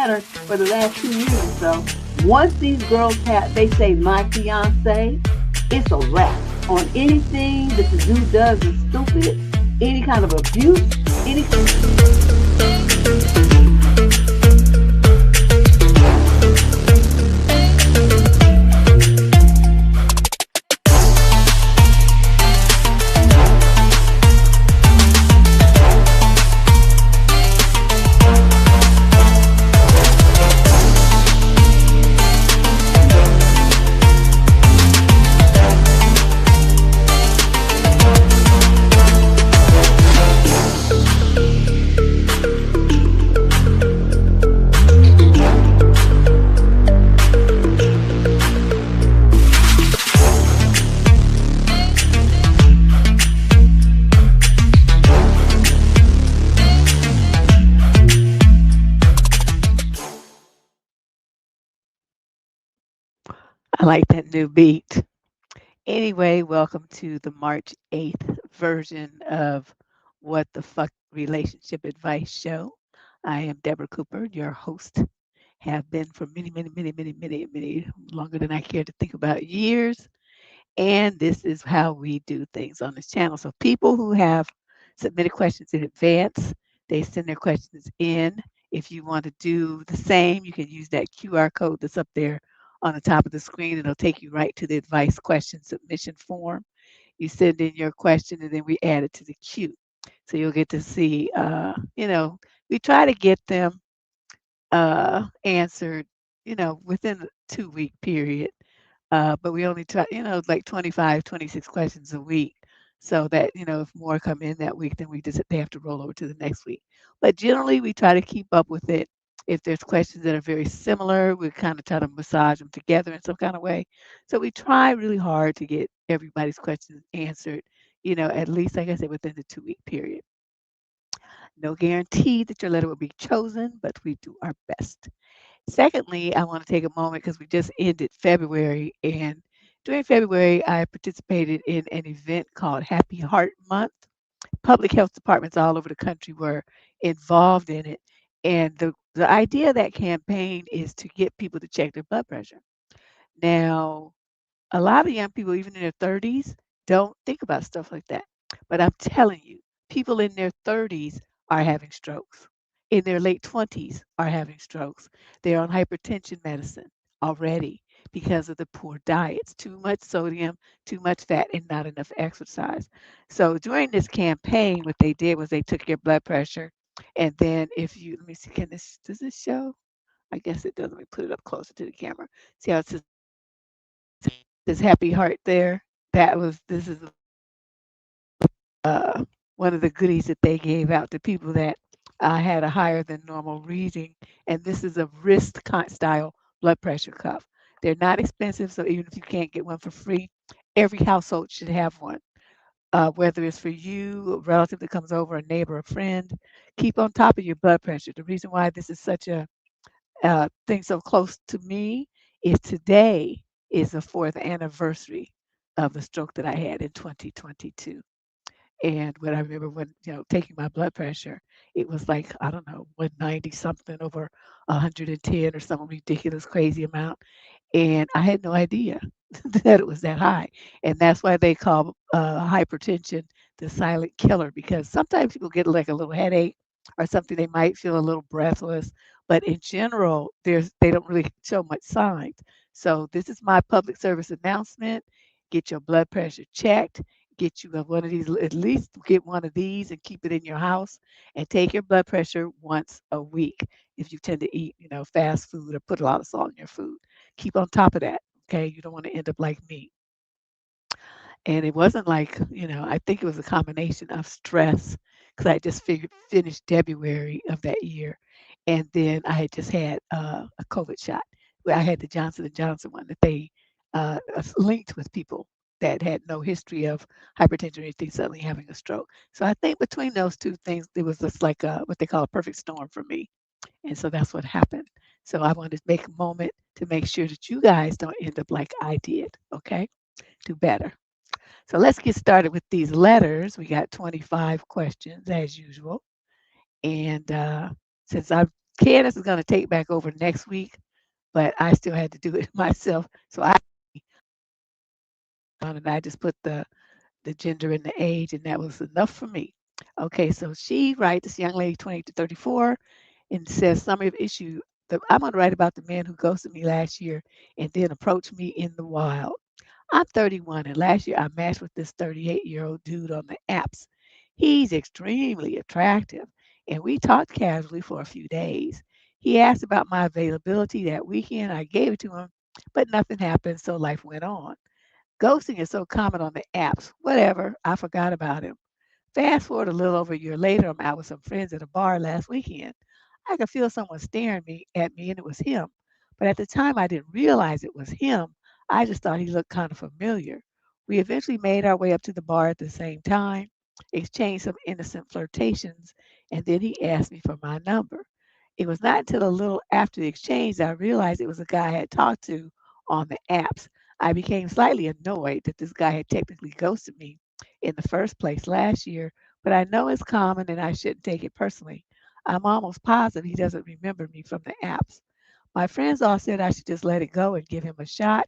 pattern for the last 2 years or so. Once these girls they say my fiance, it's a wrap on anything that the dude does is stupid, any kind of abuse, any. I like that new beat. Anyway, welcome to the March 8th version of What the Fuck Relationship Advice Show. I am Deborrah Cooper, your host. Have been for many, longer than I care to think about years. And this is how we do things on this channel. So people who have submitted questions in advance, they send their questions in. If you want to do the same, you can use that QR code that's up there on the top of the screen. It'll take you right to the advice question submission form. You send in your question and then we add it to the queue. So you'll get to see, we try to get them answered, within a 2 week period. But we only try, like 25, 26 questions a week. So that, if more come in that week, then they have to roll over to the next week. But generally, we try to keep up with it. If there's questions that are very similar, we kind of try to massage them together in some kind of way. So we try really hard to get everybody's questions answered, at least, like I said, within the 2 week period. No guarantee that your letter will be chosen, but we do our best. Secondly, I want to take a moment because we just ended February, and during February, I participated in an event called Happy Heart Month. Public health departments all over the country were involved in it. And the idea of that campaign is to get people to check their blood pressure. Now, a lot of young people, even in their 30s, don't think about stuff like that. But I'm telling you, people in their 30s are having strokes. In their late 20s are having strokes. They're on hypertension medicine already because of the poor diets, too much sodium, too much fat, and not enough exercise. So during this campaign, what they did was they took your blood pressure, and then if you let me see, does this show? I guess it does. Let me put it up closer to the camera. See how it says this happy heart there? This is uh, one of the goodies that they gave out to people that had a higher than normal reading. And this is a wrist style blood pressure cuff. They're not expensive, so even if you can't get one for free, every household should have one. Whether it's for you, a relative that comes over, a neighbor, a friend, keep on top of your blood pressure. The reason why this is such a thing so close to me is today is the fourth anniversary of the stroke that I had in 2022. And when I remember when, taking my blood pressure, it was like, I don't know, 190 something over 110 or some ridiculous crazy amount. And I had no idea that it was that high. And that's why they call hypertension the silent killer, because sometimes people get like a little headache or something, they might feel a little breathless, but in general, they don't really show much signs. So this is my public service announcement. Get your blood pressure checked. Get you one of these, at least get one of these and keep it in your house, and take your blood pressure once a week. If you tend to eat, fast food or put a lot of salt in your food, keep on top of that. Okay. You don't want to end up like me. And it wasn't like, I think it was a combination of stress because I just finished February of that year. And then I had just had a COVID shot where I had the Johnson & Johnson one that they linked with people that had no history of hypertension or anything suddenly having a stroke. So I think between those two things, it was just like what they call a perfect storm for me. And so that's what happened. So I wanted to make a moment to make sure that you guys don't end up like I did. Okay. Do better. So let's get started with these letters. We got 25 questions as usual. And since I've Candace is going to take back over next week, but I still had to do it myself. So I and I just put the gender and the age, and that was enough for me. Okay, so she writes, this young lady, 28 to 34, and says, summary of issue. I'm going to write about the man who ghosted me last year and then approached me in the wild. I'm 31, and last year I matched with this 38-year-old dude on the apps. He's extremely attractive, and we talked casually for a few days. He asked about my availability that weekend. I gave it to him, but nothing happened, so life went on. Ghosting is so common on the apps. Whatever, I forgot about him. Fast forward a little over a year later, I'm out with some friends at a bar last weekend. I could feel someone staring at me, and it was him. But at the time, I didn't realize it was him. I just thought he looked kind of familiar. We eventually made our way up to the bar at the same time, exchanged some innocent flirtations, and then he asked me for my number. It was not until a little after the exchange that I realized it was a guy I had talked to on the apps. I became slightly annoyed that this guy had technically ghosted me in the first place last year, but I know it's common and I shouldn't take it personally. I'm almost positive he doesn't remember me from the apps. My friends all said I should just let it go and give him a shot.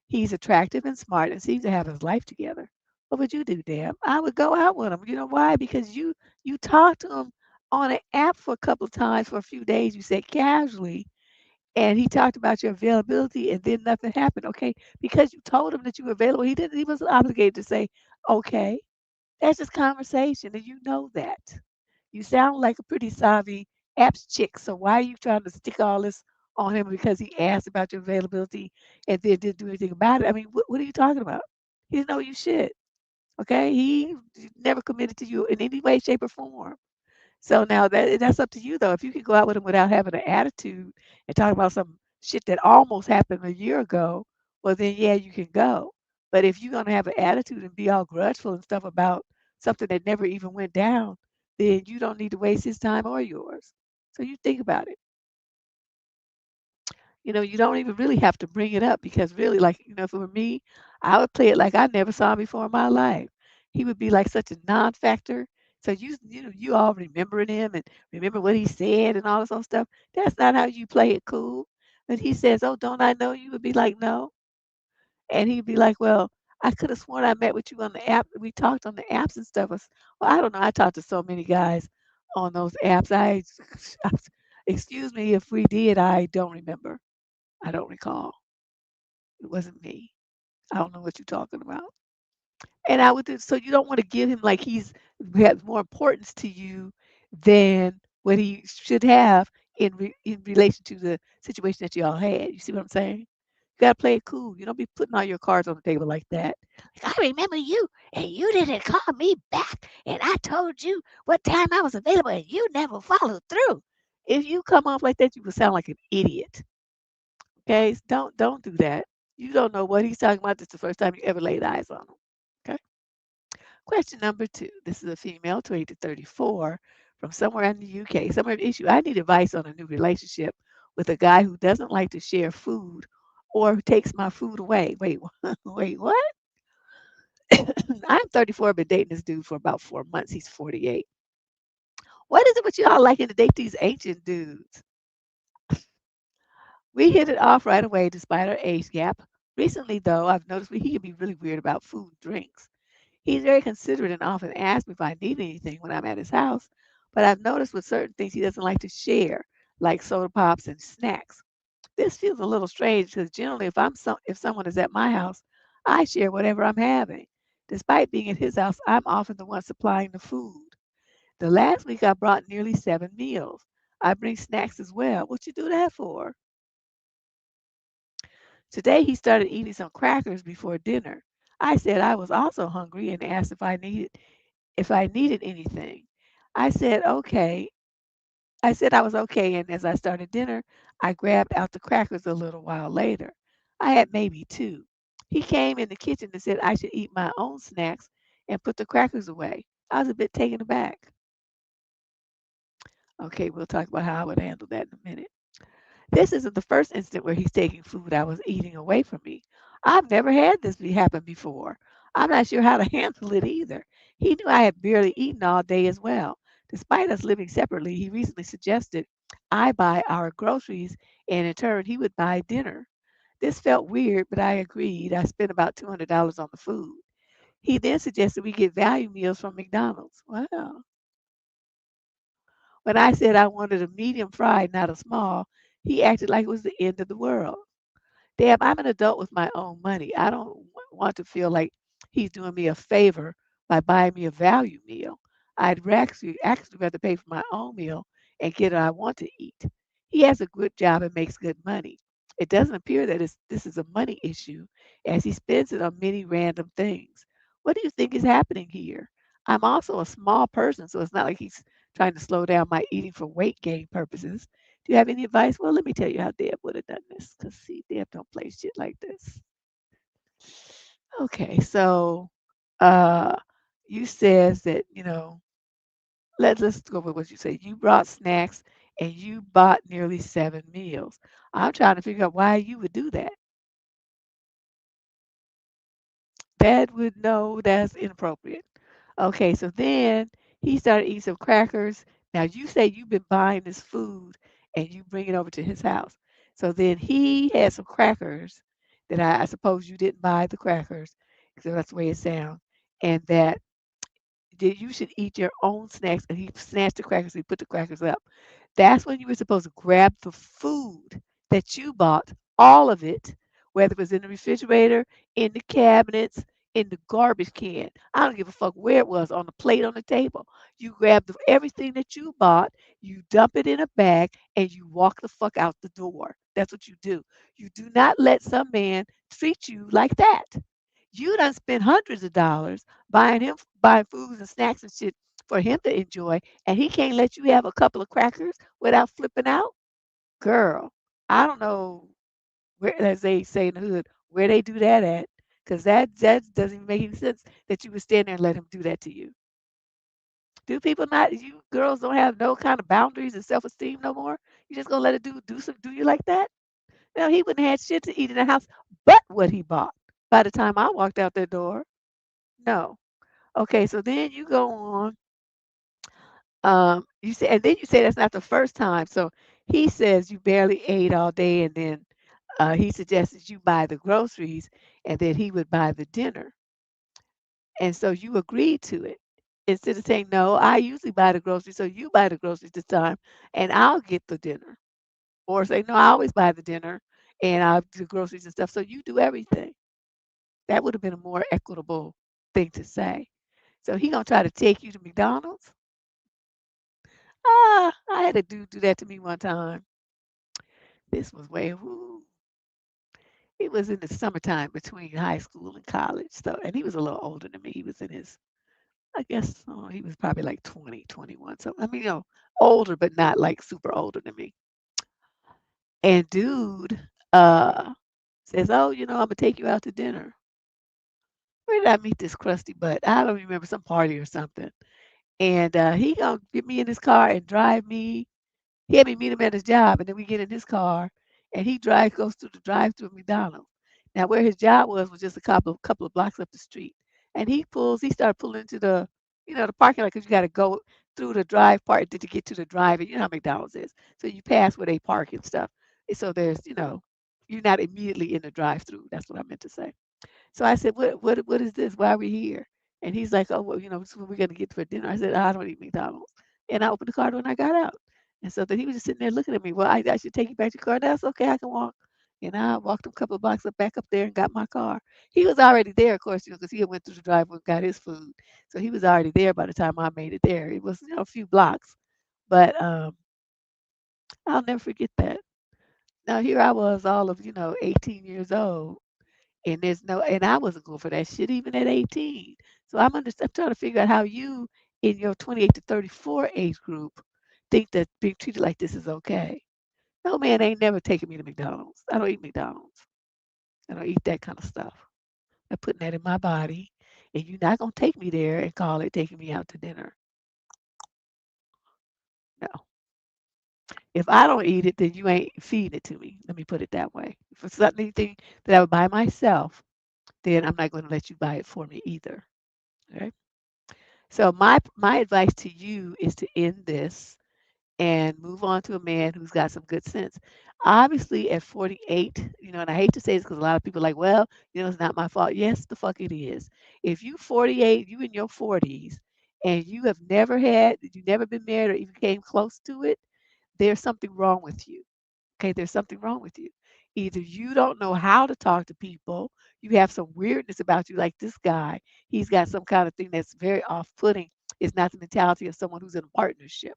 He's attractive and smart and seems to have his life together. What would you do, Deb? I would go out with him. You know why? Because you talked to him on an app for a couple of times for a few days. You said casually, and he talked about your availability, and then nothing happened. Okay, because you told him that you were available, he was obligated to say, okay. That's just conversation, and you know that. You sound like a pretty savvy apps chick, so why are you trying to stick all this on him because he asked about your availability and then didn't do anything about it? I mean, what are you talking about? He didn't know you shit. Okay, he never committed to you in any way, shape, or form. So now that's up to you though. If you can go out with him without having an attitude and talk about some shit that almost happened a year ago, well then yeah, you can go. But if you're gonna have an attitude and be all grudgeful and stuff about something that never even went down, then you don't need to waste his time or yours. So you think about it. You don't even really have to bring it up because really, like, for me, I would play it like I never saw him before in my life. He would be like such a non-factor. So you all remembering him and remember what he said and all this other stuff. That's not how you play it cool. When he says, "Oh, don't I know you?" would be like, "No," and he'd be like, "Well, I could have sworn I met with you on the app. We talked on the apps and stuff." Well, I don't know. I talked to so many guys on those apps. Excuse me if we did. I don't remember. I don't recall. It wasn't me. I don't know what you're talking about. And I would so you don't want to give him like he has more importance to you than what he should have in relation to the situation that y'all had. You see what I'm saying? You gotta play it cool. You don't be putting all your cards on the table like that. Like, I remember you and you didn't call me back and I told you what time I was available and you never followed through. If you come off like that, you will sound like an idiot. Okay? Don't do that. You don't know what he's talking about. This is the first time you ever laid eyes on him. Okay. Question number two. This is a female, 20 to 34, from somewhere in the UK. Somewhere issue. I need advice on a new relationship with a guy who doesn't like to share food or who takes my food away. Wait, wait, what? I'm 34, been dating this dude for about 4 months. He's 48. What is it with y'all liking to date these ancient dudes? We hit it off right away despite our age gap. Recently, though, I've noticed he can be really weird about food and drinks. He's very considerate and often asks me if I need anything when I'm at his house, but I've noticed with certain things he doesn't like to share, like soda pops and snacks. This feels a little strange because generally if someone is at my house, I share whatever I'm having. Despite being at his house, I'm often the one supplying the food. The last week I brought nearly 7 meals. I bring snacks as well. What you do that for? Today he started eating some crackers before dinner. I said I was also hungry and asked if I needed anything. I said okay. I said I was okay, and as I started dinner, I grabbed out the crackers a little while later. I had maybe two. He came in the kitchen and said I should eat my own snacks and put the crackers away. I was a bit taken aback. Okay, we'll talk about how I would handle that in a minute. This isn't the first incident where he's taking food I was eating away from me. I've never had this happen before. I'm not sure how to handle it either. He knew I had barely eaten all day as well. Despite us living separately, he recently suggested I buy our groceries, and in turn, he would buy dinner. This felt weird, but I agreed. I spent about $200 on the food. He then suggested we get value meals from McDonald's. Wow. When I said I wanted a medium fry, not a small, he acted like it was the end of the world. Damn, I'm an adult with my own money. I don't want to feel like he's doing me a favor by buying me a value meal. I'd actually rather pay for my own meal and get what I want to eat. He has a good job and makes good money. It doesn't appear that this is a money issue, as he spends it on many random things. What do you think is happening here? I'm also a small person, so it's not like he's trying to slow down my eating for weight gain purposes. Do you have any advice? Well, let me tell you how Deb would have done this. Cause see, Deb don't play shit like this. Okay, so uh you says that, let's go with what you say. You brought snacks and you bought nearly 7 meals. I'm trying to figure out why you would do that. Dad would know that's inappropriate. Okay, so then he started eating some crackers. Now you say you've been buying this food and you bring it over to his house. So then he had some crackers that I suppose you didn't buy the crackers, so that's the way it sounds. And that you should eat your own snacks, and he snatched the crackers, he put the crackers up. That's when you were supposed to grab the food that you bought, all of it, whether it was in the refrigerator, in the cabinets, in the garbage can. I don't give a fuck where it was, on the plate on the table. You grab everything that you bought, you dump it in a bag, and you walk the fuck out the door. That's what you do. You do not let some man treat you like that. You done spent hundreds of dollars buying foods and snacks and shit for him to enjoy, and he can't let you have a couple of crackers without flipping out? Girl, I don't know where, as they say in the hood, where they do that at, because that doesn't even make any sense that you would stand there and let him do that to you. Do people not? You girls don't have no kind of boundaries and self-esteem no more. You just gonna let a dude do you like that? No, he wouldn't have had shit to eat in the house, but what he bought. By the time I walked out that door, no. Okay, so then you go on. You say, and then you say that's not the first time. So he says you barely ate all day, and then he suggested you buy the groceries, and then he would buy the dinner. And so you agreed to it. Instead of saying, no, I usually buy the groceries, so you buy the groceries this time, and I'll get the dinner. Or say, no, I always buy the dinner, and I'll do the groceries and stuff, so you do everything. That would have been a more equitable thing to say. So he gonna try to take you to McDonald's? Ah, I had a dude do that to me one time. This was way, woo. It was in the summertime between high school and college. So, and he was a little older than me. He was in his, I guess, he was probably like 20, 21. So, I mean, older, but not like super older than me. And dude says, oh, I'm gonna take you out to dinner. Where did I meet this crusty butt? I don't remember, some party or something. And he gonna get me in his car and drive me. He had me meet him at his job, and then we get in his car, and goes through the drive-through of McDonald's. Now, where his job was just a couple of blocks up the street, and he started pulling into the parking lot, because you got to go through the drive part to get to the drive, and you know how McDonald's is. So you pass where they park and stuff. And so you're not immediately in the drive-through. That's what I meant to say. So I said, what is this? Why are we here? And he's like, oh, well, this is what we're gonna get for dinner. I said, I don't eat McDonald's. And I opened the car door and I got out. And so then he was just sitting there looking at me. Well, I should take you back to your car. That's okay, I can walk. And I walked a couple of blocks back up there and got my car. He was already there, of course, because he had went through the driveway and got his food. So he was already there by the time I made it there. It was, a few blocks. But I'll never forget that. Now here I was, all of, 18 years old, and I wasn't going for that shit even at 18. So I'm trying to figure out how you, in your 28 to 34 age group, think that being treated like this is okay. No man ain't never taken me to McDonald's. I don't eat McDonald's. I don't eat that kind of stuff. I'm putting that in my body, and you're not gonna take me there and call it taking me out to dinner. No. If I don't eat it, then you ain't feeding it to me. Let me put it that way. If it's not anything that I would buy myself, then I'm not going to let you buy it for me either. Okay. So my advice to you is to end this and move on to a man who's got some good sense. Obviously, at 48, and I hate to say this because a lot of people are like, well, it's not my fault. Yes, the fuck it is. If you 48, you in your 40s, and you've never been married or even came close to it, there's something wrong with you. Okay, there's something wrong with you. Either you don't know how to talk to people, you have some weirdness about you, like this guy. He's got some kind of thing that's very off putting. It's not the mentality of someone who's in a partnership,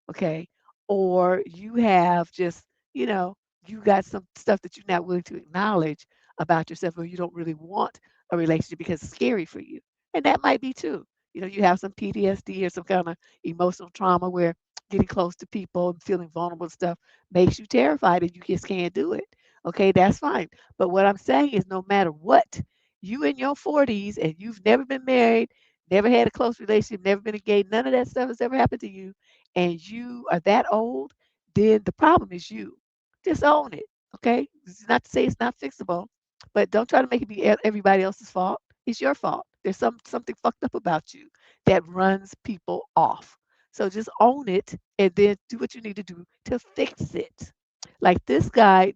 okay? Or you have just, you know, you got some stuff that you're not willing to acknowledge about yourself, or you don't really want a relationship because it's scary for you. And that might be too. You have some PTSD or some kind of emotional trauma where getting close to people and feeling vulnerable and stuff makes you terrified and you just can't do it. Okay, that's fine. But what I'm saying is no matter what, you in your 40s and you've never been married, never had a close relationship, never been engaged, none of that stuff has ever happened to you, and you are that old, then the problem is you. Just own it. Okay? This is not to say it's not fixable, but don't try to make it be everybody else's fault. It's your fault. There's something fucked up about you that runs people off. So just own it and then do what you need to do to fix it. Like this guy,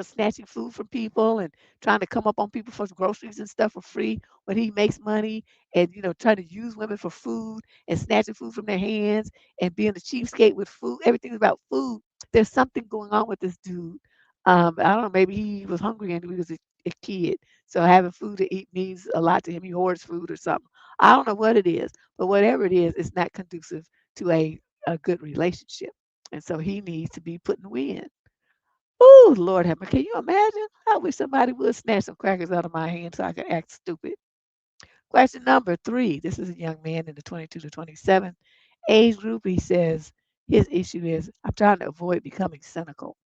snatching food from people and trying to come up on people for groceries and stuff for free when he makes money, and trying to use women for food and snatching food from their hands and being a cheapskate with food. Everything's about food. There's something going on with this dude. I don't know, maybe he was hungry and he was a kid. So having food to eat means a lot to him. He hoards food or something. I don't know what it is, but whatever it is, it's not conducive to a good relationship. And so he needs to be put in the wind. Oh, Lord have mercy. Can you imagine? I wish somebody would snatch some crackers out of my hand so I could act stupid. Question number 3. This is a young man in the 22 to 27 age group. He says his issue is, I'm trying to avoid becoming cynical.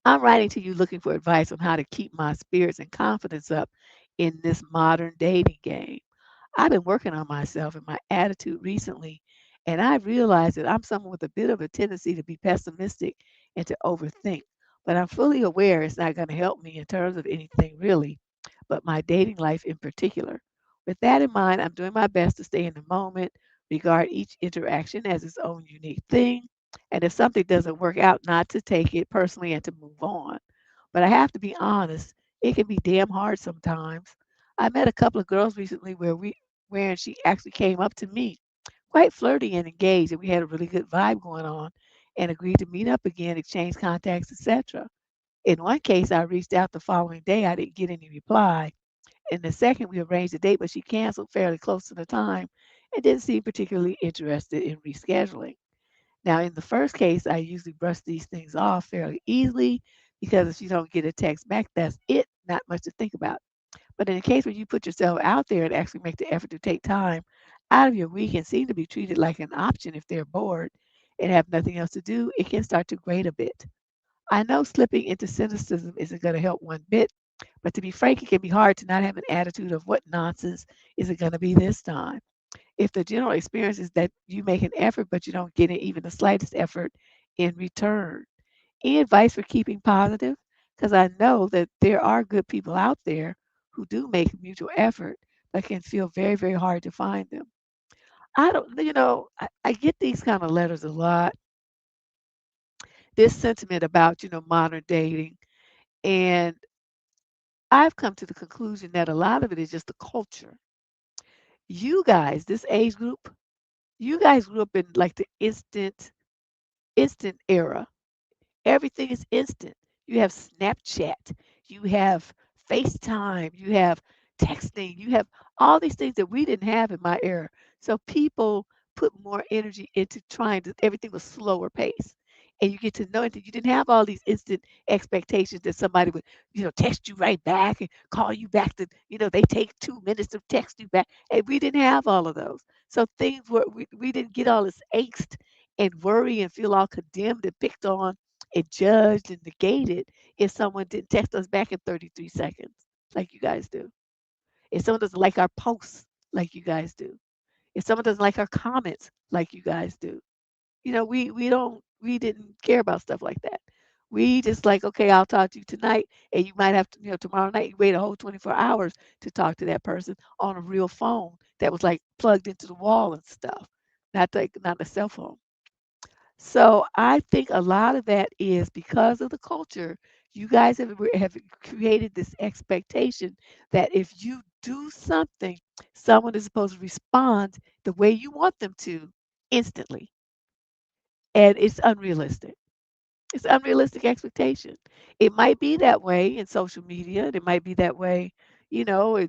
I'm writing to you looking for advice on how to keep my spirits and confidence up in this modern dating game. I've been working on myself and my attitude recently, and I've realized that I'm someone with a bit of a tendency to be pessimistic and to overthink. But I'm fully aware it's not going to help me in terms of anything really, but my dating life in particular. With that in mind, I'm doing my best to stay in the moment, regard each interaction as its own unique thing, and if something doesn't work out, not to take it personally and to move on. But I have to be honest, it can be damn hard sometimes. I met a couple of girls recently where she actually came up to me, quite flirty and engaged, and we had a really good vibe going on and agreed to meet up again, exchange contacts, etc. In one case, I reached out the following day. I didn't get any reply. In the second, we arranged a date, but she canceled fairly close to the time and didn't seem particularly interested in rescheduling. Now, in the first case, I usually brush these things off fairly easily because if you don't get a text back, that's it, not much to think about. But in the case where you put yourself out there and actually make the effort to take time out of your week and seem to be treated like an option if they're bored and have nothing else to do, it can start to grate a bit. I know slipping into cynicism isn't going to help one bit, but to be frank, it can be hard to not have an attitude of what nonsense is it going to be this time. If the general experience is that you make an effort, but you don't get even the slightest effort in return. Any advice for keeping positive? Because I know that there are good people out there who do make mutual effort, but can feel very, very hard to find them. I don't, I get these kind of letters a lot. This sentiment about, modern dating. And I've come to the conclusion that a lot of it is just the culture. You guys, this age group, you guys grew up in like the instant era. Everything is instant. You have Snapchat, you have FaceTime, you have texting, you have all these things that we didn't have in my era. So people put more energy into trying to, everything was slower pace. And you get to know it that you didn't have all these instant expectations that somebody would, text you right back and call you back to, they take 2 minutes to text you back. And we didn't have all of those. So things were, we didn't get all this angst and worry and feel all condemned and picked on and judged and negated if someone didn't text us back in 33 seconds like you guys do. If someone doesn't like our posts like you guys do. If someone doesn't like our comments like you guys do. We didn't care about stuff like that. We just like, okay, I'll talk to you tonight, and you might have to, tomorrow night you wait a whole 24 hours to talk to that person on a real phone that was like plugged into the wall and stuff, not a cell phone. So I think a lot of that is because of the culture. You guys have created this expectation that if you do something, someone is supposed to respond the way you want them to instantly. And it's unrealistic. It's unrealistic expectation. It might be that way in social media. And it might be that way, you know,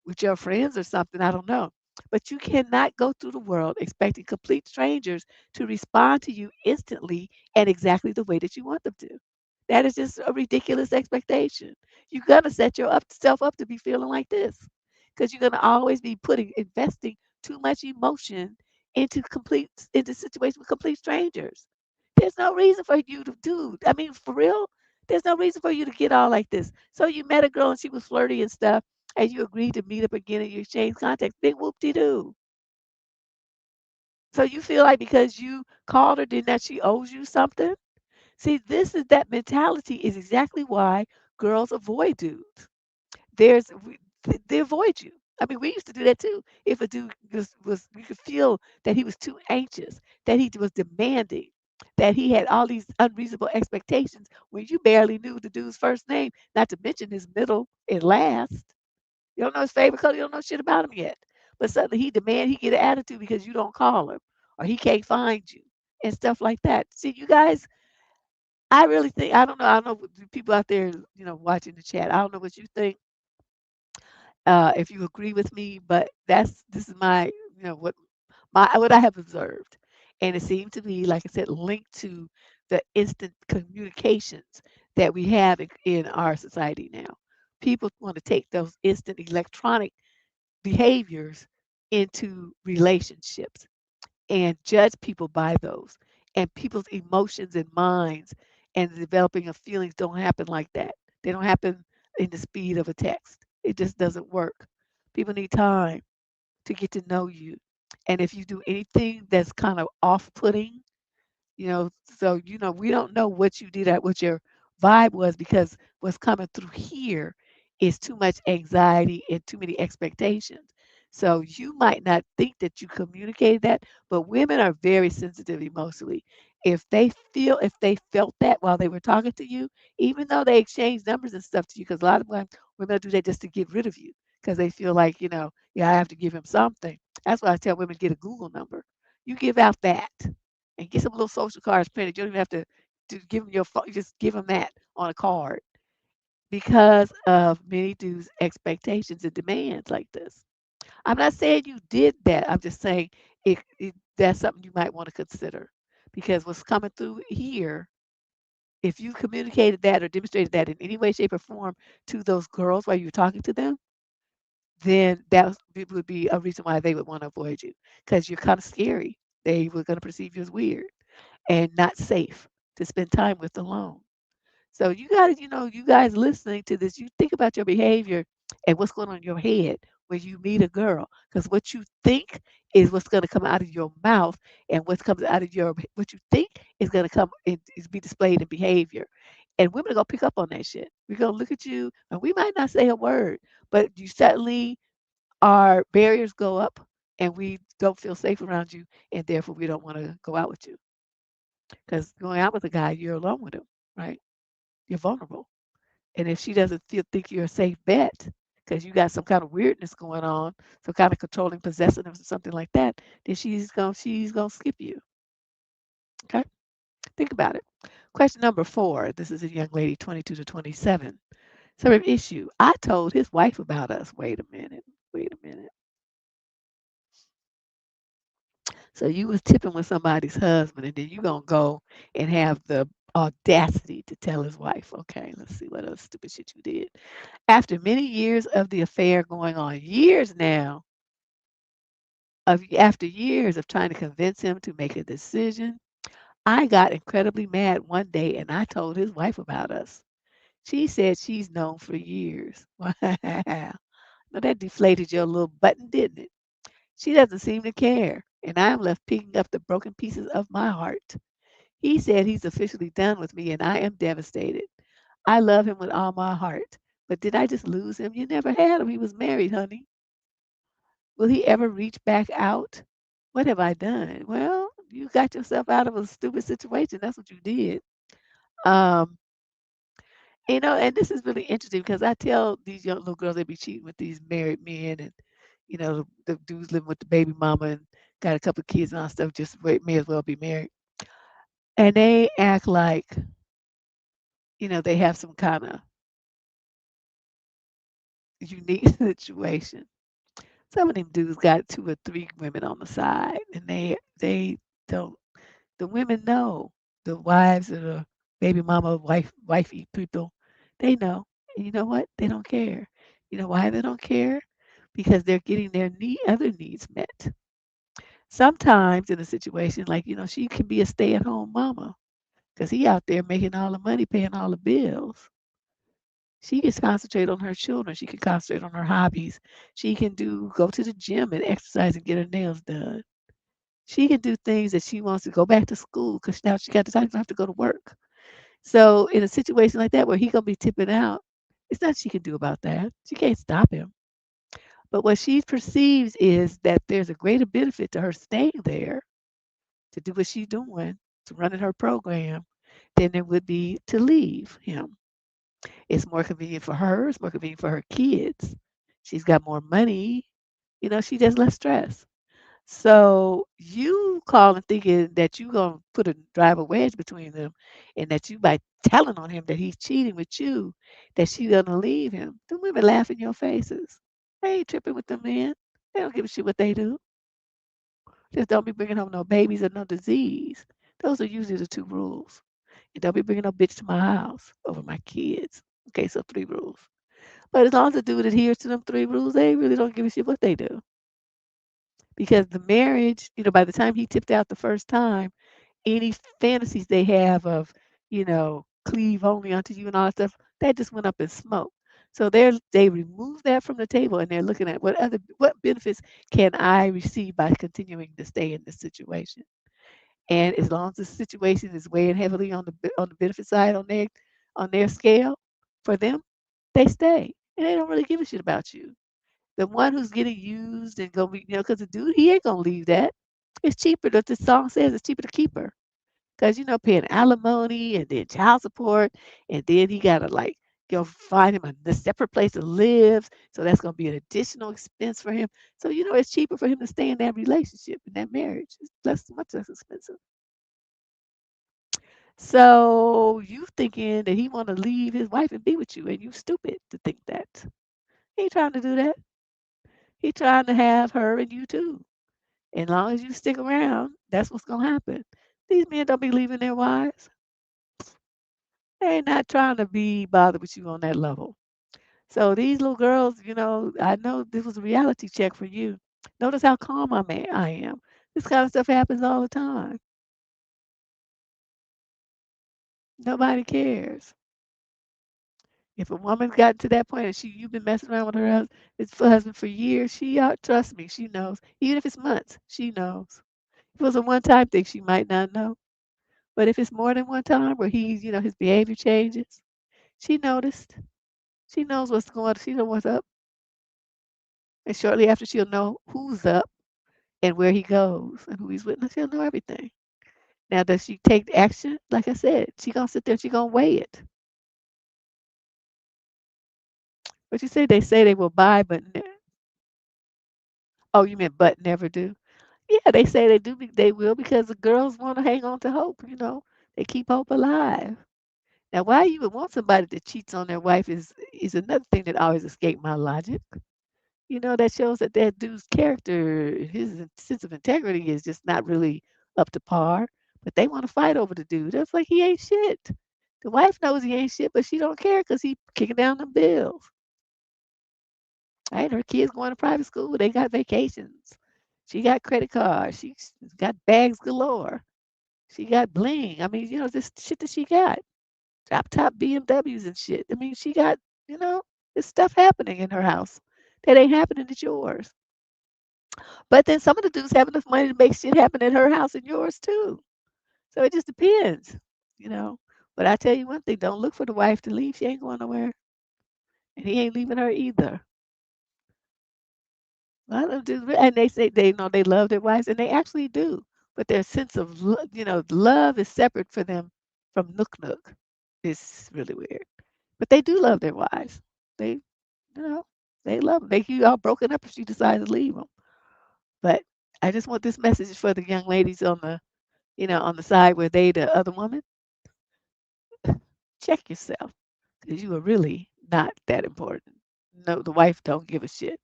with your friends or something. I don't know. But you cannot go through the world expecting complete strangers to respond to you instantly and exactly the way that you want them to. That is just a ridiculous expectation. You're gonna set yourself up to be feeling like this because you're gonna always be investing too much emotion into situations with complete strangers. There's no reason for you to do. I mean, for real, there's no reason for you to get all like this. So you met a girl and she was flirty and stuff, and you agreed to meet up again and you exchange contacts. Big whoop de doo. So you feel like because you called her, then that she owes you something? See, that mentality is exactly why girls avoid dudes. They avoid you. I mean, we used to do that too. If a dude was you could feel that he was too anxious, that he was demanding, that he had all these unreasonable expectations when you barely knew the dude's first name, not to mention his middle and last. You don't know his favorite color, you don't know shit about him yet. But suddenly he get an attitude because you don't call him or he can't find you and stuff like that. See, you guys, I really think I don't know the people out there, watching the chat. I don't know what you think, if you agree with me, but this is my, what I have observed, and it seemed to be, like I said, linked to the instant communications that we have in our society now. People want to take those instant electronic behaviors into relationships and judge people by those. And people's emotions and minds and the developing of feelings don't happen like that. They don't happen in the speed of a text. It just doesn't work. People need time to get to know you. And if you do anything that's kind of off putting, we don't know what you did, what your vibe was, because what's coming through here is too much anxiety and too many expectations. So you might not think that you communicated that, but women are very sensitive emotionally. If they felt that while they were talking to you, even though they exchange numbers and stuff to you, because a lot of times women do that just to get rid of you because they feel like, yeah, I have to give him something. That's why I tell women, get a Google number. You give out that and get some little social cards printed. You don't even have to give them your phone. You just give them that on a card because of many dudes' expectations and demands like this. I'm not saying you did that. I'm just saying that's something you might want to consider because what's coming through here, if you communicated that or demonstrated that in any way, shape, or form to those girls while you were talking to them, then it would be a reason why they would want to avoid you because you're kind of scary. They were going to perceive you as weird and not safe to spend time with alone. So you got to, you guys listening to this, you think about your behavior and what's going on in your head when you meet a girl, because what you think is what's going to come out of your mouth, and what you think is going to come is be displayed in behavior. And women are going to pick up on that shit. We're going to look at you, and we might not say a word, but you suddenly our barriers go up, and we don't feel safe around you, and therefore we don't want to go out with you. Because going out with a guy, you're alone with him, right? You're vulnerable. And if she doesn't think you're a safe bet because you got some kind of weirdness going on, some kind of controlling possessiveness or something like that, then she's gonna skip you. Okay? Think about it. Question number 4. This is a young lady, 22 to 27. Sort of issue. I told his wife about us. Wait a minute. Wait a minute. So you was tipping with somebody's husband, and then you gonna go and have the audacity to tell his wife. Okay, let's see what other stupid shit you did. After many years of the affair going on, years now, after years of trying to convince him to make a decision, I got incredibly mad one day and I told his wife about us. She said she's known for years. Wow. Now that deflated your little button, didn't it? She doesn't seem to care, and I'm left picking up the broken pieces of my heart. He said he's officially done with me and I am devastated. I love him with all my heart. But did I just lose him? You never had him. He was married, honey. Will he ever reach back out? What have I done? Well, you got yourself out of a stupid situation. That's what you did. Um, and this is really interesting because I tell these young little girls they be cheating with these married men, and the dudes living with the baby mama and got a couple of kids and all stuff. Just wait, may as well be married, and they act like they have some kind of unique situation. Some of them dudes got two or three women on the side, and they don't. The women know, the wives of the baby mama, wifey people, they know. And you know what? They don't care. You know why they don't care? Because they're getting their other needs met. Sometimes in a situation like, she can be a stay-at-home mama because he out there making all the money, paying all the bills. She can concentrate on her children. She can concentrate on her hobbies. She can go to the gym and exercise and get her nails done. She can do things that she wants to go back to school because now she got the time, she don't have to go to work. So in a situation like that where he gonna be tipping out, it's nothing she can do about that. She can't stop him. But what she perceives is that there's a greater benefit to her staying there to do what she's doing, to running her program, than it would be to leave him. It's more convenient for her. It's more convenient for her kids. She's got more money. She just less stress. So you calling thinking that you gonna drive a wedge between them, and that you by telling on him that he's cheating with you, that she gonna leave him. The women laugh in your faces. They ain't tripping with them men. They don't give a shit what they do. Just don't be bringing home no babies or no disease. Those are usually the two rules. And don't be bringing no bitch to my house over my kids. Okay, so three rules. But as long as the dude adheres to them three rules, they really don't give a shit what they do. Because the marriage, by the time he tipped out the first time, any fantasies they have of, cleave only unto you and all that stuff, that just went up in smoke. So they remove that from the table and they're looking at what benefits can I receive by continuing to stay in this situation. And as long as the situation is weighing heavily on the benefit side on their scale for them, they stay. And they don't really give a shit about you. The one who's getting used and gonna be, because the dude, he ain't gonna leave that. It's cheaper, that the song says it's cheaper to keep her. Because, paying alimony and then child support, and then he gotta like go find him a separate place to live. So that's gonna be an additional expense for him. So, it's cheaper for him to stay in that relationship, in that marriage. It's much less expensive. So you thinking that he wanna leave his wife and be with you, and you stupid to think that. He ain't trying to do that. He trying to have her and you too. As long as you stick around, that's what's gonna happen. These men don't be leaving their wives. They ain't not trying to be bothered with you on that level. So these little girls, I know this was a reality check for you. Notice how calm I am. This kind of stuff happens all the time. Nobody cares. If a woman's got to that point and you've been messing around with husband for years, trust me, she knows. Even if it's months, she knows. If it was a one-time thing, she might not know. But if it's more than one time where his behavior changes, she noticed. She knows what's going on. She knows what's up. And shortly after, she'll know who's up and where he goes and who he's with. And she'll know everything. Now, does she take action? Like I said, she going to sit there. She going to weigh it. But you say they will buy, but oh, you meant but never do? Yeah, they say they do. They will because the girls want to hang on to hope. They keep hope alive. Now, why you would want somebody that cheats on their wife is another thing that always escaped my logic. That shows that dude's character, his sense of integrity is just not really up to par. But they want to fight over the dude. That's like he ain't shit. The wife knows he ain't shit, but she don't care because he kicking down the bills. Right? Her kids going to private school. They got vacations. She got credit cards. She's got bags galore. She got bling. I mean, this shit that she got. Drop top BMWs and shit. I mean, she got, there's stuff happening in her house that ain't happening at yours. But then some of the dudes have enough money to make shit happen at her house and yours too. So it just depends, you know. But I tell you one thing, don't look for the wife to leave. She ain't going nowhere. And he ain't leaving her either. A lot of them dudes, and they say they know they love their wives, and they actually do. but their sense of love is separate for them from Nook Nook. It's really weird. But they do love their wives. They, they love them. They you all broken up if she decides to leave them. But I just want this message for the young ladies on the side where they the other woman. Check yourself, because you are really not that important. No, the wife don't give a shit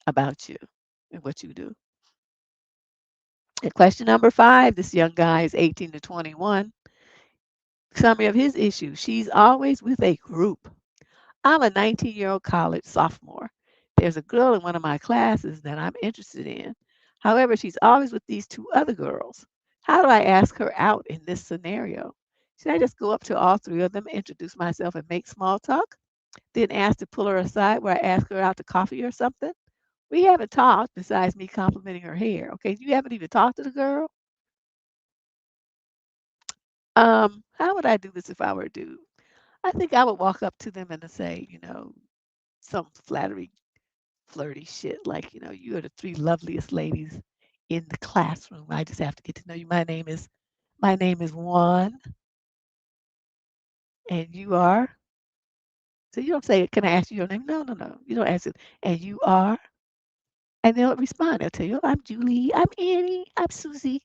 about you and what you do. And question number 5, this young guy is 18 to 21. Summary of his issue: she's always with a group. I'm a 19-year-old college sophomore. There's a girl in one of my classes that I'm interested in. However, she's always with these two other girls. How do I ask her out in this scenario? Should I just go up to all three of them, introduce myself, and make small talk? Then ask to pull her aside where I ask her out to coffee or something? We haven't talked besides me complimenting her hair. Okay, you haven't even talked to the girl? How would I do this if I were a dude? I think I would walk up to them and say, some flattery flirty shit like, you are the three loveliest ladies in the classroom. I just have to get to know you. My name is Juan, and you are. So you don't say, "Can I ask you your name?" No, no, no. You don't ask it. And you are, and they'll respond. They'll tell you, "I'm Julie. I'm Annie. I'm Susie."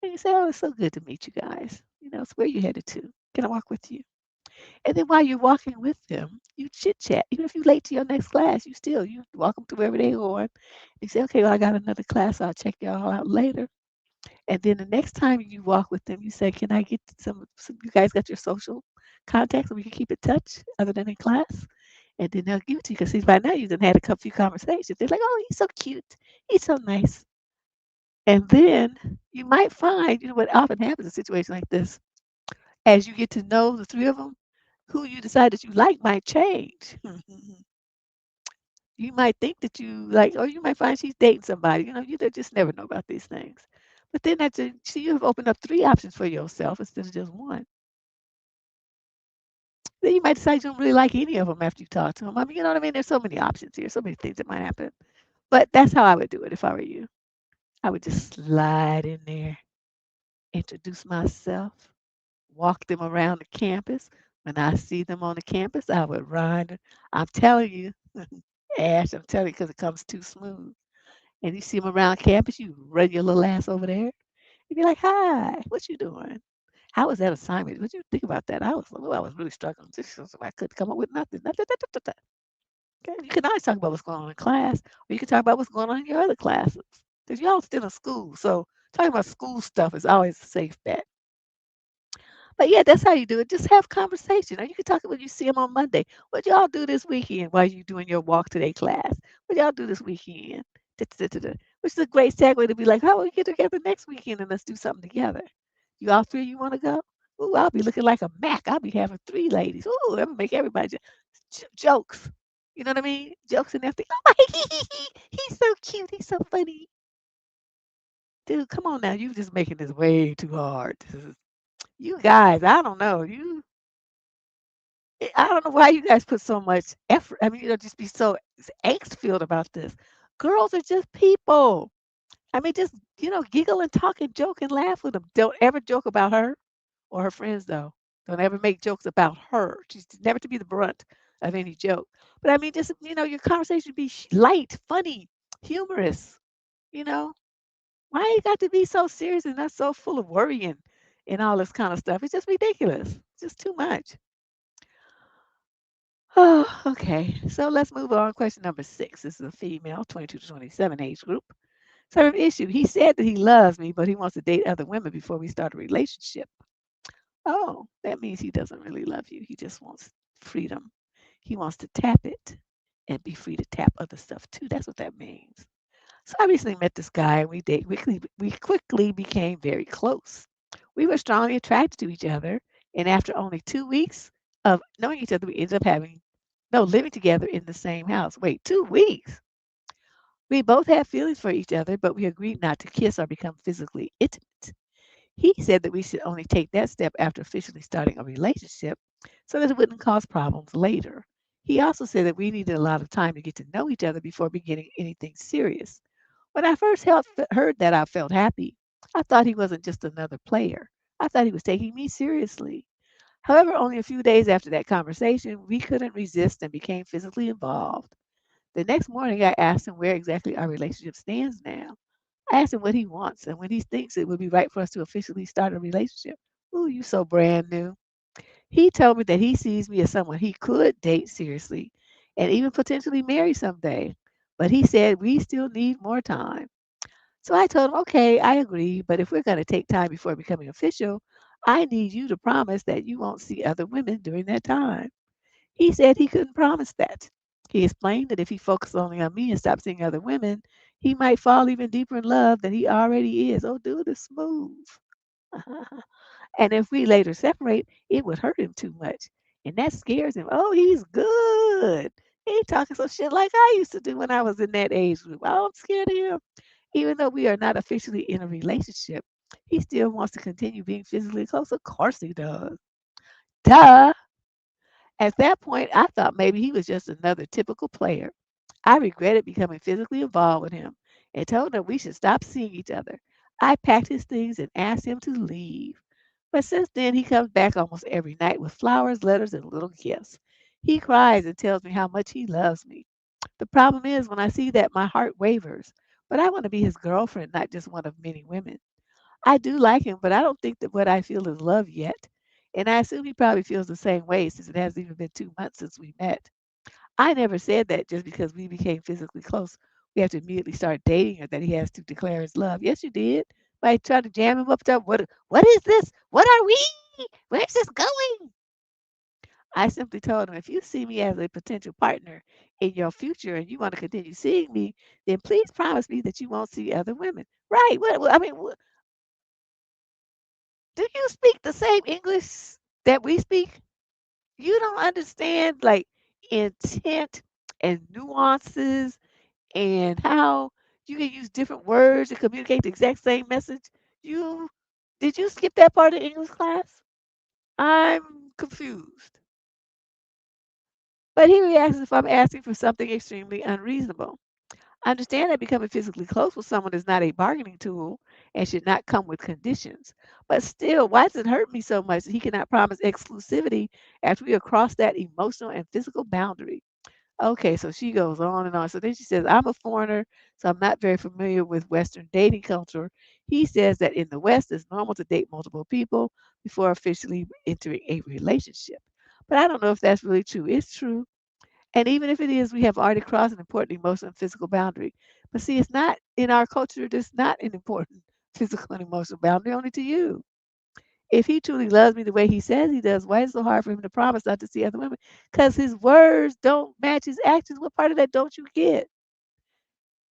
And you say, "Oh, it's so good to meet you guys. It's where you headed to. Can I walk with you?" And then while you're walking with them, you chit chat. Even if you're late to your next class, you walk them to wherever they're going. You say, "Okay, well, I got another class. I'll check y'all out later." And then the next time you walk with them, you say, "Can I get some you guys got your social contacts so we can keep in touch other than in class?" And then they'll give it to you because see, by now you've done had a few conversations. They're like, "Oh, he's so cute. He's so nice." And then you might find, what often happens in a situation like this, as you get to know the three of them, who you decide that you like might change. You might think that you like, or you might find she's dating somebody. Just never know about these things. But then see, you have opened up three options for yourself instead of just one. Then you might decide you don't really like any of them after you talk to them. I mean, you know what I mean? There's so many options here, so many things that might happen. But that's how I would do it if I were you. I would just slide in there, introduce myself, walk them around the campus. When I see them on the campus, I would run. I'm telling you, Ash, I'm telling you, because it comes too smooth. And you see them around campus, you run your little ass over there. You'd be like, "Hi, what you doing? How was that assignment? What you think about that?" I was really struggling. I couldn't come up with nothing. Okay, you can always talk about what's going on in class, or you can talk about what's going on in your other classes. Because y'all still in school, so talking about school stuff is always a safe bet. But yeah, that's how you do it. Just have conversation. Or you can talk when you see them on Monday. What y'all do this weekend while you doing your walk to their class? What y'all do this weekend? Which is a great segue to be like, how about we get together next weekend and let's do something together? You all three, you want to go? Ooh, I'll be looking like a Mac. I'll be having three ladies. Ooh, that would make everybody jokes. You know what I mean? Jokes and everything. Oh my, he's so cute. He's so funny. Dude, come on now. You just making this way too hard. You guys, I don't know. I don't know why you guys put so much effort. I mean, just be so angst filled about this. Girls are just people. I mean, just, giggle and talk and joke and laugh with them. Don't ever joke about her or her friends, though. Don't ever make jokes about her. She's never to be the brunt of any joke. But I mean, just, your conversation be light, funny, humorous, you know. Why you got to be so serious and not so full of worrying and all this kind of stuff? It's just ridiculous. It's just too much. Oh, okay. So let's move on. Question number 6. This is a female, 22 to 27 age group. Sort of issue. He said that he loves me, but he wants to date other women before we start a relationship. Oh, that means he doesn't really love you. He just wants freedom. He wants to tap it and be free to tap other stuff too. That's what that means. So I recently met this guy and we quickly became very close. We were strongly attracted to each other, and after only 2 weeks of knowing each other, we ended up living together in the same house. Wait, 2 weeks? We both had feelings for each other, but we agreed not to kiss or become physically intimate. He said that we should only take that step after officially starting a relationship so that it wouldn't cause problems later. He also said that we needed a lot of time to get to know each other before beginning anything serious. When I first heard that, I felt happy. I thought he wasn't just another player. I thought he was taking me seriously. However, only a few days after that conversation, we couldn't resist and became physically involved. The next morning, I asked him where exactly our relationship stands now. I asked him what he wants and when he thinks it would be right for us to officially start a relationship. Ooh, you so brand new. He told me that he sees me as someone he could date seriously and even potentially marry someday. But he said we still need more time. So I told him, okay, I agree, but if we're going to take time before becoming official, I need you to promise that you won't see other women during that time. He said he couldn't promise that. He explained that if he focused only on me and stopped seeing other women, he might fall even deeper in love than he already is. Oh, dude is smooth. And if we later separate, it would hurt him too much. And that scares him. Oh, he's good. He ain't talking some shit like I used to do when I was in that age group. Oh, I'm scared of him. Even though we are not officially in a relationship, he still wants to continue being physically close. Of course he does. Duh. At that point, I thought maybe he was just another typical player. I regretted becoming physically involved with him and told him we should stop seeing each other. I packed his things and asked him to leave. But since then, he comes back almost every night with flowers, letters, and little gifts. He cries and tells me how much he loves me. The problem is, when I see that, my heart wavers. But I want to be his girlfriend, not just one of many women. I do like him, but I don't think that what I feel is love yet. And I assume he probably feels the same way since it hasn't even been 2 months since we met. I never said that just because we became physically close, we have to immediately start dating or that he has to declare his love. Yes, you did. By trying to jam him up to what is this? What are we? Where's this going? I simply told him, if you see me as a potential partner in your future and you want to continue seeing me, then please promise me that you won't see other women. Right. I mean, do you speak the same English that we speak? You don't understand like intent and nuances and how you can use different words to communicate the exact same message. You did you skip that part of English class? I'm confused. But he reacts as if I'm asking for something extremely unreasonable. I understand that becoming physically close with someone is not a bargaining tool and should not come with conditions. But still, why does it hurt me so much that he cannot promise exclusivity after we have crossed that emotional and physical boundary? Okay, so she goes on and on. So then she says, I'm a foreigner, so I'm not very familiar with Western dating culture. He says that in the West, it's normal to date multiple people before officially entering a relationship. But I don't know if that's really true. It's true. And even if it is, we have already crossed an important emotional and physical boundary. But see, it's not in our culture, there's not an important physical and emotional boundary, only to you. If he truly loves me the way he says he does, why is it so hard for him to promise not to see other women? Because his words don't match his actions. What part of that don't you get?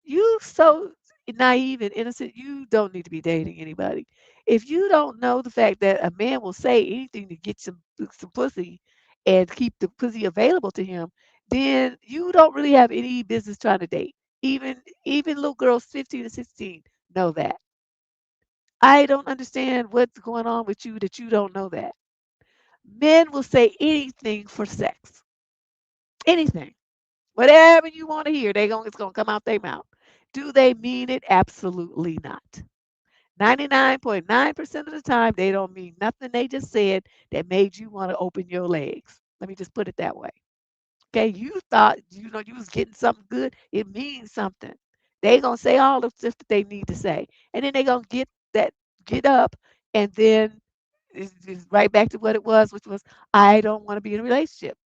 You so naive and innocent, you don't need to be dating anybody. If you don't know the fact that a man will say anything to get some pussy and keep the pussy available to him, then you don't really have any business trying to date. Even little girls 15 to 16 know that. I don't understand what's going on with you that you don't know that. Men will say anything for sex. Anything. Whatever you want to hear, it's gonna come out their mouth. Do they mean it? Absolutely not. 99.9% of the time, they don't mean nothing they just said that made you want to open your legs. Let me just put it that way. Okay, you thought you was getting something good. It means something. They gonna say all the stuff that they need to say, and then they gonna get up, and then it's right back to what it was, which was I don't want to be in a relationship.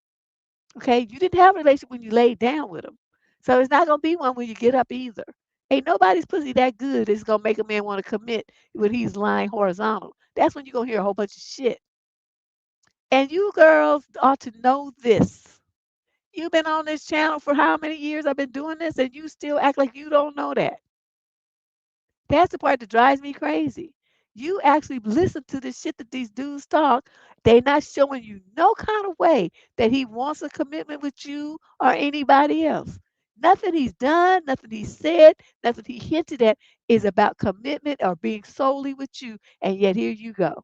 Okay, you didn't have a relationship when you laid down with them, so it's not gonna be one when you get up either. Ain't nobody's pussy that good it's gonna make a man want to commit when he's lying horizontal. That's when you're gonna hear a whole bunch of shit. And you girls ought to know this. You've been on this channel for how many years I've been doing this, and you still act like you don't know that. That's the part that drives me crazy. You actually listen to the shit that these dudes talk. They're not showing you no kind of way that he wants a commitment with you or anybody else. Nothing he's done, nothing he said, nothing he hinted at is about commitment or being solely with you. And yet here you go.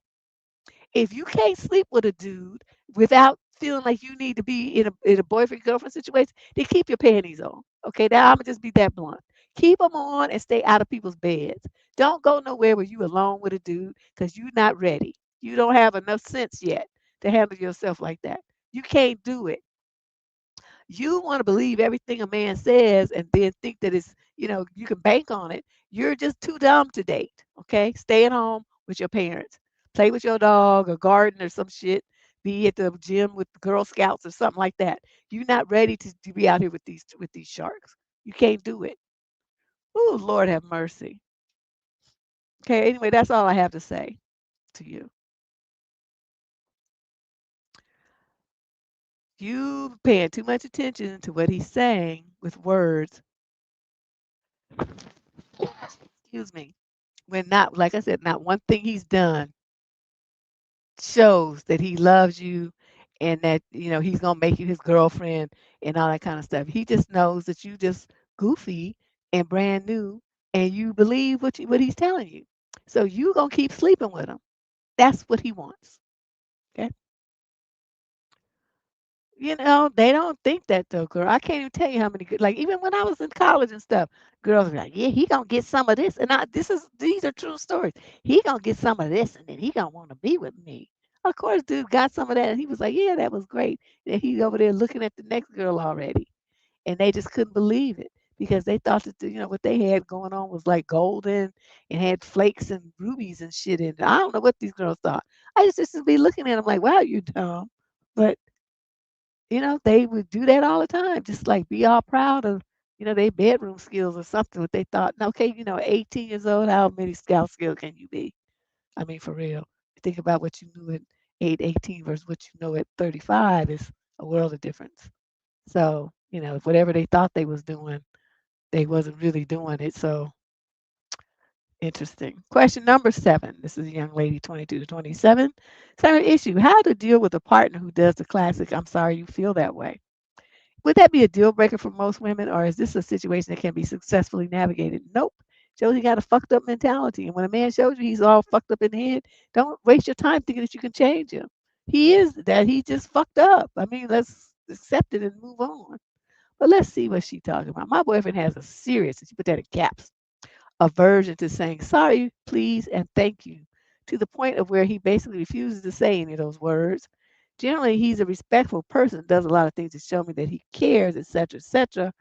If you can't sleep with a dude without feeling like you need to be in a boyfriend girlfriend situation, then keep your panties on. Okay, now I'm gonna just be that blunt. Keep them on and stay out of people's beds. Don't go nowhere where you alone with a dude because you're not ready. You don't have enough sense yet to handle yourself like that. You can't do it. You want to believe everything a man says and then think that it's, you can bank on it. You're just too dumb to date. Okay. Stay at home with your parents. Play with your dog or garden or some shit. Be at the gym with the Girl Scouts or something like that. You're not ready to be out here with these sharks. You can't do it. Oh, Lord have mercy. Okay, anyway, that's all I have to say to you. You paying too much attention to what he's saying with words, excuse me, when not, like I said, not one thing he's done shows that he loves you and that, he's gonna make you his girlfriend and all that kind of stuff. He just knows that you just goofy and brand new and you believe what he's telling you. So you gonna keep sleeping with him. That's what he wants. Okay. They don't think that though, girl. I can't even tell you how many good, like even when I was in college and stuff, girls were like, "Yeah, he gonna get some of this," and these are true stories. He gonna get some of this, and then he gonna want to be with me. Of course, dude got some of that, and he was like, "Yeah, that was great." And he's over there looking at the next girl already, and they just couldn't believe it because they thought that what they had going on was like golden and had flakes and rubies and shit in it. I don't know what these girls thought. I just to be looking at them like, "Wow, you dumb," but they would do that all the time, just like be all proud of, their bedroom skills or something. What they thought, "Now, okay, 18 years old, how many scout skills can you be? I mean, for real. Think about what you knew at 18 versus what you know at 35 is a world of difference. So, whatever they thought they was doing, they wasn't really doing it. So interesting. Question number 7. This is a young lady, 22 to 27. Second issue: how to deal with a partner who does the classic "I'm sorry you feel that way." Would that be a deal breaker for most women, or is this a situation that can be successfully navigated? Nope. Shows you got a fucked up mentality. And when a man shows you he's all fucked up in the head, don't waste your time thinking that you can change him. He is that. He just fucked up. I mean, let's accept it and move on. But let's see what she's talking about. My boyfriend has a serious, and she put that in caps, aversion to saying sorry, please, and thank you, to the point of where he basically refuses to say any of those words. Generally, he's a respectful person, does a lot of things to show me that he cares, etc., etc.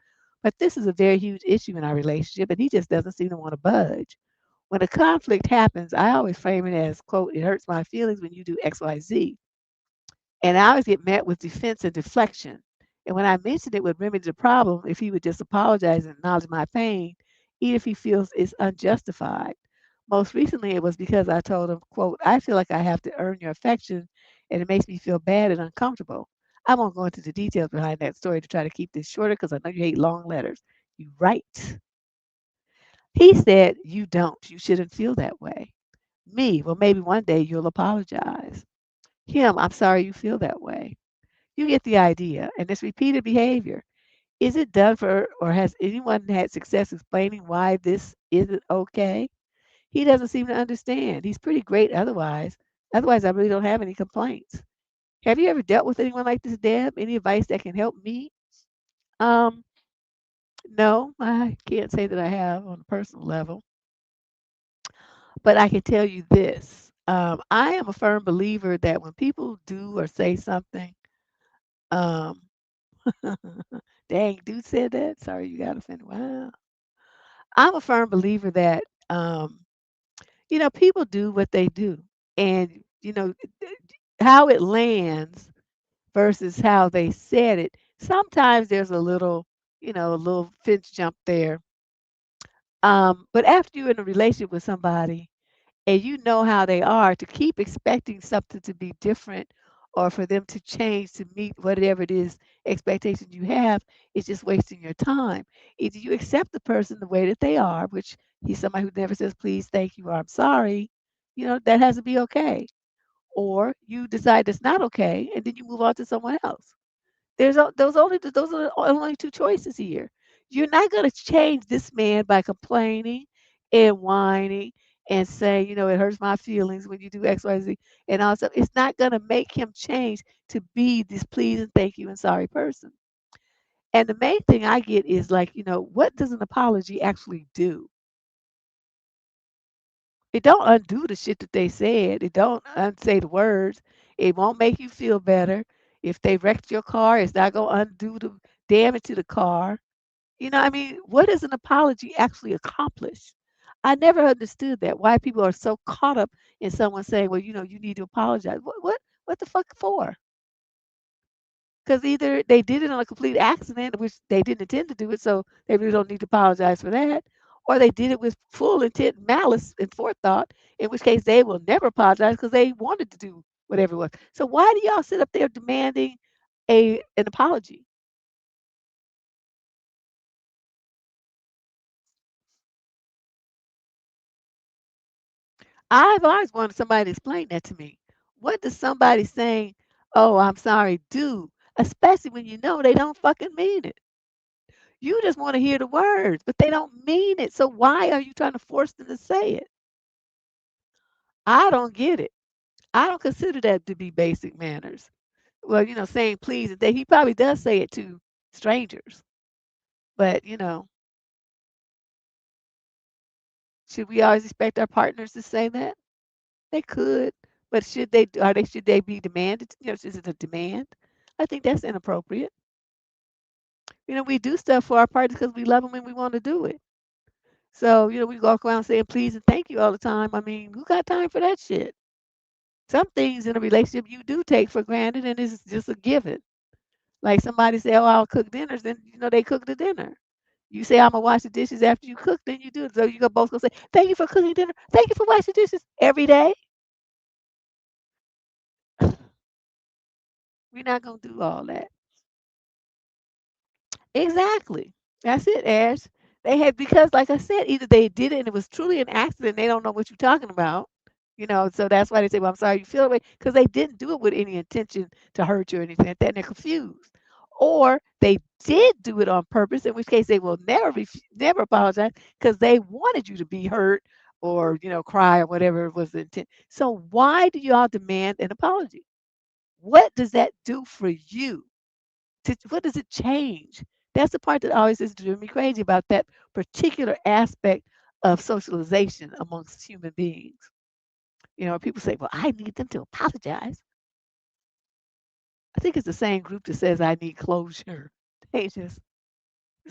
But this is a very huge issue in our relationship, and he just doesn't seem to want to budge. When a conflict happens, I always frame it as, quote, "it hurts my feelings when you do XYZ." And I always get met with defense and deflection. And when I mentioned it would remedy the problem if he would just apologize and acknowledge my pain, even if he feels it's unjustified. Most recently, it was because I told him, quote, "I feel like I have to earn your affection and it makes me feel bad and uncomfortable." I won't go into the details behind that story to try to keep this shorter because I know you hate long letters. You right. He said, "You don't. You shouldn't feel that way." Me, "Well, maybe one day you'll apologize." Him, "I'm sorry you feel that way." You get the idea. And this repeated behavior. Is it done for, or has anyone had success explaining why this isn't okay? He doesn't seem to understand. He's pretty great otherwise. Otherwise, I really don't have any complaints. Have you ever dealt with anyone like this, Deb? Any advice that can help me? Um, no, I can't say that I have on a personal level, but I can tell you this. I am a firm believer that when people do or say something, um, dang, dude said that. Sorry, you got offended. Wow. I'm a firm believer that, people do what they do. And, how it lands versus how they said it. Sometimes there's a little fence jump there. But after you're in a relationship with somebody and you know how they are, to keep expecting something to be different or for them to change to meet whatever it is expectation you have is just wasting your time. Either you accept the person the way that they are, which he's somebody who never says please, thank you, or I'm sorry, that has to be okay. Or you decide it's not okay and then you move on to someone else. Those are the only two choices here. You're not going to change this man by complaining and whining and saying, "It hurts my feelings when you do X, Y, Z," and all stuff. It's not going to make him change to be this please and thank you and sorry person. And the main thing I get is like, what does an apology actually do? It don't undo the shit that they said. It don't unsay the words. It won't make you feel better. If they wrecked your car, it's not gonna undo the damage to the car. You know, I mean, what does an apology actually accomplish? I never understood that. Why people are so caught up in someone saying, "Well, you need to apologize." What the fuck for? Because either they did it on a complete accident, which they didn't intend to do it, so they really don't need to apologize for that, or they did it with full intent, malice, and forethought, in which case they will never apologize because they wanted to do whatever it was. So why do y'all sit up there demanding an apology? I've always wanted somebody to explain that to me. What does somebody saying, "Oh, I'm sorry," do? Especially when you know they don't fucking mean it. You just want to hear the words, but they don't mean it. So why are you trying to force them to say it? I don't get it. I don't consider that to be basic manners. Well, saying please and he probably does say it to strangers, but should we always expect our partners to say that? They could, but should they be demanded? Is it a demand? I think that's inappropriate. We do stuff for our partners because we love them and we want to do it. So, we walk around saying please and thank you all the time. I mean, who got time for that shit? Some things in a relationship you do take for granted and it's just a given. Like somebody say, "Oh, I'll cook dinners," then they cook the dinner. You say, "I'm gonna wash the dishes after you cook," then you do it. So you go both gonna say, "Thank you for cooking dinner. Thank you for washing dishes every day." We're not gonna do all that. Exactly. That's it, Ash. They had because, like I said, either they did it and it was truly an accident. They don't know what you're talking about. So that's why they say, "Well, I'm sorry you feel that way," because they didn't do it with any intention to hurt you or anything like that. And they're confused, or they did do it on purpose, in which case they will never apologize because they wanted you to be hurt or cry or whatever was the intent. So why do y'all demand an apology? What does that do for you? What does it change? That's the part that always is driving me crazy about that particular aspect of socialization amongst human beings. People say, "Well, I need them to apologize." I think it's the same group that says I need closure. They just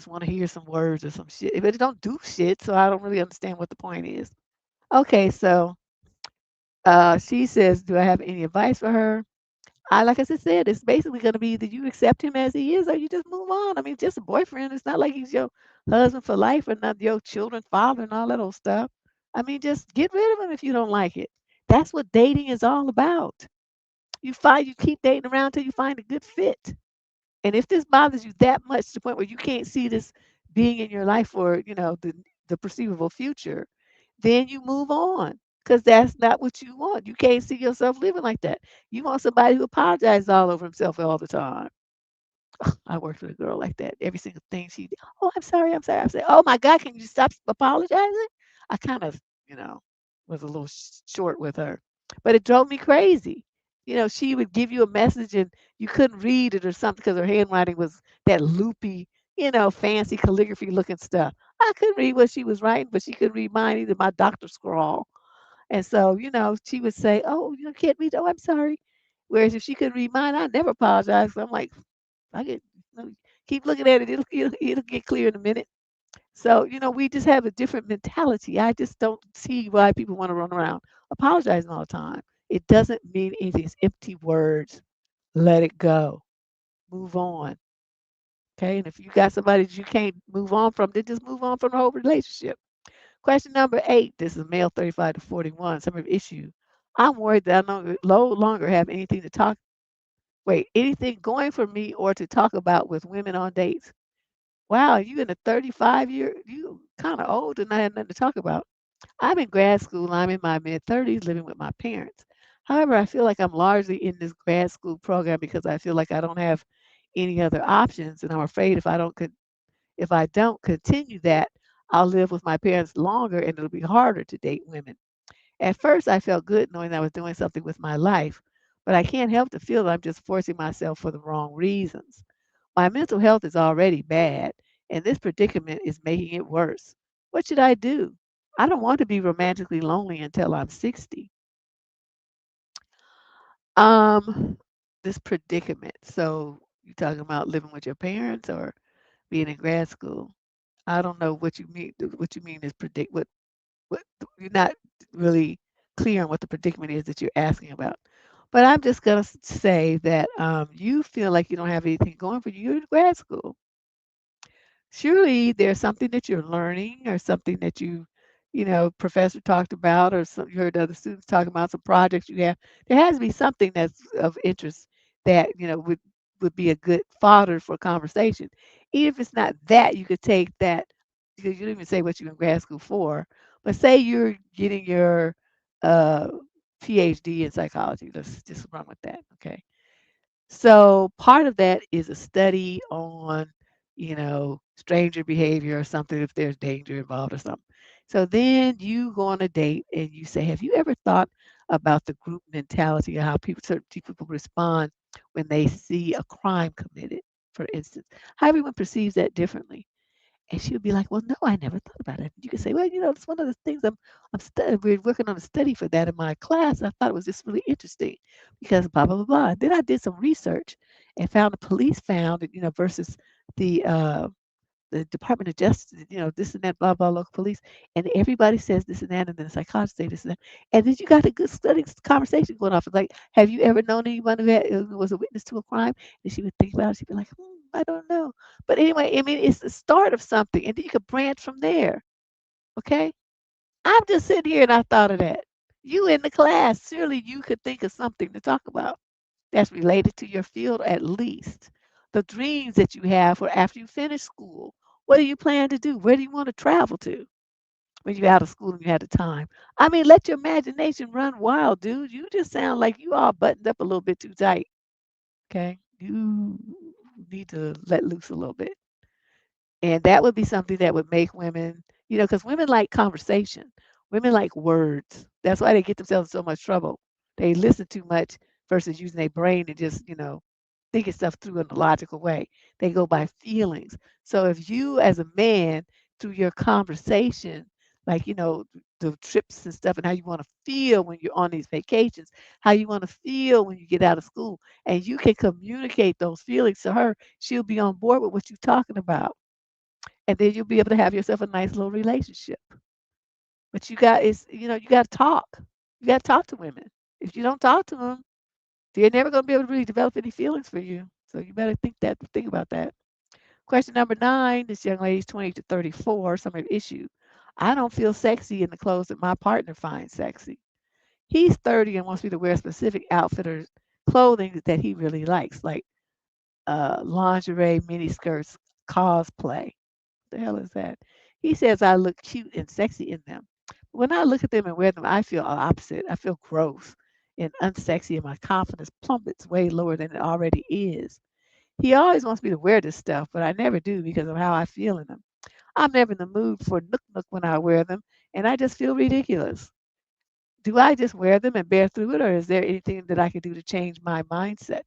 want to hear some words or some shit, but they don't do shit. So I don't really understand what the point is. Okay, so she says, "Do I have any advice for her?" Like I just said, it's basically going to be that you accept him as he is, or you just move on. I mean, just a boyfriend. It's not like he's your husband for life or not your children's father and all that old stuff. I mean, just get rid of him if you don't like it. That's what dating is all about. You keep dating around till you find a good fit. And if this bothers you that much to the point where you can't see this being in your life for, the perceivable future, then you move on because that's not what you want. You can't see yourself living like that. You want somebody who apologizes all over himself all the time. I worked with a girl like that. Every single thing she did. "Oh, I'm sorry. I'm sorry." I said, "Oh my God, can you stop apologizing?" I kind of, was a little short with her, but it drove me crazy. She would give you a message and you couldn't read it or something because her handwriting was that loopy, fancy calligraphy looking stuff. I couldn't read what she was writing, but she could read mine, either my doctor scrawl. And so, she would say, "Oh, you can't read. Oh, I'm sorry." Whereas if she could read mine, I never apologize. So I'm like, I get keep looking at it. It'll get clear in a minute. So we just have a different mentality. I just don't see why people want to run around apologizing all the time. It doesn't mean anything. It's empty words. Let it go. Move on. Okay. And if you got somebody that you can't move on from, then just move on from the whole relationship. Question number 8. This is male 35 to 41. Some of issue. I'm worried that I no longer have anything to talk. Wait, anything going for me or to talk about with women on dates. Wow, you in a 35-year, you kind of old and I had nothing to talk about. I'm in grad school. I'm in my mid 30s living with my parents. However, I feel like I'm largely in this grad school program because I feel like I don't have any other options. And I'm afraid if I don't continue that, I'll live with my parents longer and it'll be harder to date women. At first, I felt good knowing I was doing something with my life, but I can't help to feel that I'm just forcing myself for the wrong reasons. My mental health is already bad, and this predicament is making it worse. What should I do? I don't want to be romantically lonely until I'm 60. Um, this predicament. So you talking about living with your parents or being in grad school? I don't know what you mean. What you mean is predict what you're not really clear on what the predicament is that you're asking about. But I'm just gonna say that you feel like you don't have anything going for you. You're in grad school. Surely there's something that you're learning or something that professor talked about or some, you heard other students talking about some projects you have. There has to be something that's of interest that, would be a good fodder for conversation. Even if it's not that, you could take that because you didn't even say what you're in grad school for, but say you're getting your uh, PhD in psychology. Let's just run with that, okay? So part of that is a study on, stranger behavior or something if there's danger involved or something. So then you go on a date and you say, have you ever thought about the group mentality or how certain people respond when they see a crime committed, for instance? How everyone perceives that differently. And she would be like, "Well, no, I never thought about it." You could say, "Well, it's one of the things I'm studying. We're working on a study for that in my class. I thought it was just really interesting because blah blah blah blah." Then I did some research and found the police found, versus the uh, the Department of Justice, this and that, blah blah local police, and everybody says this and that, and then the psychologist say this and that, and then you got a good study conversation going off. It's like, have you ever known anyone who was a witness to a crime? And she would think about it. She'd be like, I don't know. But anyway, I mean, it's the start of something, and then you could branch from there. Okay, I'm just sitting here and I thought of that. You in the class, surely you could think of something to talk about that's related to your field at least. The dreams that you have for after you finish school. What do you plan to do? Where do you want to travel to when you're out of school and you have the time? I mean, let your imagination run wild, dude. You just sound like you all buttoned up a little bit too tight. Okay. You need to let loose a little bit. And that would be something that would make women, because women like conversation. Women like words. That's why they get themselves in so much trouble. They listen too much versus using their brain and just, thinking stuff through in a logical way. They go by feelings. So if you, as a man, through your conversation, like, the trips and stuff, and how you want to feel when you're on these vacations, how you want to feel when you get out of school, and you can communicate those feelings to her, she'll be on board with what you're talking about, and then you'll be able to have yourself a nice little relationship. But you got to talk. You got to talk to women. If you don't talk to them, they're never going to be able to really develop any feelings for you. So you better think about that. Question number 9. This young lady's 20 to 34. Some of the issue. I don't feel sexy in the clothes that my partner finds sexy. He's 30 and wants me to wear specific outfit or clothing that he really likes, like lingerie, mini skirts, cosplay. The hell is that? He says I look cute and sexy in them. When I look at them and wear them, I feel opposite. I feel gross and unsexy, and my confidence plummets way lower than it already is. He always wants me to wear this stuff, but I never do because of how I feel in them. I'm never in the mood for nook nook when I wear them, and I just feel ridiculous. Do I just wear them and bear through it, or is there anything that I can do to change my mindset?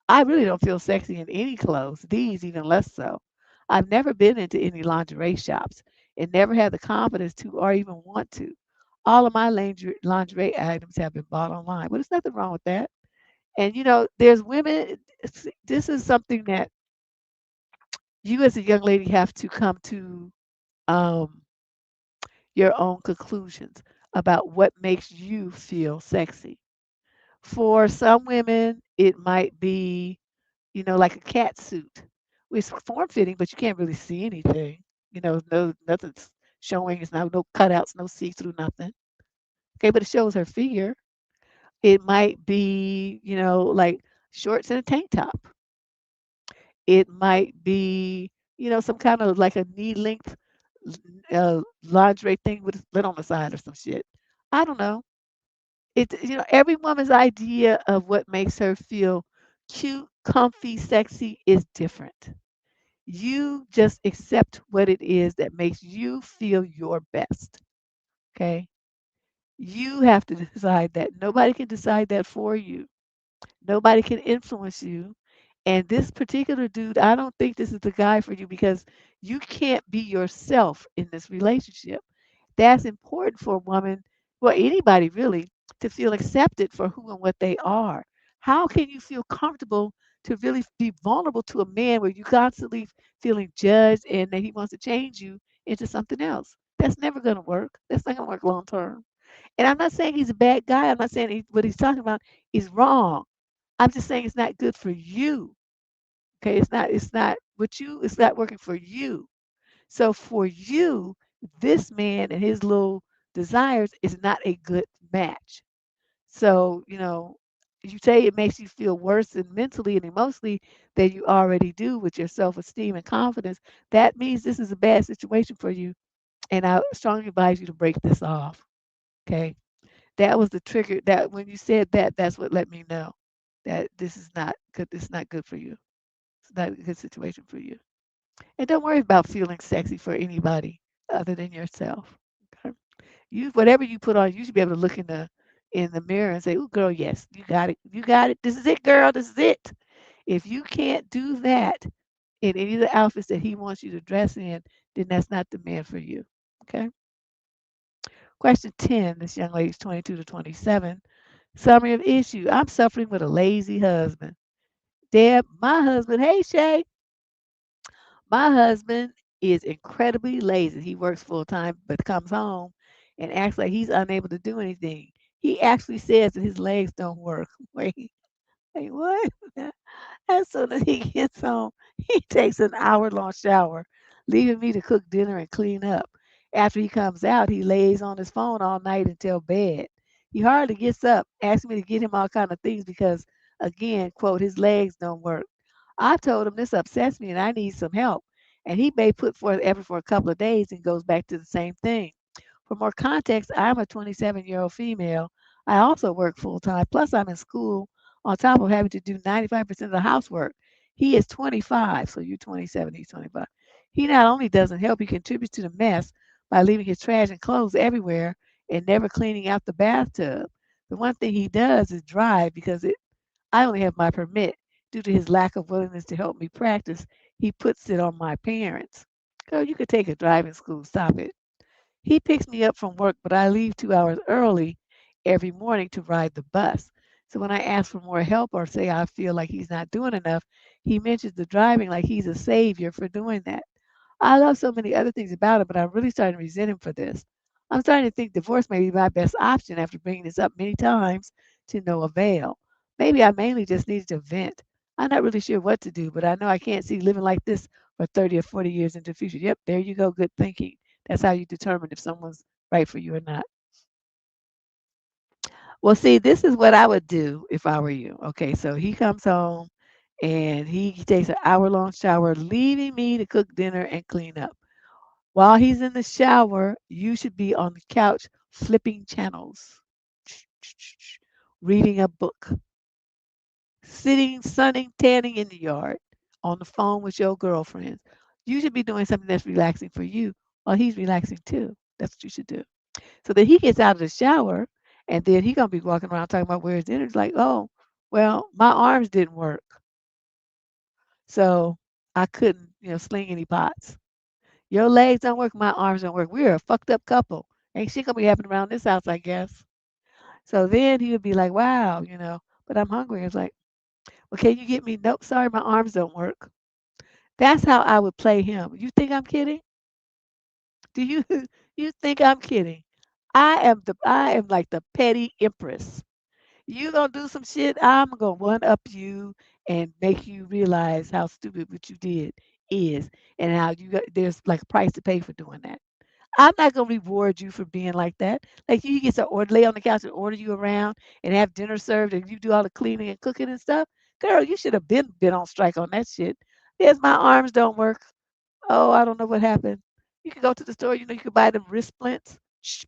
I really don't feel sexy in any clothes, these even less so. I've never been into any lingerie shops and never had the confidence to or even want to. All of my lingerie items have been bought online, but there's nothing wrong with that. And there's women, this is something that you as a young lady have to come to um, your own conclusions about what makes you feel sexy. For some women, it might be like a cat suit. It's form fitting, but you can't really see anything. No nothing's showing. It's no cutouts, no see through nothing. Okay, but it shows her figure. It might be, like shorts and a tank top. It might be, some kind of like a knee length lingerie thing with a slit on the side or some shit. I don't know. Every woman's idea of what makes her feel cute, comfy, sexy is different. You just accept what it is that makes you feel your best. Okay. You have to decide that. Nobody can decide that for you. Nobody can influence you. And this particular dude, I don't think this is the guy for you because you can't be yourself in this relationship. that's important for a woman, well, anybody really, to feel accepted for who and what they are. How can you feel comfortable to really be vulnerable to a man where you constantly feeling judged and that he wants to change you into something else? That's never going to work. That's not going to work long term. And I'm not saying he's a bad guy. I'm not saying what he's talking about is wrong. I'm just saying it's not good for you. Okay, it's not what you it's not working for you. So for you, this man and his little desires is not a good match. So, you say it makes you feel worse and mentally and emotionally than you already do with your self-esteem and confidence. That means this is a bad situation for you. And I strongly advise you to break this off. Okay. That was the trigger that when you said that, that's what let me know that this is not good. This is not good for you. It's not a good situation for you. And don't worry about feeling sexy for anybody other than yourself. Okay? You whatever you put on, you should be able to look in the mirror and say, "Ooh, girl, yes, you got it. You got it. This is it, girl. This is it." If you can't do that in any of the outfits that he wants you to dress in, then that's not the man for you. Okay. Question 10. This young lady's 22 to 27. Summary of issue. I'm suffering with a lazy husband. Deb, my husband, hey Shay, my husband is incredibly lazy. He works full time but comes home and acts like he's unable to do anything. He actually says that his legs don't work. Wait, what? As soon as he gets home, he takes an hour-long shower, leaving me to cook dinner and clean up. After he comes out, he lays on his phone all night until bed. He hardly gets up, asking me to get him all kind of things because, again, quote, his legs don't work. I've told him this upsets me and I need some help. And he may put forth effort for a couple of days and goes back to the same thing. For more context, I'm a 27-year-old female. I also work full time, plus I'm in school on top of having to do 95% of the housework. He is 25, so you're 27, he's 25. He not only doesn't help, he contributes to the mess by leaving his trash and clothes everywhere and never cleaning out the bathtub. The one thing he does is drive because I only have my permit. Due to his lack of willingness to help me practice, he puts it on my parents. Girl, you could take a driving school. Stop it. He picks me up from work, but I leave 2 hours early every morning to ride the bus. So when I ask for more help or say I feel like he's not doing enough, he mentions the driving like he's a savior for doing that. I love so many other things about him, but I'm really starting to resent him for this. I'm starting to think divorce may be my best option after bringing this up many times to no avail. Maybe I mainly just needed to vent. I'm not really sure what to do, but I know I can't see living like this for 30 or 40 years into the future. Yep, there you go. Good thinking. That's how you determine if someone's right for you or not. Well, see, this is what I would do if I were you. Okay, so he comes home and he takes an hour-long shower, leaving me to cook dinner and clean up. While he's in the shower, you should be on the couch flipping channels, reading a book, sitting, sunning, tanning in the yard, on the phone with your girlfriends. You should be doing something that's relaxing for you while he's relaxing too. That's what you should do. So then he gets out of the shower and then he gonna be walking around talking about where his dinner's like, oh, well, my arms didn't work. So I couldn't, sling any pots. Your legs don't work, my arms don't work. We're a fucked up couple. Ain't shit gonna be happening around this house, I guess. So then he would be like, wow, but I'm hungry. It's like, well, can you get me? Nope, sorry, my arms don't work. That's how I would play him. You think I'm kidding? Do you you think I'm kidding? I am like the petty empress. You gonna do some shit, I'm gonna one up you and make you realize how stupid what you did is and how there's like a price to pay for doing that. I'm not gonna reward you for being like that. Like you get to order, lay on the couch and order you around and have dinner served and you do all the cleaning and cooking and stuff. Girl, you should have been on strike on that shit. Yes, my arms don't work. Oh, I don't know what happened. You can go to the store, you can buy them wrist splints.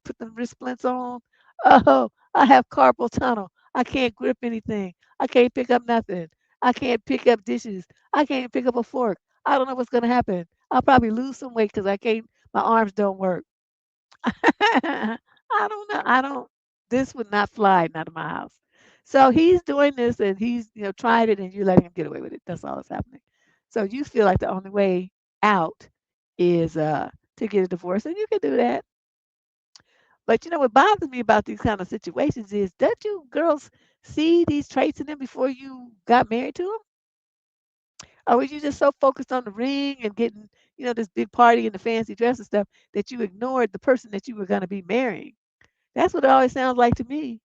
Put them wrist splints on. Oh, I have carpal tunnel. I can't grip anything. I can't pick up nothing. I can't pick up dishes. I can't pick up a fork. I don't know what's gonna happen. I'll probably lose some weight because I can't. My arms don't work. I don't know. I don't. This would not fly out of my house. So he's doing this, and he's tried it, and you letting him get away with it. That's all that's happening. So you feel like the only way out is to get a divorce, and you can do that. But you know what bothers me about these kind of situations is, don't you girls see these traits in them before you got married to them? Or were you just so focused on the ring and getting, this big party and the fancy dress and stuff that you ignored the person that you were going to be marrying? That's what it always sounds like to me.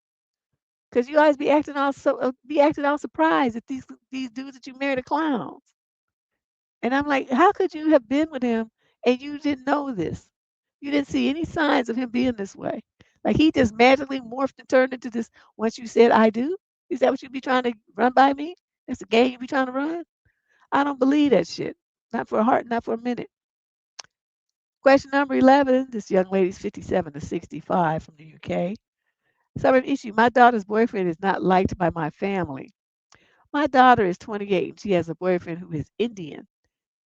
Because you always be acting all surprised that these dudes that you married are clowns. And I'm like, how could you have been with him and you didn't know this? You didn't see any signs of him being this way. Like he just magically morphed and turned into this once you said I do? Is that what you be trying to run by me? That's the game you be trying to run? I don't believe that shit. Not for a heart, not for a minute. Question number 11. This young lady's 57 to 65 from the UK. Summary issue. My daughter's boyfriend is not liked by my family. My daughter is 28 and she has a boyfriend who is Indian.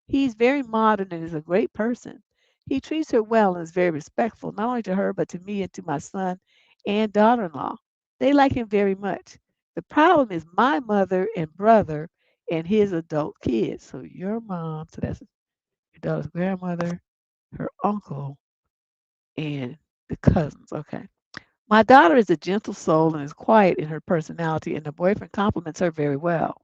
He's very modern and is a great person. He treats her well and is very respectful, not only to her, but to me and to my son and daughter in law. They like him very much. The problem is my mother and brother and his adult kids. So your mom, so that's your daughter's grandmother, her uncle, and the cousins. Okay. My daughter is a gentle soul and is quiet in her personality, and the boyfriend compliments her very well.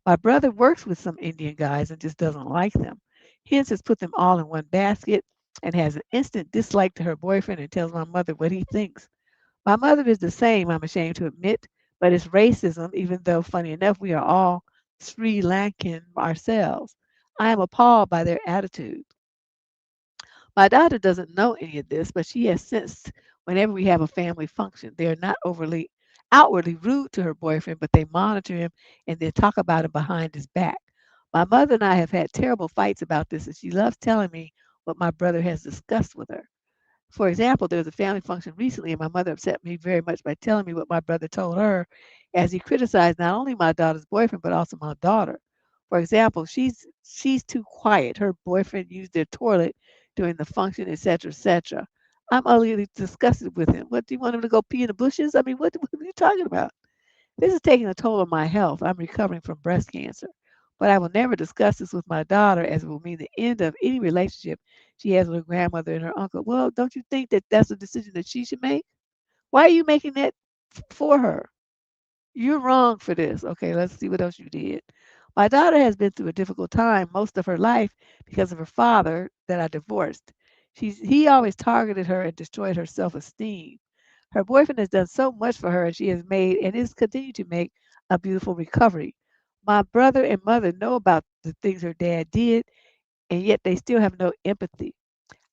My brother works with some Indian guys and just doesn't like them. Hence has put them all in one basket and has an instant dislike to her boyfriend and tells my mother what he thinks. My mother is the same, I'm ashamed to admit, but it's racism, even though, funny enough, we are all Sri Lankan ourselves. I am appalled by their attitude. My daughter doesn't know any of this, but she has sensed whenever we have a family function, they are not overly outwardly rude to her boyfriend, but they monitor him and then talk about him behind his back. My mother and I have had terrible fights about this, and she loves telling me what my brother has discussed with her. For example, there was a family function recently, and my mother upset me very much by telling me what my brother told her as he criticized not only my daughter's boyfriend, but also my daughter. For example, she's too quiet. Her boyfriend used their toilet during the function, etc., etc. I'm utterly disgusted with him. What do you want him to go pee in the bushes? I mean, what are you talking about? This is taking a toll on my health. I'm recovering from breast cancer. But I will never discuss this with my daughter as it will mean the end of any relationship she has with her grandmother and her uncle. Well, don't you think that that's a decision that she should make? Why are you making that for her? You're wrong for this. Okay, let's see what else you did. My daughter has been through a difficult time most of her life because of her father that I divorced. He always targeted her and destroyed her self-esteem. Her boyfriend has done so much for her and she has made and is continuing to make a beautiful recovery. My brother and mother know about the things her dad did and yet they still have no empathy.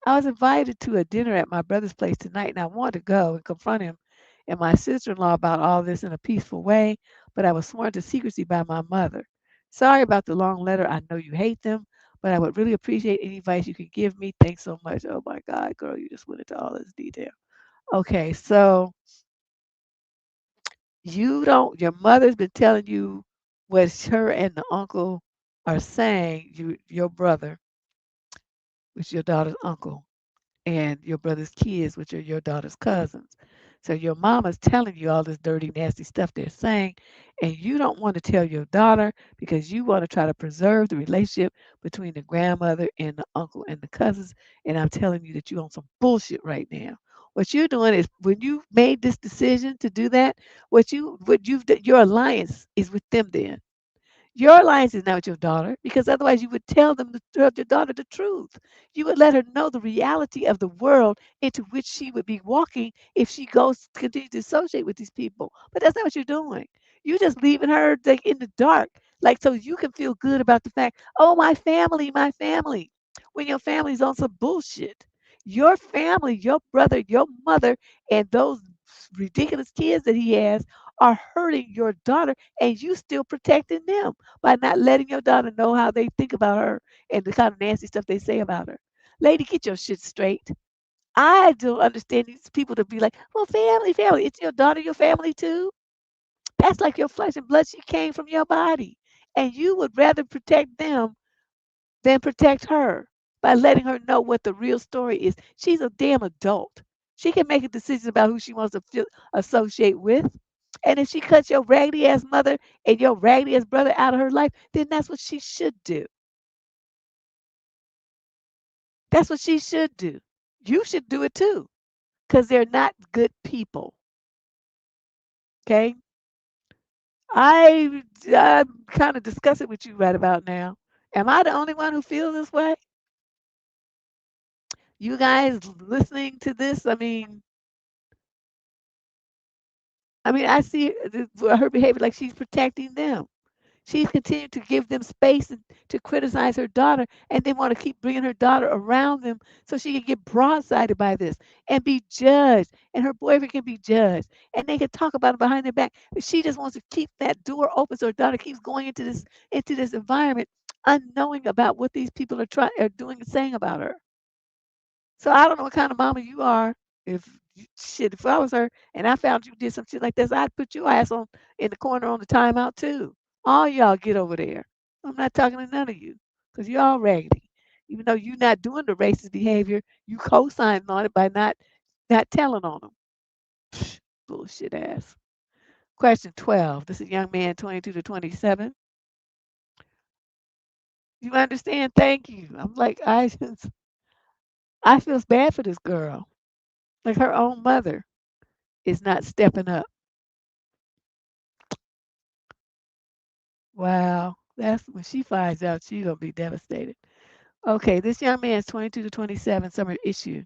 I was invited to a dinner at my brother's place tonight, and I wanted to go and confront him and my sister in law about all this in a peaceful way, but I was sworn to secrecy by my mother. Sorry about the long letter. I know you hate them, but I would really appreciate any advice you could give me. Thanks so much. Oh my God, girl, you just went into all this detail. Okay, so your mother's been telling you what her and the uncle are saying, your brother, which is your daughter's uncle and your brother's kids, which are your daughter's cousins. So your mama's telling you all this dirty, nasty stuff they're saying, and you don't want to tell your daughter because you want to try to preserve the relationship between the grandmother and the uncle and the cousins. And I'm telling you that you're on some bullshit right now. What you're doing is when you made this decision to do that, your alliance is with them then. Your alliance is not with your daughter because otherwise you would tell your daughter the truth. You would let her know the reality of the world into which she would be walking if she goes continue to associate with these people. But that's not what you're doing. You're just leaving her like in the dark, like so you can feel good about the fact, oh my family. When your family's on some bullshit. Your family, your brother, your mother, and those ridiculous kids that he has are hurting your daughter and you still protecting them by not letting your daughter know how they think about her and the kind of nasty stuff they say about her. Lady, get your shit straight. I don't understand these people to be like, well, family, family. It's your daughter, your family too. That's like your flesh and blood. She came from your body. And you would rather protect them than protect her by letting her know what the real story is. She's a damn adult. She can make a decision about who she wants to associate with. And if she cuts your raggedy ass mother and your raggedy ass brother out of her life, then that's what she should do. That's what she should do. You should do it too. because they're not good people. Okay, I'm kind of discussing with you right about now. Am I the only one who feels this way? You guys listening to this? I mean, I see her behavior like she's protecting them. She's continued to give them space and to criticize her daughter, and they want to keep bringing her daughter around them so she can get broadsided by this and be judged, and her boyfriend can be judged, and they can talk about it behind their back. But she just wants to keep that door open so her daughter keeps going into this environment, unknowing about what these people are doing and saying about her. So I don't know what kind of mama you are. If I was her and I found you did some shit like this, I'd put your ass on in the corner on the timeout too. All y'all get over there. I'm not talking to none of you because you're all raggedy. Even though you're not doing the racist behavior, you co-signing on it by not telling on them. Bullshit ass. Question 12. This is a young man, 22 to 27. You understand? Thank you. I'm like, I feel bad for this girl. Like her own mother is not stepping up. Wow. That's when she finds out, she's gonna be devastated. Okay, this young man is 22 to 27, summer issue.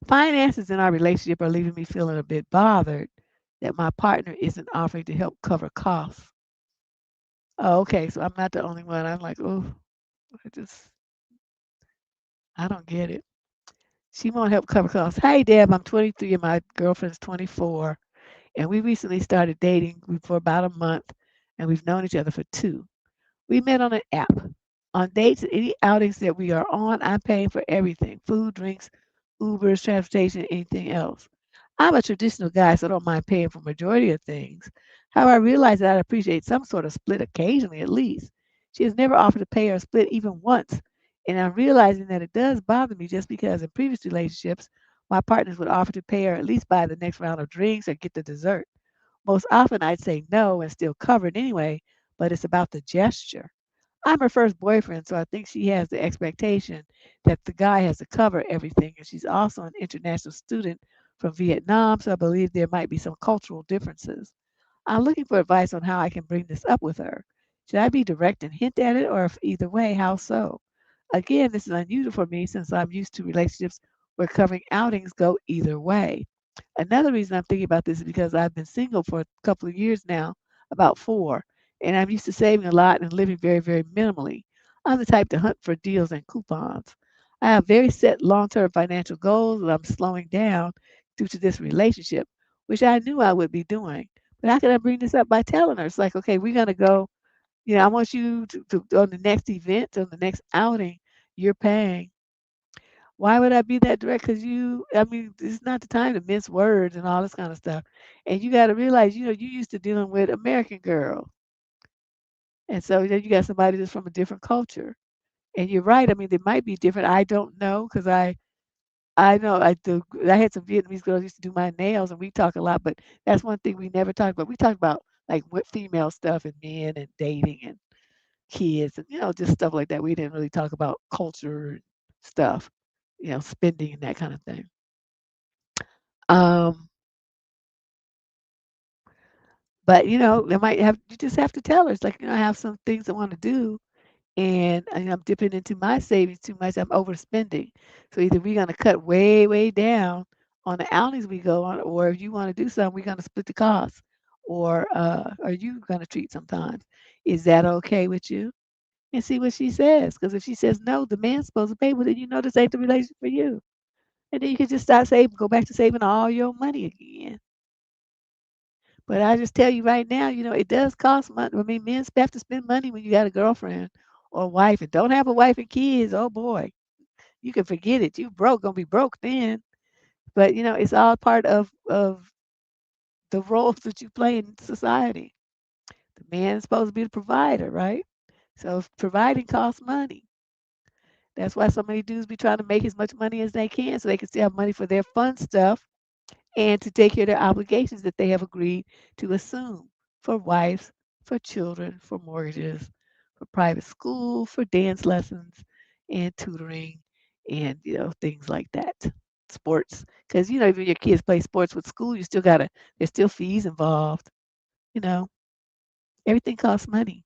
Finances in our relationship are leaving me feeling a bit bothered that my partner isn't offering to help cover costs. Oh, okay, so I'm not the only one. I'm like, oh, I just, I don't get it. She won't help cover costs. Hey, Deb, I'm 23 and my girlfriend's 24, and we recently started dating for about a month, and we've known each other for 2. We met on an app. On dates and any outings that we are on, I'm paying for everything: food, drinks, Ubers, transportation, anything else. I'm a traditional guy, so I don't mind paying for majority of things. However, I realize that I'd appreciate some sort of split occasionally at least. She has never offered to pay or split even once. And I'm realizing that it does bother me just because in previous relationships, my partners would offer to pay or at least buy the next round of drinks or get the dessert. Most often I'd say no and still cover it anyway, but it's about the gesture. I'm her first boyfriend, so I think she has the expectation that the guy has to cover everything. And she's also an international student from Vietnam, so I believe there might be some cultural differences. I'm looking for advice on how I can bring this up with her. Should I be direct and hint at it, or if either way, how so? Again, this is unusual for me since I'm used to relationships where covering outings go either way. Another reason I'm thinking about this is because I've been single for a couple of years now, about 4, and I'm used to saving a lot and living very, very minimally. I'm the type to hunt for deals and coupons. I have very set long term financial goals, and I'm slowing down due to this relationship, which I knew I would be doing. But how can I bring this up by telling her? It's like, okay, we're going to go, I want you to, on the next event, on the next outing, you're paying. Why would I be that direct? Because it's not the time to mince words and all this kind of stuff. And you got to realize, you used to dealing with American girls. And so then you got somebody that's from a different culture. And you're right. I mean, they might be different. I don't know because I know I had some Vietnamese girls used to do my nails, and we talk a lot. But that's one thing we never talk about. We talk about like what female stuff and men and dating and kids and just stuff like that. We didn't really talk about culture and stuff, spending and that kind of thing. Um, but they might have you just have to tell her. It's like, I have some things I want to do, and I'm dipping into my savings too much. I'm overspending. So either we're gonna cut way, way down on the outings we go on, or if you want to do something, we're gonna split the cost. Or are you gonna treat sometimes? Is that okay with you? And see what she says. Because if she says no, the man's supposed to pay, well then this ain't the relationship for you. And then you can just start saving, go back to saving all your money again. But I just tell you right now, it does cost money. I mean, men have to spend money when you got a girlfriend or a wife and don't have a wife and kids. Oh boy, you can forget it. You broke, gonna be broke then. But it's all part of the roles that you play in society. The man is supposed to be the provider, right? So providing costs money. That's why so many dudes be trying to make as much money as they can so they can still have money for their fun stuff and to take care of their obligations that they have agreed to assume for wives, for children, for mortgages, for private school, for dance lessons and tutoring and things like that. sports. Because, even your kids play sports with school, there's still fees involved. You know, everything costs money.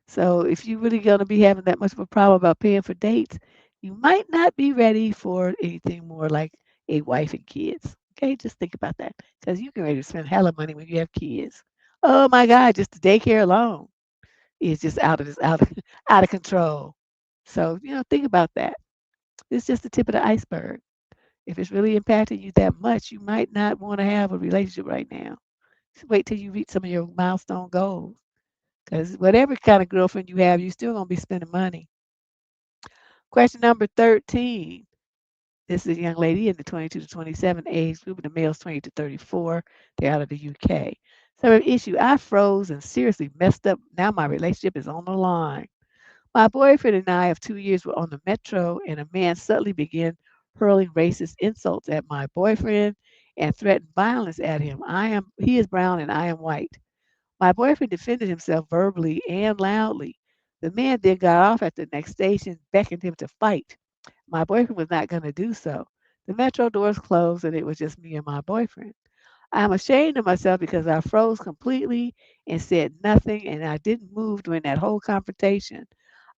So if you're really going to be having that much of a problem about paying for dates, you might not be ready for anything more like a wife and kids. Okay, just think about that because you can ready to spend hella money when you have kids. Oh my God, just the daycare alone is just out of control. So think about that. It's just the tip of the iceberg. If it's really impacting you that much, you might not want to have a relationship right now. Just wait till you reach some of your milestone goals. Because whatever kind of girlfriend you have, you're still going to be spending money. Question number 13. This is a young lady in the 22 to 27 age group, and the male's 20 to 34. They're out of the UK. So, an issue I froze and seriously messed up. Now my relationship is on the line. My boyfriend and I of 2 years were on the metro, and a man suddenly began hurling racist insults at my boyfriend and threatened violence at him. He is brown and I am white. My boyfriend defended himself verbally and loudly. The man then got off at the next station, beckoned him to fight. My boyfriend was not going to do so. The metro doors closed, and it was just me and my boyfriend. I am ashamed of myself because I froze completely and said nothing, and I didn't move during that whole confrontation.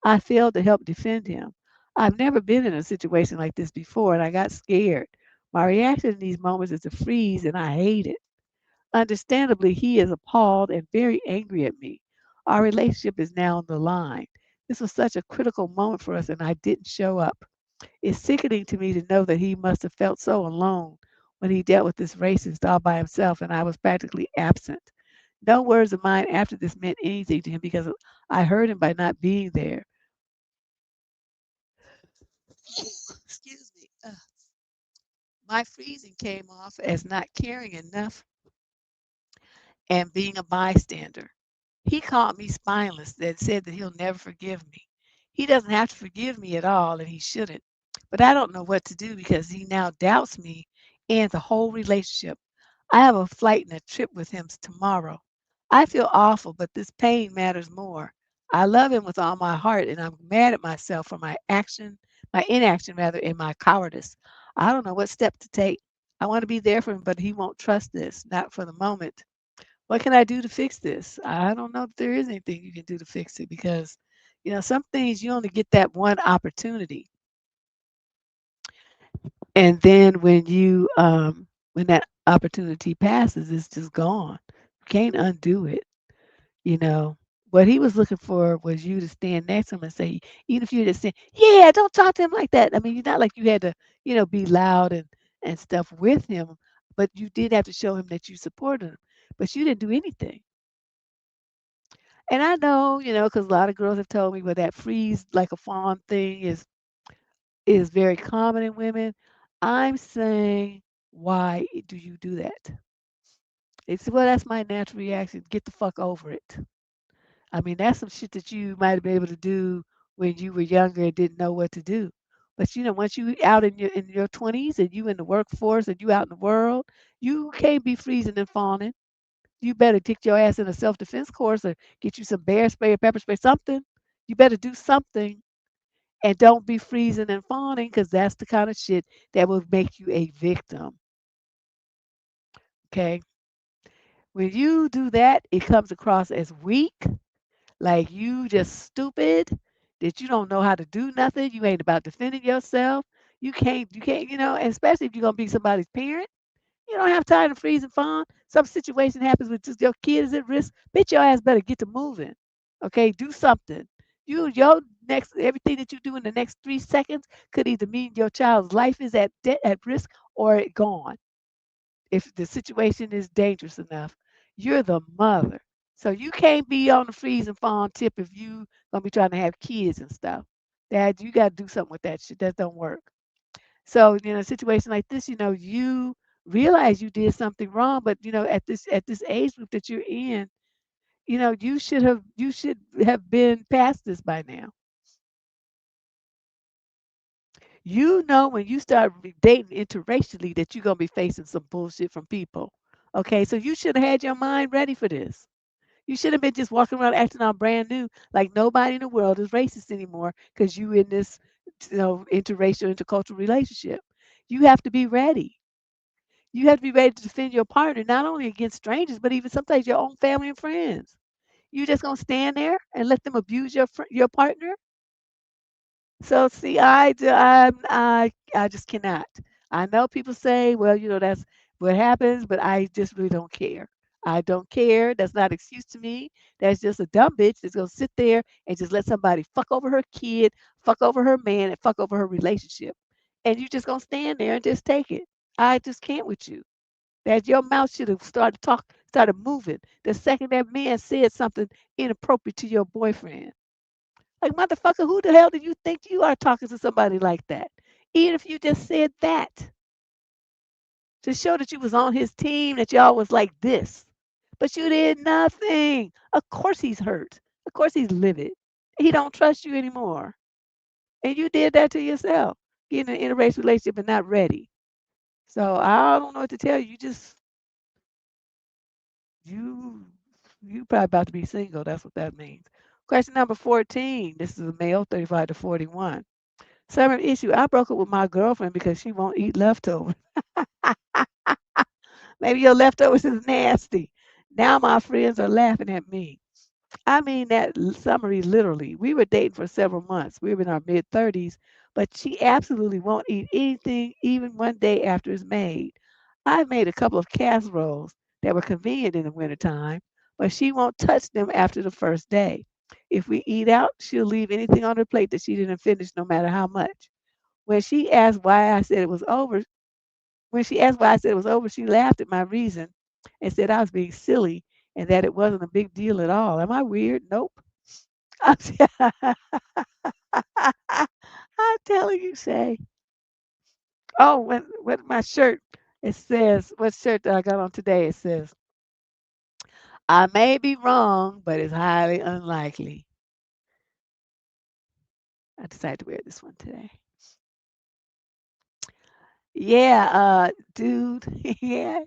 I failed to help defend him. I've never been in a situation like this before, and I got scared. My reaction in these moments is to freeze, and I hate it. Understandably, he is appalled and very angry at me. Our relationship is now on the line. This was such a critical moment for us, and I didn't show up. It's sickening to me to know that he must have felt so alone when he dealt with this racist all by himself, and I was practically absent. No words of mine after this meant anything to him because I hurt him by not being there. Excuse me. My freezing came off as not caring enough and being a bystander. He called me spineless and said that he'll never forgive me. He doesn't have to forgive me at all, and he shouldn't. But I don't know what to do because he now doubts me and the whole relationship. I have a flight and a trip with him tomorrow. I feel awful, but this pain matters more. I love him with all my heart, and I'm mad at myself for my inaction rather, and my cowardice. I don't know what step to take. I want to be there for him, but he won't trust this, not for the moment. What can I do to fix this? I don't know if there is anything you can do to fix it because, some things you only get that one opportunity. And then when that opportunity passes, it's just gone. You can't undo it. You know, what he was looking for was you to stand next to him and say, even if you just say, yeah, don't talk to him like that. I mean, you're not like you had to, be loud and stuff with him, but you did have to show him that you supported him. But you didn't do anything. And I know, because a lot of girls have told me, well, that freeze like a fawn thing is very common in women. I'm saying, why do you do that? It's well, that's my natural reaction. Get the fuck over it. I mean, that's some shit that you might have been able to do when you were younger and didn't know what to do. But once you out in your 20s and you in the workforce and you out in the world, you can't be freezing and fawning. You better take your ass in a self-defense course or get you some bear spray or pepper spray, something. You better do something and don't be freezing and fawning because that's the kind of shit that will make you a victim. Okay. When you do that, it comes across as weak, like you just stupid, that you don't know how to do nothing. You ain't about defending yourself. You can't, and especially if you're gonna be somebody's parent. You don't have time to freeze and fawn. Some situation happens with just your kid is at risk. Bitch, your ass better get to moving. Okay, do something. Your next everything that you do in the next 3 seconds could either mean your child's life is at risk or it gone. If the situation is dangerous enough, you're the mother. So you can't be on the freeze and fawn tip if you gonna be trying to have kids and stuff. Dad, you gotta do something with that shit. That don't work. So, a situation like this, you realize you did something wrong, but at this age group that you're in, you should have been past this by now. When you start dating interracially that you're gonna be facing some bullshit from people. Okay, so you should have had your mind ready for this. You should have been just walking around acting all brand new, like nobody in the world is racist anymore because you in this, interracial, intercultural relationship. You have to be ready. You have to be ready to defend your partner, not only against strangers, but even sometimes your own family and friends. You just gonna stand there and let them abuse your partner? So see, I just cannot. I know people say, well, that's what happens, but I just really don't care. I don't care. That's not an excuse to me. That's just a dumb bitch that's gonna sit there and just let somebody fuck over her kid, fuck over her man, and fuck over her relationship. And you just gonna stand there and just take it. I just can't with you. That your mouth should have started moving the second that man said something inappropriate to your boyfriend. Like, motherfucker, who the hell do you think you are talking to somebody like that? Even if you just said that to show that you was on his team, that y'all was like this. But you did nothing. Of course he's hurt. Of course he's livid. He don't trust you anymore. And you did that to yourself. Getting in an interracial relationship and not ready. So I don't know what to tell you. You you probably about to be single. That's what that means. Question number 14. This is a male, 35 to 41. Summer issue. I broke up with my girlfriend because she won't eat leftovers. Maybe your leftovers is nasty. Now my friends are laughing at me. I mean that summary literally. We were dating for several months. We were in our mid 30s, but she absolutely won't eat anything even one day after it's made. I made a couple of casseroles that were convenient in the wintertime, but she won't touch them after the first day. If we eat out, she'll leave anything on her plate that she didn't finish no matter how much. When she asked why I said it was over, when she asked why I said it was over, she laughed at my reason and said I was being silly and that it wasn't a big deal at all. Am I weird? Nope. I'm, I'm telling you, Shay. Oh, when my shirt, it says, what shirt that I got on today? It says, I may be wrong, but it's highly unlikely. I decided to wear this one today. Yeah, dude. Yeah.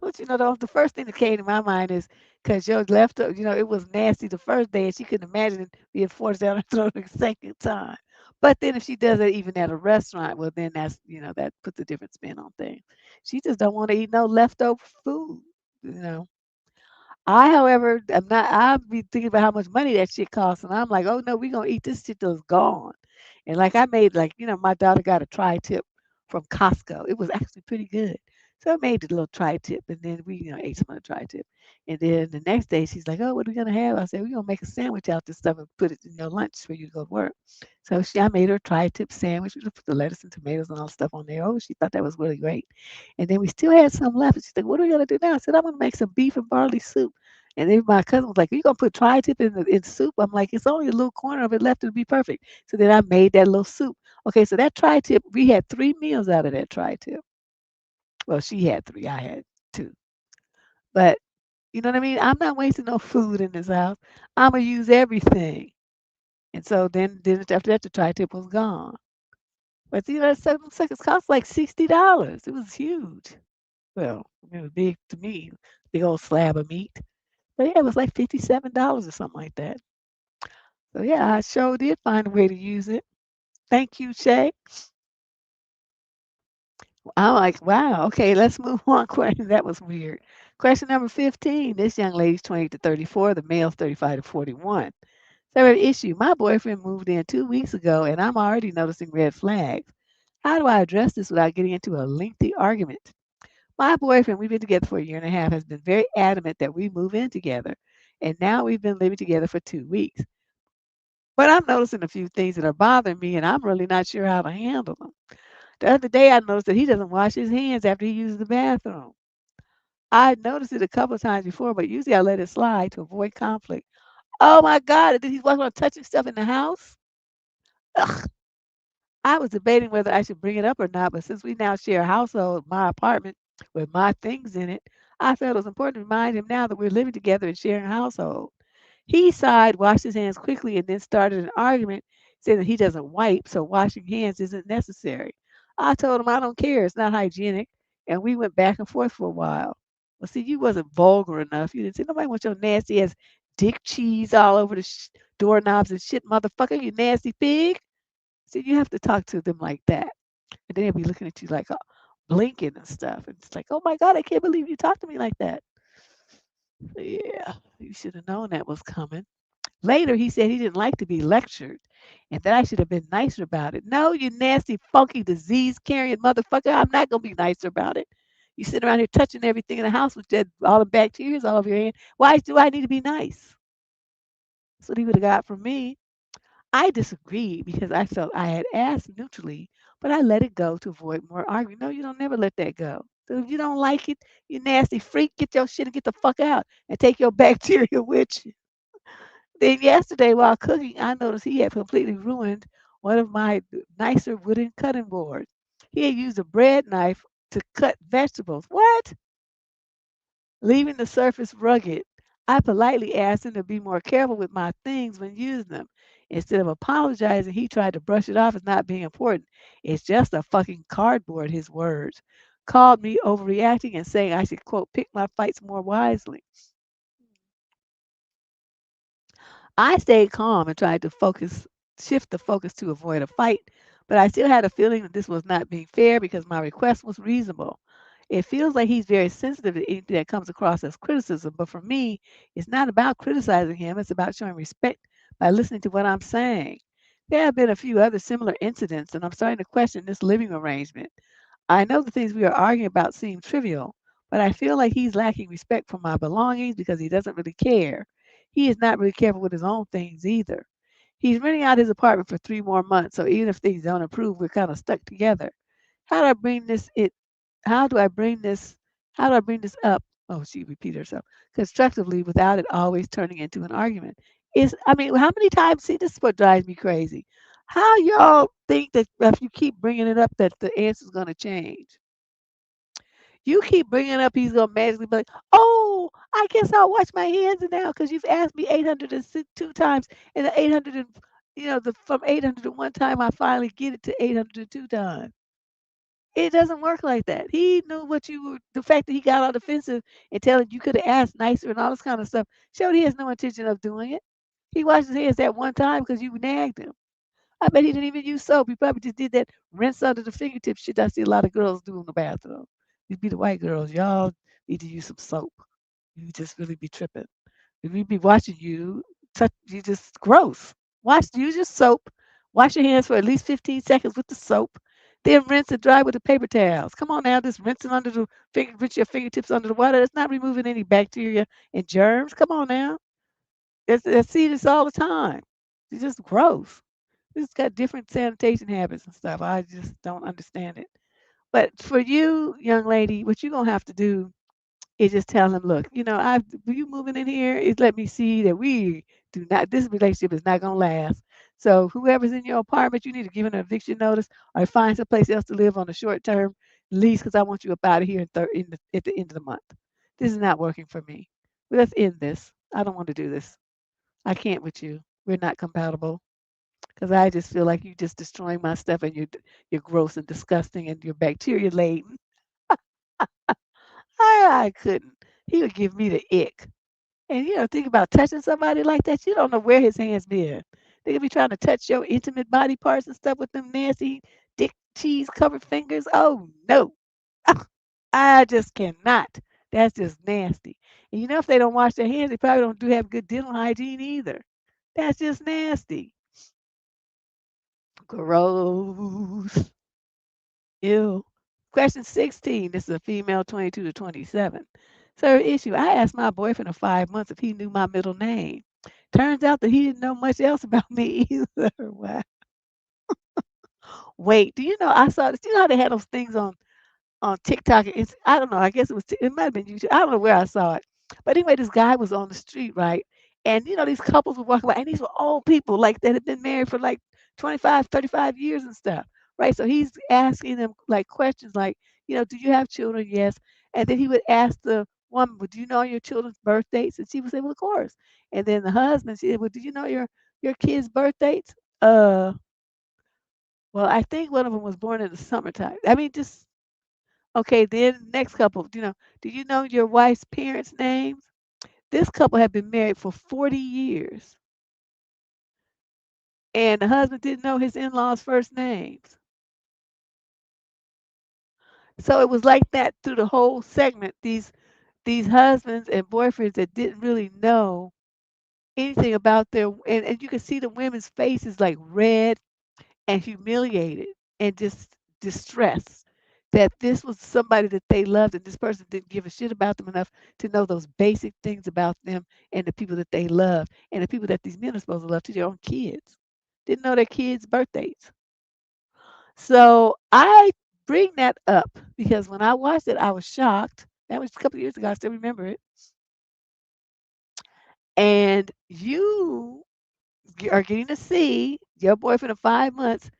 But the first thing that came to my mind is because your leftover, it was nasty the first day, and she couldn't imagine it being forced down her throat the second time. But then if she does it even at a restaurant, well, then that puts a different spin on things. She just don't want to eat no leftover food. You know. I, however, am not. I'll be thinking about how much money that shit costs, and I'm like, oh no, we gonna eat this shit till it's gone. And like I made, like my daughter got a tri-tip from Costco. It was actually pretty good. So I made the little tri-tip, and then we ate some of the tri-tip. And then the next day she's like, oh, what are we gonna have? I said, we're gonna make a sandwich out this stuff and put it in your lunch for you to go to work. So I made her a tri-tip sandwich. We just put the lettuce and tomatoes and all the stuff on there. Oh, she thought that was really great. And then we still had some left. And she's like, what are we gonna do now? I said, I'm gonna make some beef and barley soup. And then my cousin was like, "You gonna put tri-tip in soup?" I'm like, "It's only a little corner of it left to be perfect." So then I made that little soup. Okay, so that tri-tip, we had 3 meals out of that tri-tip. Well, she had three, I had two. But you know what I mean? I'm not wasting no food in this house. I'm gonna use everything. And so then after that, the tri-tip was gone. But that 7 seconds cost like $60. It was huge. Well, it was big to me, big old slab of meat. But yeah, it was like $57 or something like that. So yeah, I sure did find a way to use it. Thank you, Shay. I'm like, wow, okay, let's move on. Question that was weird. Question number 15. This young lady's 20 to 34, the male's 35 to 41. Third issue. My boyfriend moved in 2 weeks ago and I'm already noticing red flags. How do I address this without getting into a lengthy argument? My boyfriend, we've been together for a year and a half, has been very adamant that we move in together. And now we've been living together for 2 weeks. But I'm noticing a few things that are bothering me, and I'm really not sure how to handle them. The other day, I noticed that he doesn't wash his hands after he uses the bathroom. I noticed it a couple of times before, but usually I let it slide to avoid conflict. Oh my God, did he walk around touching stuff in the house? Ugh. I was debating whether I should bring it up or not, but since we now share a household, my apartment with my things in it, I felt it was important to remind him now that we're living together and sharing a household. He sighed, washed his hands quickly, and then started an argument saying that he doesn't wipe, so washing hands isn't necessary. I told him I don't care, it's not hygienic, and we went back and forth for a while. Well, see, you wasn't vulgar enough. You didn't say nobody wants your nasty ass dick cheese all over the doorknobs and shit, motherfucker, you nasty pig. See, you have to talk to them like that. And then they'll be looking at you like blinking and stuff. And it's like, oh my God, I can't believe you talked to me like that. Yeah, you should have known that was coming. Later, he said he didn't like to be lectured and that I should have been nicer about it. No, you nasty, funky, disease carrying motherfucker. I'm not going to be nicer about it. You sitting around here touching everything in the house with that, all the bacteria all over your hand. Why do I need to be nice? That's what he would have got from me. I disagreed because I felt I had asked neutrally, but I let it go to avoid more arguing. No, you don't never let that go. So if you don't like it, you nasty freak, get your shit and get the fuck out and take your bacteria with you. Then yesterday while cooking, I noticed he had completely ruined one of my nicer wooden cutting boards. He had used a bread knife to cut vegetables. What? Leaving the surface rugged. I politely asked him to be more careful with my things when using them. Instead of apologizing, he tried to brush it off as not being important. It's just a fucking cardboard, his words. Called me overreacting and saying I should, quote, pick my fights more wisely. I stayed calm and tried to shift the focus to avoid a fight, but I still had a feeling that this was not being fair because my request was reasonable. It feels like he's very sensitive to anything that comes across as criticism, but for me, it's not about criticizing him, it's about showing respect by listening to what I'm saying. There have been a few other similar incidents, and I'm starting to question this living arrangement. I know the things we are arguing about seem trivial, but I feel like he's lacking respect for my belongings because he doesn't really care. He is not really careful with his own things either. He's renting out his apartment for 3 more months, so even if things don't improve, we're kind of stuck together. How do I bring this it how do I bring this how do I bring this up? Oh, she repeated herself. Constructively without it always turning into an argument. I mean, how many times see this is what drives me crazy. How y'all think that if you keep bringing it up that the answer's going to change? You keep bringing up he's gonna magically be like, "Oh, I guess I'll wash my hands now because you've asked me 802 times, and the 800 and from 801 time I finally get it to 802 times." It doesn't work like that. He knew what you were. The fact that he got all defensive and telling you could have asked nicer and all this kind of stuff showed he has no intention of doing it. He washed his hands that one time because you nagged him. I bet he didn't even use soap. He probably just did that rinse under the fingertips shit I see a lot of girls do in the bathroom. These be the white girls. Y'all need to use some soap. You just really be tripping. If we be watching you, you just gross. Use your soap. Wash your hands for at least 15 seconds with the soap. Then rinse and dry with the paper towels. Come on now, just rinsing under the rinse your fingertips under the water. That's not removing any bacteria and germs. Come on now. I see this all the time. It's just gross. It's got different sanitation habits and stuff. I just don't understand it. But for you, young lady, what you're gonna have to do is just tell him, look, I you moving in here is let me see that we do not this relationship is not gonna last. So whoever's in your apartment, you need to give an eviction notice or find someplace else to live on a short term lease because I want you up out of here at the end of the month. This is not working for me. Let's end this. I don't want to do this. I can't with you. We're not compatible. Because I just feel like you just destroying my stuff and you're gross and disgusting and you're bacteria laden. I couldn't. He would give me the ick. And think about touching somebody like that. You don't know where his hands been. They could be trying to touch your intimate body parts and stuff with them nasty dick cheese covered fingers. Oh no. I just cannot. That's just nasty. And if they don't wash their hands, they probably don't do have good dental hygiene either. That's just nasty. Gross. Ew. Question 16. This is a female 22 to 27. So issue. I asked my boyfriend of 5 months if he knew my middle name. Turns out that he didn't know much else about me either. Wow. Wait, do you know I saw this? You know how they had those things on TikTok. I don't know. I guess it might have been YouTube. I don't know where I saw it. But anyway, this guy was on the street, right? And these couples were walking by, and these were old people like that had been married for like 25, 35 years and stuff. Right. So he's asking them like questions like, do you have children? Yes. And then he would ask the woman, well, do you know your children's birth dates? And she would say, well, of course. And then the husband said, well, do you know your kids' birth dates? Well, I think one of them was born in the summertime. I mean, just okay, then next couple, do you know your wife's parents' names? This couple had been married for 40 years, and the husband didn't know his in-laws' first names. So it was like that through the whole segment. These husbands and boyfriends that didn't really know anything about and you could see the women's faces like red and humiliated and just distressed that this was somebody that they loved and this person didn't give a shit about them enough to know those basic things about them and the people that they love and the people that these men are supposed to love to their own kids. Didn't know their kids' birthdays. So I bring that up because when I watched it, I was shocked. That was a couple of years ago. I still remember it. And you are getting to see your boyfriend of 5 months.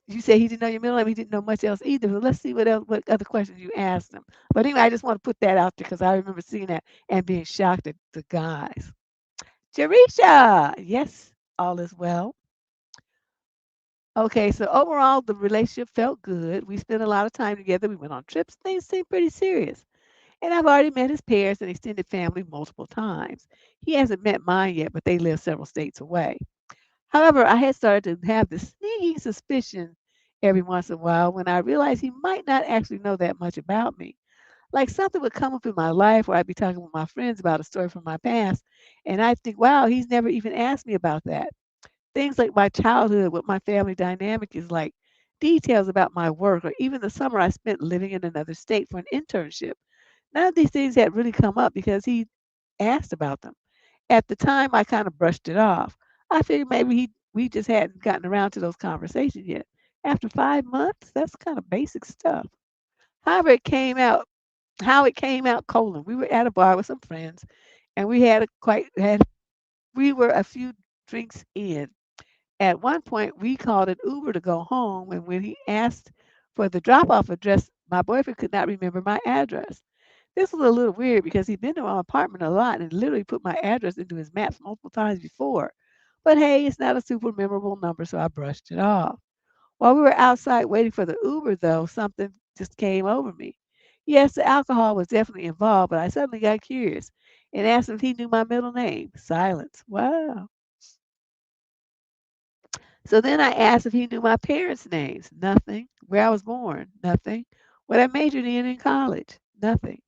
You say he didn't know your middle name. He didn't know much else either. So let's see what else, what other questions you asked him. But anyway, I just want to put that out there because I remember seeing that and being shocked at the guys. Jerisha, yes, all is well. Okay, so overall, the relationship felt good. We spent a lot of time together. We went on trips. Things seemed pretty serious. And I've already met his parents and extended family multiple times. He hasn't met mine yet, but they live several states away. However, I had started to have this sneaking suspicion every once in a while when I realized he might not actually know that much about me. Like something would come up in my life where I'd be talking with my friends about a story from my past, and I'd think, wow, he's never even asked me about that. Things like my childhood, what my family dynamic is like, details about my work, or even the summer I spent living in another state for an internship. None of these things had really come up because he asked about them. At the time, I kind of brushed it off. I figured maybe we just hadn't gotten around to those conversations yet. After 5 months, that's kind of basic stuff. However, it came out how it came out colon. We were at a bar with some friends, and we had a quite had we were a few drinks in. At one point, we called an Uber to go home, and when he asked for the drop-off address, my boyfriend could not remember my address. This was a little weird because he'd been to my apartment a lot and literally put my address into his maps multiple times before. But hey, it's not a super memorable number, so I brushed it off. While we were outside waiting for the Uber, though, something just came over me. Yes, the alcohol was definitely involved, but I suddenly got curious and asked him if he knew my middle name. Silence. Wow. So then I asked if he knew my parents' names. Nothing. Where I was born. Nothing. What I majored in college. Nothing.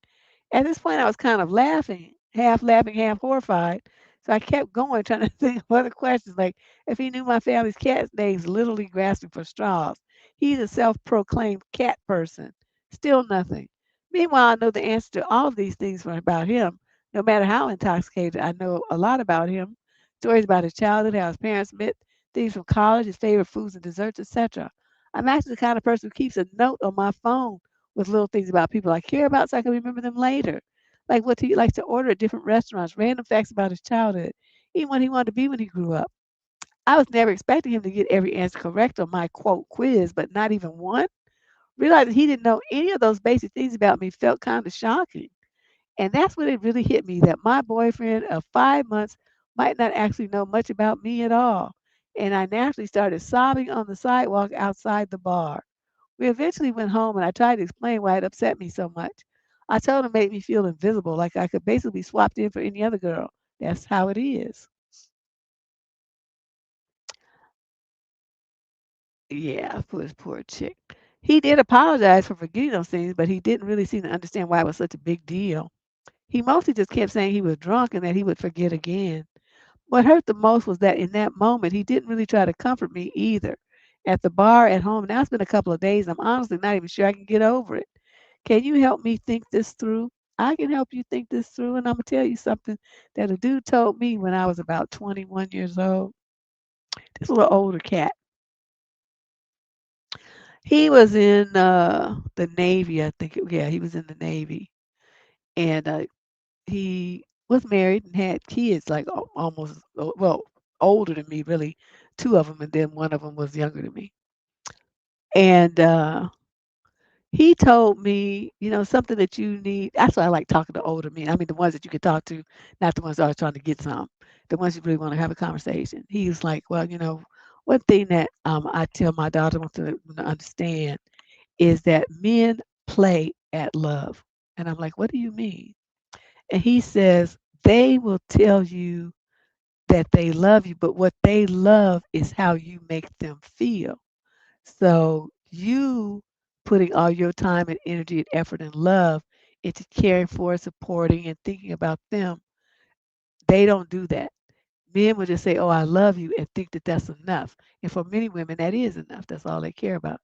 At this point, I was kind of laughing, half horrified. So I kept going, trying to think of other questions, like if he knew my family's cat's names, literally grasping for straws. He's a self-proclaimed cat person. Still nothing. Meanwhile, I know the answer to all of these things about him. No matter how intoxicated, I know a lot about him. Stories about his childhood, how his parents met, things from college, his favorite foods and desserts, etc. I'm actually the kind of person who keeps a note on my phone with little things about people I care about so I can remember them later. Like what he likes to order at different restaurants, random facts about his childhood, even what he wanted to be when he grew up. I was never expecting him to get every answer correct on my quote quiz, but not even one. Realizing he didn't know any of those basic things about me felt kind of shocking. And that's when it really hit me that my boyfriend of 5 months might not actually know much about me at all. And I naturally started sobbing on the sidewalk outside the bar. We eventually went home and I tried to explain why it upset me so much. I told him it made me feel invisible, like I could basically be swapped in for any other girl. That's how it is. Yeah, poor chick. He did apologize for forgetting those things, but he didn't really seem to understand why it was such a big deal. He mostly just kept saying he was drunk and that he would forget again. What hurt the most was that in that moment, he didn't really try to comfort me either. At the bar, at home, now it's been a couple of days. I'm honestly not even sure I can get over it. Can you help me think this through? I can help you think this through, and I'm gonna tell you something that a dude told me when I was about 21 years old. This little older cat. He was in the Navy, I think. Yeah, he was in the Navy, and he was married and had kids, like almost well older than me, really. Two of them, and then one of them was younger than me. And he told me, something that you need. That's why I like talking to older men. I mean, the ones that you can talk to, not the ones that are trying to get some. The ones you really want to have a conversation. He's like, well, one thing that I tell my daughter wants to understand is that men play at love. And I'm like, what do you mean? And he says they will tell you that they love you, but what they love is how you make them feel. So you putting all your time and energy and effort and love into caring for, supporting, and thinking about them. They don't do that. Men will just say, "Oh, I love you," and think that that's enough. And for many women, that is enough. That's all they care about.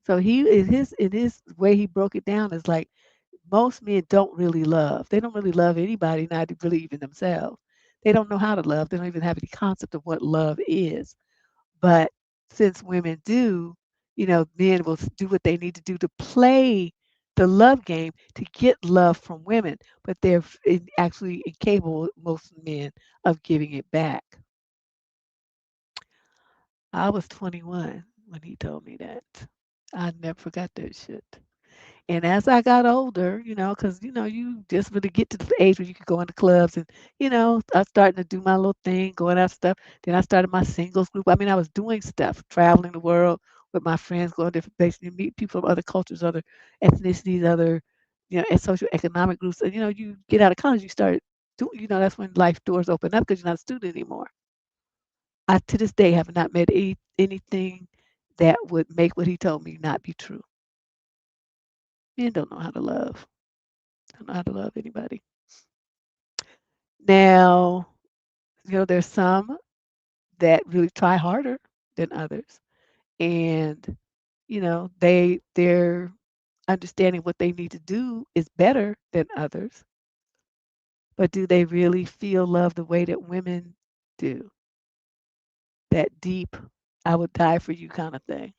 So he in his way he broke it down is like most men don't really love. They don't really love anybody, not really even themselves. They don't know how to love. They don't even have any concept of what love is. But since women do, men will do what they need to do to play the love game to get love from women, but they're actually incapable, most men, of giving it back. I was 21 when he told me that. I never forgot that shit. And as I got older, because you just really get to the age where you could go into clubs and, I starting to do my little thing, going out stuff. Then I started my singles group. I mean, I was doing stuff, traveling the world with my friends, going to different places. You meet people from other cultures, other ethnicities, other, and social economic groups. And, you get out of college, you start doing, that's when life doors open up because you're not a student anymore. I, to this day, have not met anything that would make what he told me not be true. Men don't know how to love. Don't know how to love anybody. Now, there's some that really try harder than others, and they're understanding what they need to do is better than others. But do they really feel love the way that women do? That deep, I would die for you kind of thing,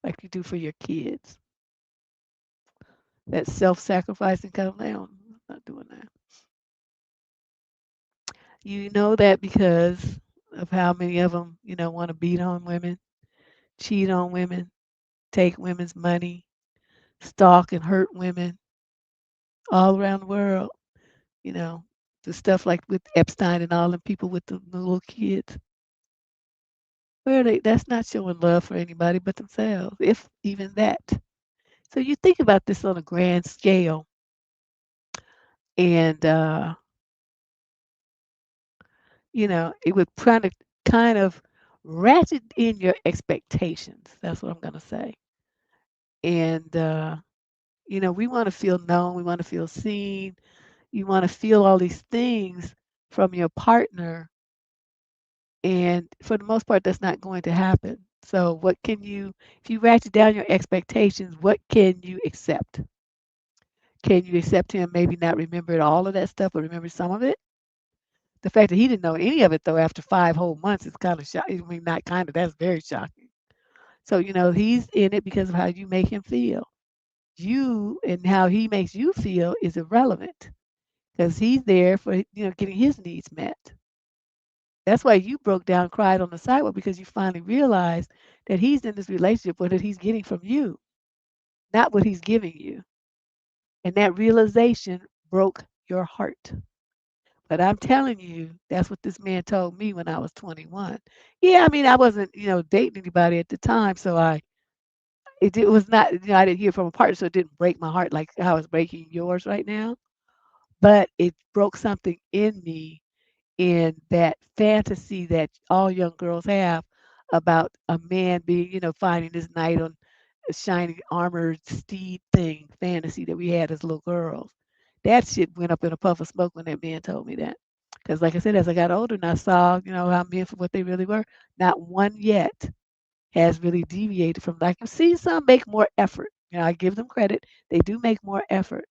like you do for your kids. That self-sacrificing kind of thing. I'm not doing that. You know that because of how many of them, want to beat on women, cheat on women, take women's money, stalk and hurt women all around the world. You know, the stuff like with Epstein and all them people with the little kids. Where they that's not showing love for anybody but themselves, if even that. So you think about this on a grand scale, and it would kind of ratchet in your expectations. That's what I'm gonna say. And we want to feel known, we want to feel seen, you want to feel all these things from your partner, and for the most part, that's not going to happen. So, if you ratchet down your expectations, what can you accept? Can you accept him maybe not remember all of that stuff, but remember some of it? The fact that he didn't know any of it though after 5 whole months is kind of shocking. I mean, not kind of. That's very shocking. So he's in it because of how you make him feel. You and how he makes you feel is irrelevant because he's there for getting his needs met. That's why you broke down, cried on the sidewalk because you finally realized that he's in this relationship what he's getting from you, not what he's giving you. And that realization broke your heart. But I'm telling you, that's what this man told me when I was 21. Yeah, I mean, I wasn't, dating anybody at the time, so it was not, I didn't hear from a partner, so it didn't break my heart like how it's breaking yours right now. But it broke something in me in that fantasy that all young girls have about a man being, finding this knight on a shiny armored steed thing fantasy that we had as little girls. That shit went up in a puff of smoke when that man told me that. Because, like I said, as I got older and I saw, how men for what they really were, not one yet has really deviated from. I can see some make more effort. I give them credit; they do make more effort.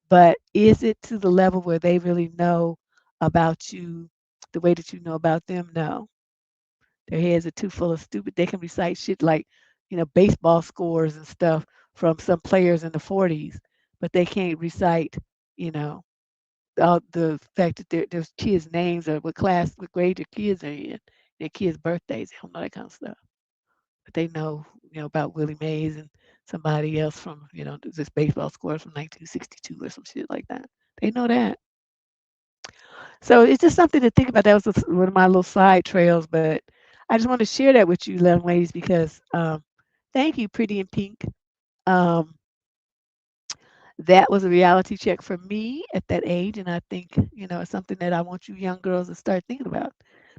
But is it to the level where they really know about you the way that you know about them? No. Their heads are too full of stupid. They can recite shit like, baseball scores and stuff from some players in the 40s, but they can't recite, you know, all the fact that there's kids' names or what grade their kids are in, their kids' birthdays. They don't know that kind of stuff. But they know, about Willie Mays and somebody else from, this baseball score from 1962 or some shit like that. They know that. So it's just something to think about. That was one of my little side trails, but I just want to share that with you, young ladies, because thank you, Pretty in Pink. Um, that was a reality check for me at that age, and I think it's something that I want you young girls to start thinking about,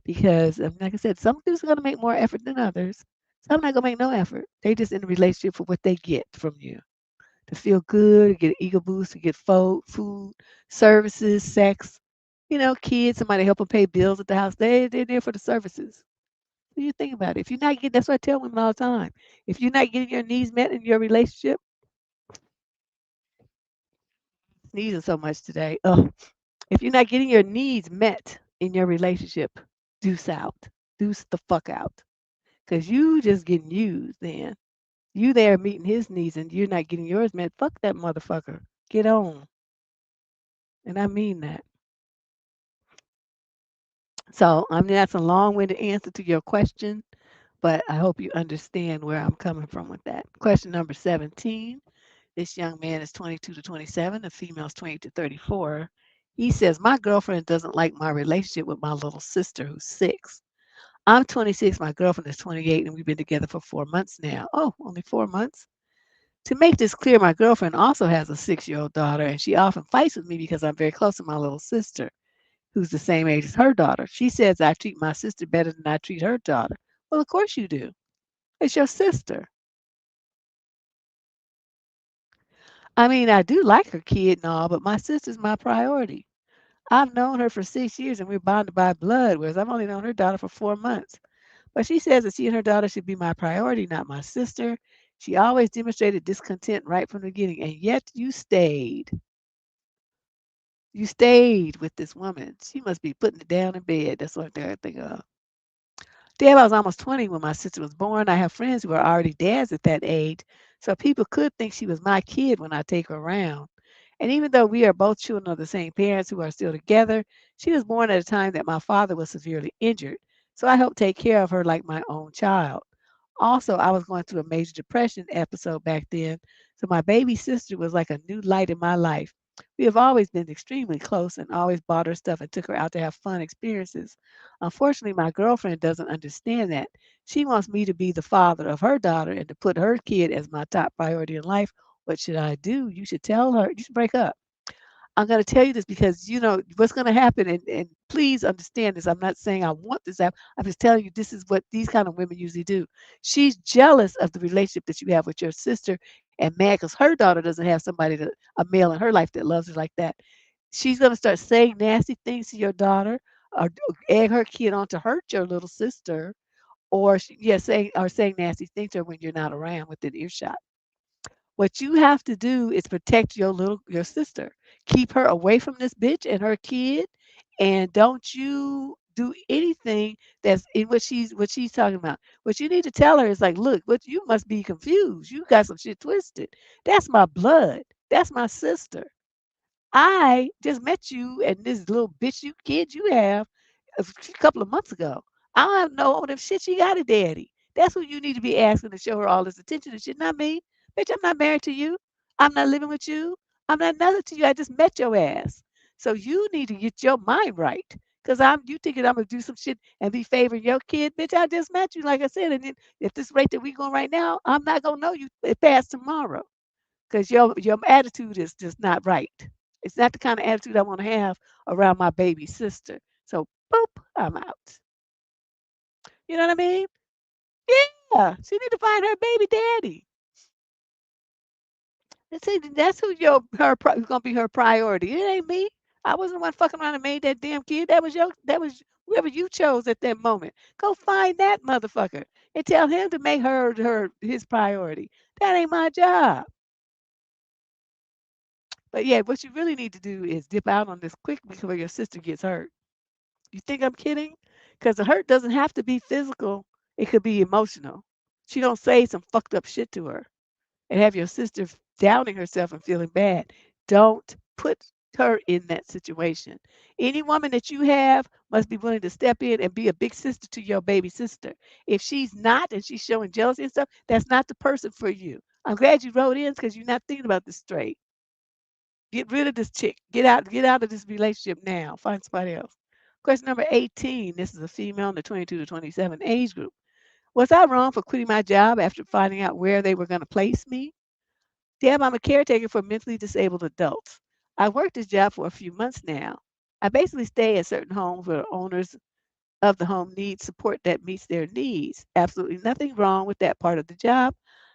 because like I said, some dudes are going to make more effort than others. So I'm not gonna make no effort. They just in a relationship for what they get from you. To feel good, to get an ego boost, to get food, services, sex, kids, somebody help them pay bills at the house. They're there for the services. So you think about it. If you're not getting, that's what I tell women all the time. If you're not getting your needs met in your relationship, sneezing so much today. Oh, if you're not getting your needs met in your relationship, deuce out, deuce the fuck out, because you just getting used. Then you there meeting his needs and you're not getting yours met. Fuck that motherfucker. Get on, and I mean that. So I mean that's a long-winded answer to your question, but I hope you understand where I'm coming from with that. Question number 17. This young man is 22 to 27, the female is 20 to 34. He says, my girlfriend doesn't like my relationship with my little sister who's 6. I'm 26, my girlfriend is 28, and we've been together for 4 months now. Oh, only 4 months? To make this clear, my girlfriend also has a 6-year-old daughter, and she often fights with me because I'm very close to my little sister, who's the same age as her daughter. She says I treat my sister better than I treat her daughter. Well, of course you do. It's your sister. I mean, I do like her kid and all, but my sister's my priority. I've known her for 6 years and we're bonded by blood, whereas I've only known her daughter for 4 months. But she says that she and her daughter should be my priority, not my sister. She always demonstrated discontent right from the beginning, and yet you stayed. You stayed with this woman. She must be putting it down in bed. That's what I think of. Deb, I was almost 20 when my sister was born. I have friends who are already dads at that age, so people could think she was my kid when I take her around. And even though we are both children of the same parents who are still together, she was born at a time that my father was severely injured, so I helped take care of her like my own child. Also, I was going through a major depression episode back then, so my baby sister was like a new light in my life. We have always been extremely close and always bought her stuff and took her out to have fun experiences. Unfortunately, my girlfriend doesn't understand that. She wants me to be the father of her daughter and to put her kid as my top priority in life. What should I do? You should tell her, you should break up. I'm going to tell you this because you know what's going to happen, and please understand this. I'm not saying I want this to happen. I'm just telling you this is what these kind of women usually do. She's jealous of the relationship that you have with your sister and mad because her daughter doesn't have a male in her life that loves her like that. She's going to start saying nasty things to your daughter or egg her kid on to hurt your little sister, or saying nasty things to her when you're not around within earshot. What you have to do is protect your sister. Keep her away from this bitch and her kid, and don't you do anything that's in what she's talking about. What you need to tell her is like, look, what you must be confused. You got some shit twisted. That's my blood. That's my sister. I just met you and this little bitch kid you have a couple of months ago. I don't have no if shit she got a daddy. That's who you need to be asking to show her all this attention and shit, not me. Bitch, I'm not married to you. I'm not living with you. I'm not nothing to you. I just met your ass. So you need to get your mind right. Cause you thinking I'm gonna do some shit and be favoring your kid, bitch. I just met you, like I said, and then at this rate that we going right now, I'm not gonna know you past tomorrow. Cause your attitude is just not right. It's not the kind of attitude I want to have around my baby sister. So boop, I'm out. You know what I mean? Yeah, she need to find her baby daddy. That's who gonna be her priority. It ain't me. I wasn't the one fucking around and made that damn kid. That was whoever you chose at that moment. Go find that motherfucker and tell him to make her his priority. That ain't my job. But yeah, what you really need to do is dip out on this quick before your sister gets hurt. You think I'm kidding? Because the hurt doesn't have to be physical. It could be emotional. She don't say some fucked up shit to her and have your sister doubting herself and feeling bad. Don't put her in that situation. Any woman that you have must be willing to step in and be a big sister to your baby sister. If she's not and she's showing jealousy and stuff, that's not the person for you. I'm glad you wrote in because you're not thinking about this straight. Get rid of this chick. Get out of this relationship now. Find somebody else. Question number 18. This is a female in the 22 to 27 age group. Was I wrong for quitting my job after finding out where they were going to place me? Deb, I'm a caretaker for mentally disabled adults. I've worked this job for a few months now. I basically stay at certain homes where owners of the home needs support that meets their needs. Absolutely nothing wrong with that part of the job.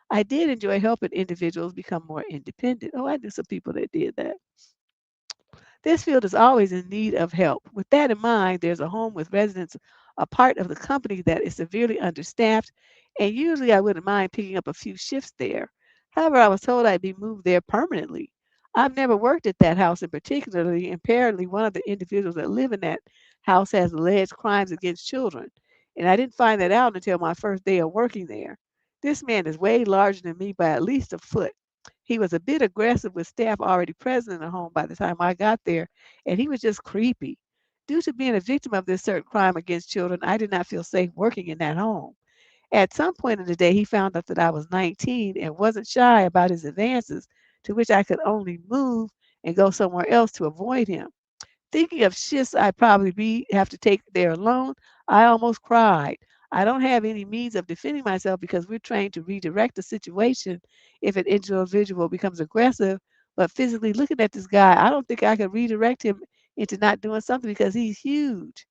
I did enjoy helping individuals become more independent. Oh, I knew some people that did that. This field is always in need of help. With that in mind, there's a home with residents, a part of the company that is severely understaffed, and usually I wouldn't mind picking up a few shifts there. However, I was told I'd be moved there permanently. I've never worked at that house in particularly, and apparently one of the individuals that live in that house has alleged crimes against children, and I didn't find that out until my first day of working there. This man is way larger than me by at least a foot. He was a bit aggressive with staff already present in the home by the time I got there, and he was just creepy. Due to being a victim of this certain crime against children, I did not feel safe working in that home. At some point in the day, he found out that I was 19 and wasn't shy about his advances, to which I could only move and go somewhere else to avoid him. Thinking of shifts I'd probably have to take there alone, I almost cried. I don't have any means of defending myself because we're trained to redirect the situation if an individual becomes aggressive. But physically looking at this guy, I don't think I could redirect him into not doing something because he's huge.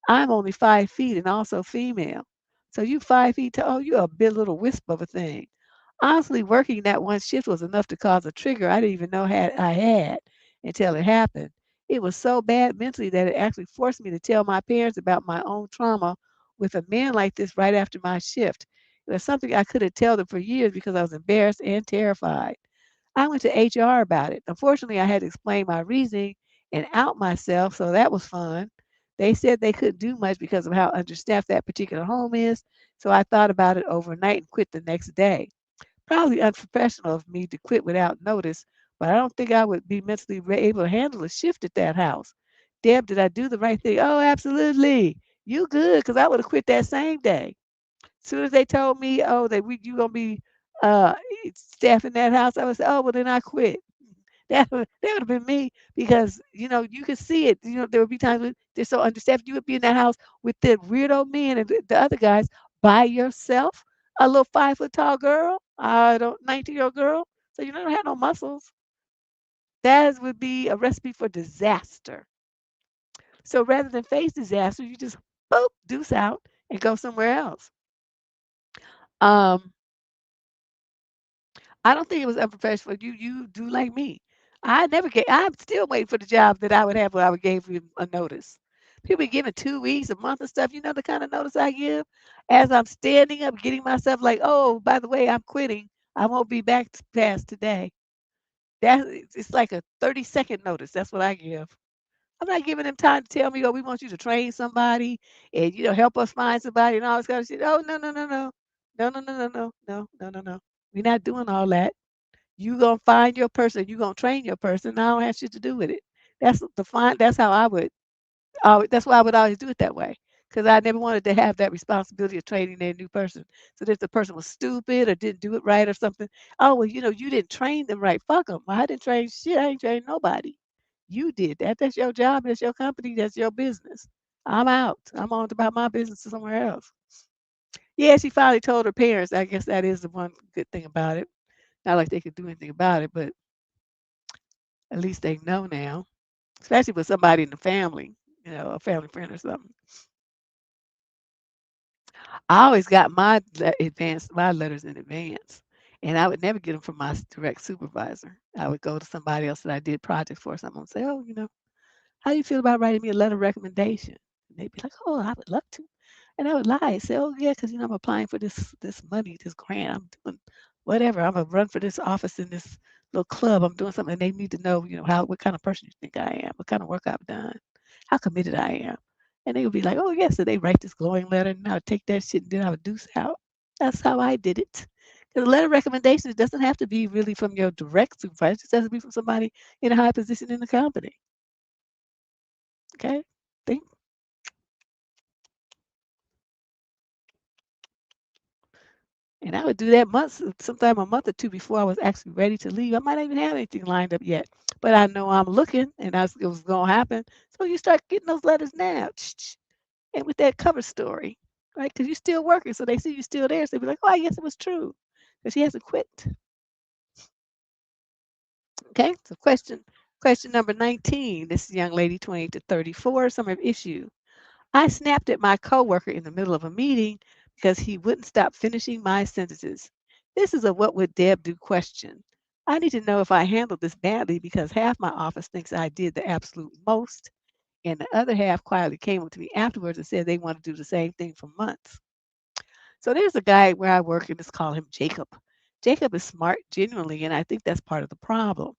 I'm only 5 feet and also female. So you 5 feet tall, you're a big little wisp of a thing. Honestly, working that one shift was enough to cause a trigger I didn't even know I had until it happened. It was so bad mentally that it actually forced me to tell my parents about my own trauma with a man like this right after my shift. It was something I couldn't tell them for years because I was embarrassed and terrified. I went to HR about it. Unfortunately, I had to explain my reasoning and out myself, so that was fun. They said they couldn't do much because of how understaffed that particular home is, so I thought about it overnight and quit the next day. Probably unprofessional of me to quit without notice, but I don't think I would be mentally able to handle a shift at that house. Deb, did I do the right thing? Oh, absolutely. You good, because I would have quit that same day. As soon as they told me, oh, that you gonna be uh staffing that house, I was oh well then I quit. That would have been me because you could see it. There would be times when they're so understaffed. You would be in that house with the weirdo men and the other guys by yourself, a little 5 foot tall girl, I don't 19-year-old girl. So you don't have no muscles. That would be a recipe for disaster. So rather than face disaster, you just boop deuce out and go somewhere else. Um, I don't think it was unprofessional. You do like me. I never get. I'm still waiting for the job that I would have where I would give you a notice. People be giving 2 weeks, a month, and stuff. You know the kind of notice I give as I'm standing up, getting myself like, oh, by the way, I'm quitting. I won't be back past today. It's like a 30-second notice. That's what I give. I'm not giving them time to tell me, oh, we want you to train somebody and help us find somebody and all this kind of shit. Oh, no, no, no, no, no, no, no, no, no, no, no, no, no. We're not doing all that. You gonna find your person, you gonna train your person. I don't have shit to do with it. That's how I would. That's why I would always do it that way. Because I never wanted to have that responsibility of training their new person. So if the person was stupid or didn't do it right or something, oh well, you didn't train them right. Fuck them. I didn't train shit. I ain't trained nobody. You did that. That's your job. That's your company. That's your business. I'm out. I'm on about my business to somewhere else. Yeah, she finally told her parents. I guess that is the one good thing about it. Not like they could do anything about it, but at least they know now, especially with somebody in the family, a family friend or something. I always got my letters in advance, and I would never get them from my direct supervisor. I would go to somebody else that I did projects for, someone and say, "Oh, how do you feel about writing me a letter of recommendation?" And they'd be like, "Oh, I would love to." And I would lie and say, "Oh, yeah, because I'm applying for this money, this grant. I'm doing whatever. I'm gonna run for this office in this little club. I'm doing something. And they need to know, how what kind of person you think I am, what kind of work I've done, how committed I am." And they would be like, "Oh, yes." So they write this glowing letter, and I would take that shit, and then I would deuce out. That's how I did it. Because a letter of recommendation, it doesn't have to be really from your direct supervisor. It just has to be from somebody in a high position in the company. Okay? Think And I would do that sometime a month or two before I was actually ready to leave. I might not even have anything lined up yet, but I know I'm looking, and it was going to happen. So you start getting those letters now, and with that cover story, right? Because you're still working, so they see you still there. So they be like, "Oh, I guess it was true," because she hasn't quit. Okay. So question number 19. This young lady, 20 to 34, summer of issue. I snapped at my coworker in the middle of a meeting because he wouldn't stop finishing my sentences. This is a what would Deb do question. I need to know if I handled this badly because half my office thinks I did the absolute most, and the other half quietly came up to me afterwards and said they want to do the same thing for months. So there's a guy where I work, and let's call him Jacob. Jacob is smart, genuinely, and I think that's part of the problem.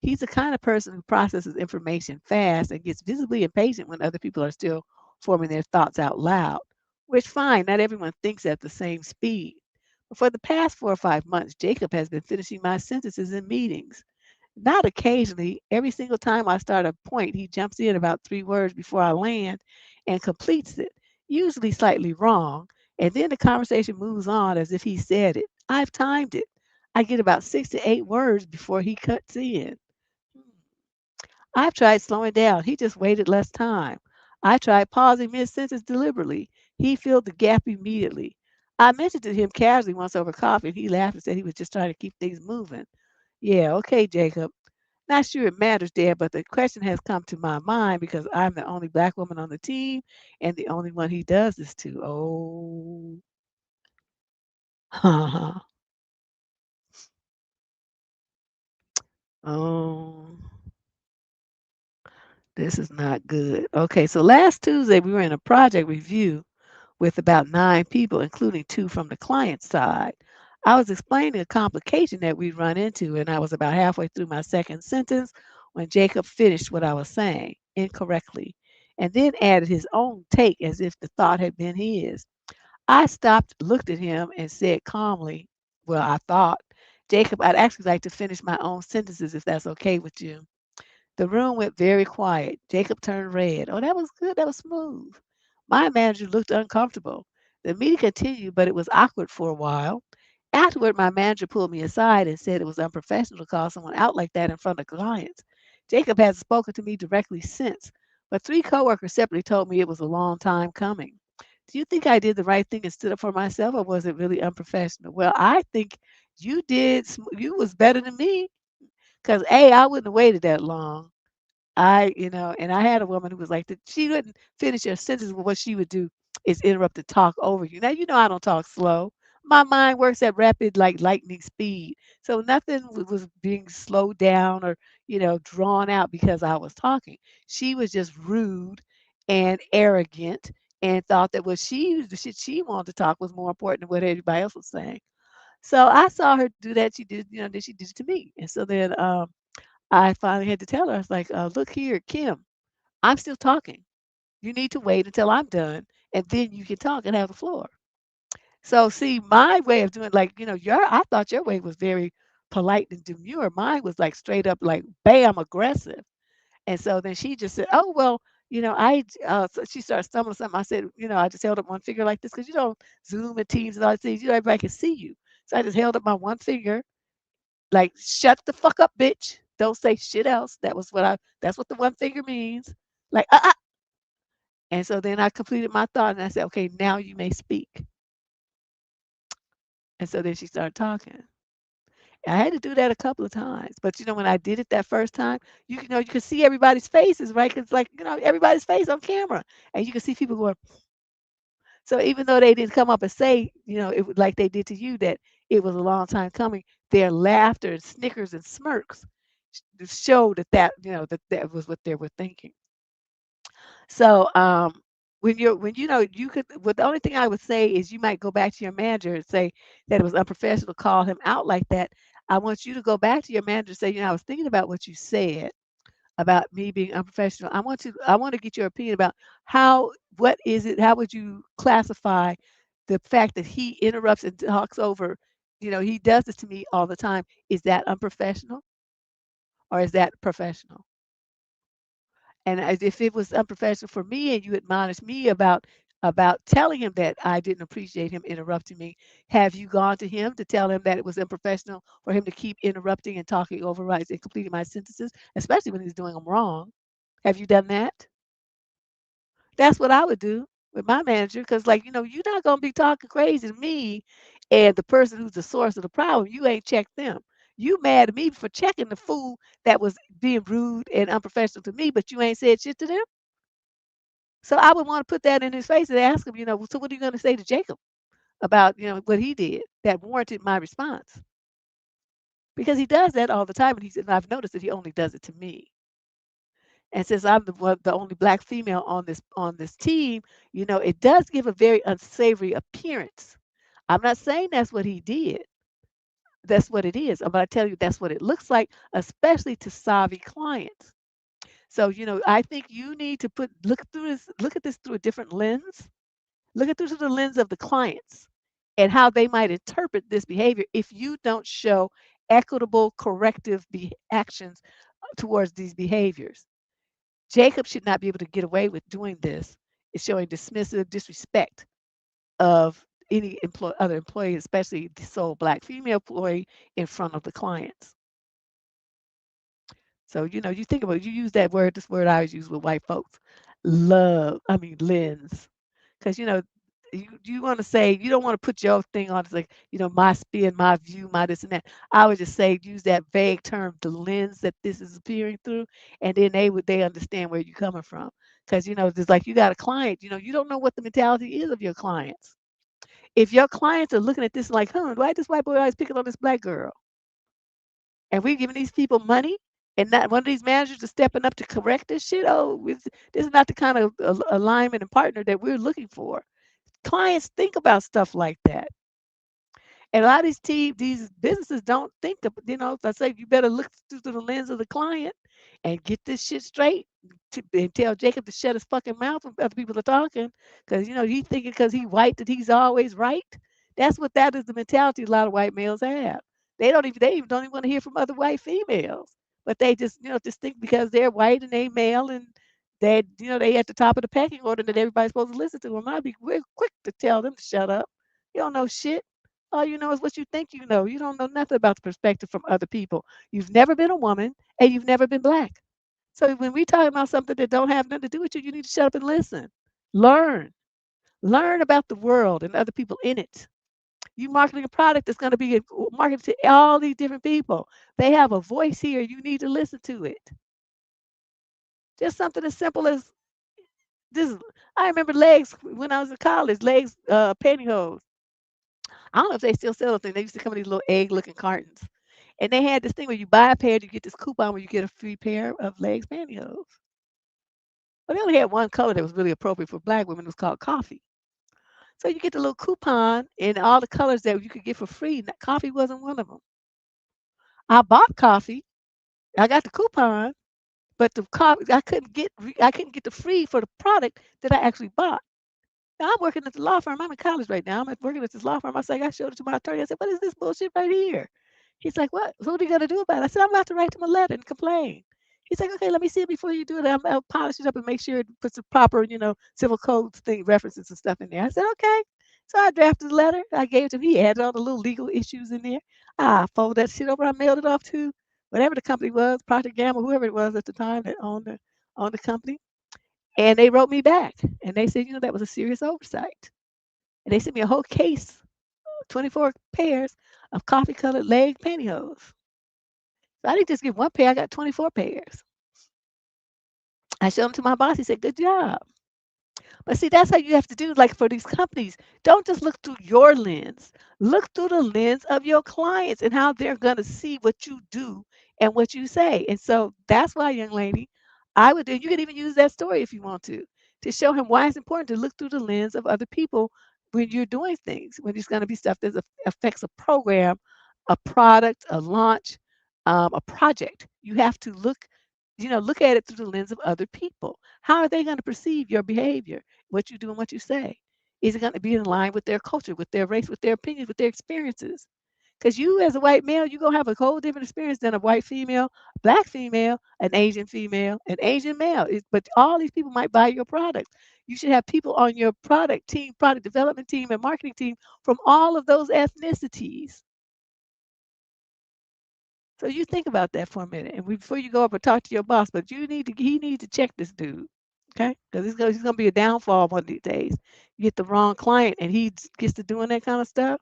He's the kind of person who processes information fast and gets visibly impatient when other people are still forming their thoughts out loud, which fine, not everyone thinks at the same speed. But for the past 4 or 5 months, Jacob has been finishing my sentences in meetings. Not occasionally. Every single time I start a point, he jumps in about 3 words before I land and completes it, usually slightly wrong. And then the conversation moves on as if he said it. I've timed it. I get about 6 to 8 words before he cuts in. Hmm. I've tried slowing down. He just waited less time. I tried pausing mid sentence deliberately. He filled the gap immediately. I mentioned to him casually once over coffee, and he laughed and said he was just trying to keep things moving. Yeah, okay, Jacob. Not sure it matters, Dad, but the question has come to my mind because I'm the only black woman on the team and the only one he does this to. Oh, oh, this is not good. Okay, so last Tuesday we were in a project review with about 9 people, including 2 from the client side. I was explaining a complication that we run into, and I was about halfway through my second sentence when Jacob finished what I was saying incorrectly and then added his own take as if the thought had been his. I stopped, looked at him, and said calmly, well, I thought, Jacob, I'd actually like to finish my own sentences if that's okay with you. The room went very quiet. Jacob turned red. Oh, that was good. That was smooth. My manager looked uncomfortable. The meeting continued, but it was awkward for a while. Afterward, my manager pulled me aside and said it was unprofessional to call someone out like that in front of clients. Jacob has spoken to me directly since, but 3 coworkers separately told me it was a long time coming. Do you think I did the right thing and stood up for myself, or was it really unprofessional? Well, I think you did. You was better than me because I wouldn't have waited that long. And I had a woman who was like that. She wouldn't finish her sentence, but what she would do is interrupt to talk over you. Now, I don't talk slow. My mind works at rapid, like lightning speed. So nothing was being slowed down or, drawn out because I was talking. She was just rude and arrogant and thought that the shit she wanted to talk was more important than what everybody else was saying. So I saw her do that. She did, then she did it to me. And so then I finally had to tell her, I was like, look here, Kim, I'm still talking. You need to wait until I'm done, and then you can talk and have the floor. So, see, my way of doing, like, I thought your way was very polite and demure. Mine was like straight up, like, bam, aggressive. And so then she just said, oh, well, so she started stumbling something. I said, I just held up one finger like this because Zoom and Teams and all these things, everybody can see you. So I just held up my one finger like, shut the fuck up, bitch. Don't say shit else. That's what the one finger means. Like, And so then I completed my thought and I said, okay, now you may speak. And so then she started talking. I had to do that a couple of times. But when I did it that first time, you could see everybody's faces, right? Because like, everybody's face on camera. And you can see people going, so even though they didn't come up and say, it was like they did to you that it was a long time coming, their laughter and snickers and smirks showed that was what they were thinking. So when you could, well, the only thing I would say is you might go back to your manager and say that it was unprofessional to call him out like that. I want you to go back to your manager and say, I was thinking about what you said about me being unprofessional. I want to get your opinion about what is it, how would you classify the fact that he interrupts and talks over, he does this to me all the time. Is that unprofessional or is that professional? And if it was unprofessional for me and you admonished me about telling him that I didn't appreciate him interrupting me, have you gone to him to tell him that it was unprofessional for him to keep interrupting and talking over my and completing my sentences, especially when he's doing them wrong? Have you done that? That's what I would do with my manager because, like, you're not going to be talking crazy to me and the person who's the source of the problem. You ain't checked them. You mad at me for checking the fool that was being rude and unprofessional to me, but you ain't said shit to them. So I would want to put that in his face and ask him, so what are you going to say to Jacob about, what he did that warranted my response? Because he does that all the time, and I've noticed that he only does it to me. And since I'm the only black female on this team, it does give a very unsavory appearance. I'm not saying that's what he did. That's what it is. But I tell you, that's what it looks like, especially to savvy clients. So, I think you need to look at this through a different lens. Look at this through the lens of the clients and how they might interpret this behavior if you don't show equitable corrective actions towards these behaviors. Jacob should not be able to get away with doing this. It's showing dismissive disrespect of any other employee, especially the sole black female employee in front of the clients. So, you think about it, you use this word I always use with white folks, lens. Because, you want to say, you don't want to put your thing on, it's like, my spin, my view, my this and that. I would just say, use that vague term, the lens that this is appearing through, and then they understand where you're coming from. Because, it's like you got a client, you don't know what the mentality is of your clients. If your clients are looking at this like, why this white boy always picking on this black girl? And we're giving these people money, and not one of these managers is stepping up to correct this shit. Oh, this is not the kind of alignment and partner that we're looking for. Clients think about stuff like that. And a lot of these businesses don't think of, I say you better look through the lens of the client and get this shit straight and tell Jacob to shut his fucking mouth when other people are talking. Because, he thinking because he white that he's always right. That is the mentality a lot of white males have. They don't even want to hear from other white females. But they just think because they're white and they male and they at the top of the pecking order that everybody's supposed to listen to them. I'd be real quick to tell them to shut up. You don't know shit. All you know is what you think you know. You don't know nothing about the perspective from other people. You've never been a woman and you've never been black. So when we talk about something that don't have nothing to do with you, you need to shut up and listen. Learn. Learn about the world and other people in it. You marketing a product that's going to be marketed to all these different people. They have a voice here. You need to listen to it. Just something as simple as this. I remember legs when I was in college, legs pantyhose. I don't know if they still sell them. They used to come in these little egg-looking cartons. And they had this thing where you buy a pair, you get this coupon where you get a free pair of legs pantyhose. But they only had one color that was really appropriate for black women. It was called coffee. So you get the little coupon and all the colors that you could get for free. Coffee wasn't one of them. I bought coffee. I got the coupon, but the coffee I couldn't get the free for the product that I actually bought. Now, I'm working at the law firm. I'm in college right now. Working at this law firm. I showed it to my attorney. I said, "What is this bullshit right here?" He's like, "What? So what are you gonna do about it?" I said, "I'm about to write them a letter and complain." He's like, "Okay, let me see it before you do it. I'll polish it up and make sure it puts the proper, civil code thing references and stuff in there." I said, "Okay." So I drafted the letter. I gave it to him. He added all the little legal issues in there. I folded that shit over. I mailed it off to whatever the company was, Procter Gamble, whoever it was at the time that owned the company. And they wrote me back and they said, that was a serious oversight. And they sent me a whole case, 24 pairs of coffee colored leg pantyhose. So I didn't just get one pair, I got 24 pairs. I showed them to my boss. He said, "Good job." But see, that's how you have to do, like for these companies. Don't just look through your lens. Look through the lens of your clients and how they're going to see what you do and what you say. And so that's why, young lady, I would do, you can even use that story if you want to show him why it's important to look through the lens of other people when you're doing things, when it's going to be stuff that affects a program, a product, a launch, a project. You have to look at it through the lens of other people. How are they going to perceive your behavior, what you do and what you say? Is it going to be in line with their culture, with their race, with their opinions, with their experiences? Because you, as a white male, you're going to have a whole different experience than a white female, black female, an Asian male. But all these people might buy your product. You should have people on your product team, product development team, and marketing team from all of those ethnicities. So you think about that for a minute, and before you go up and talk to your boss, but he needs to check this dude, okay? Because he's gonna be a downfall one of these days. You get the wrong client, and he gets to doing that kind of stuff.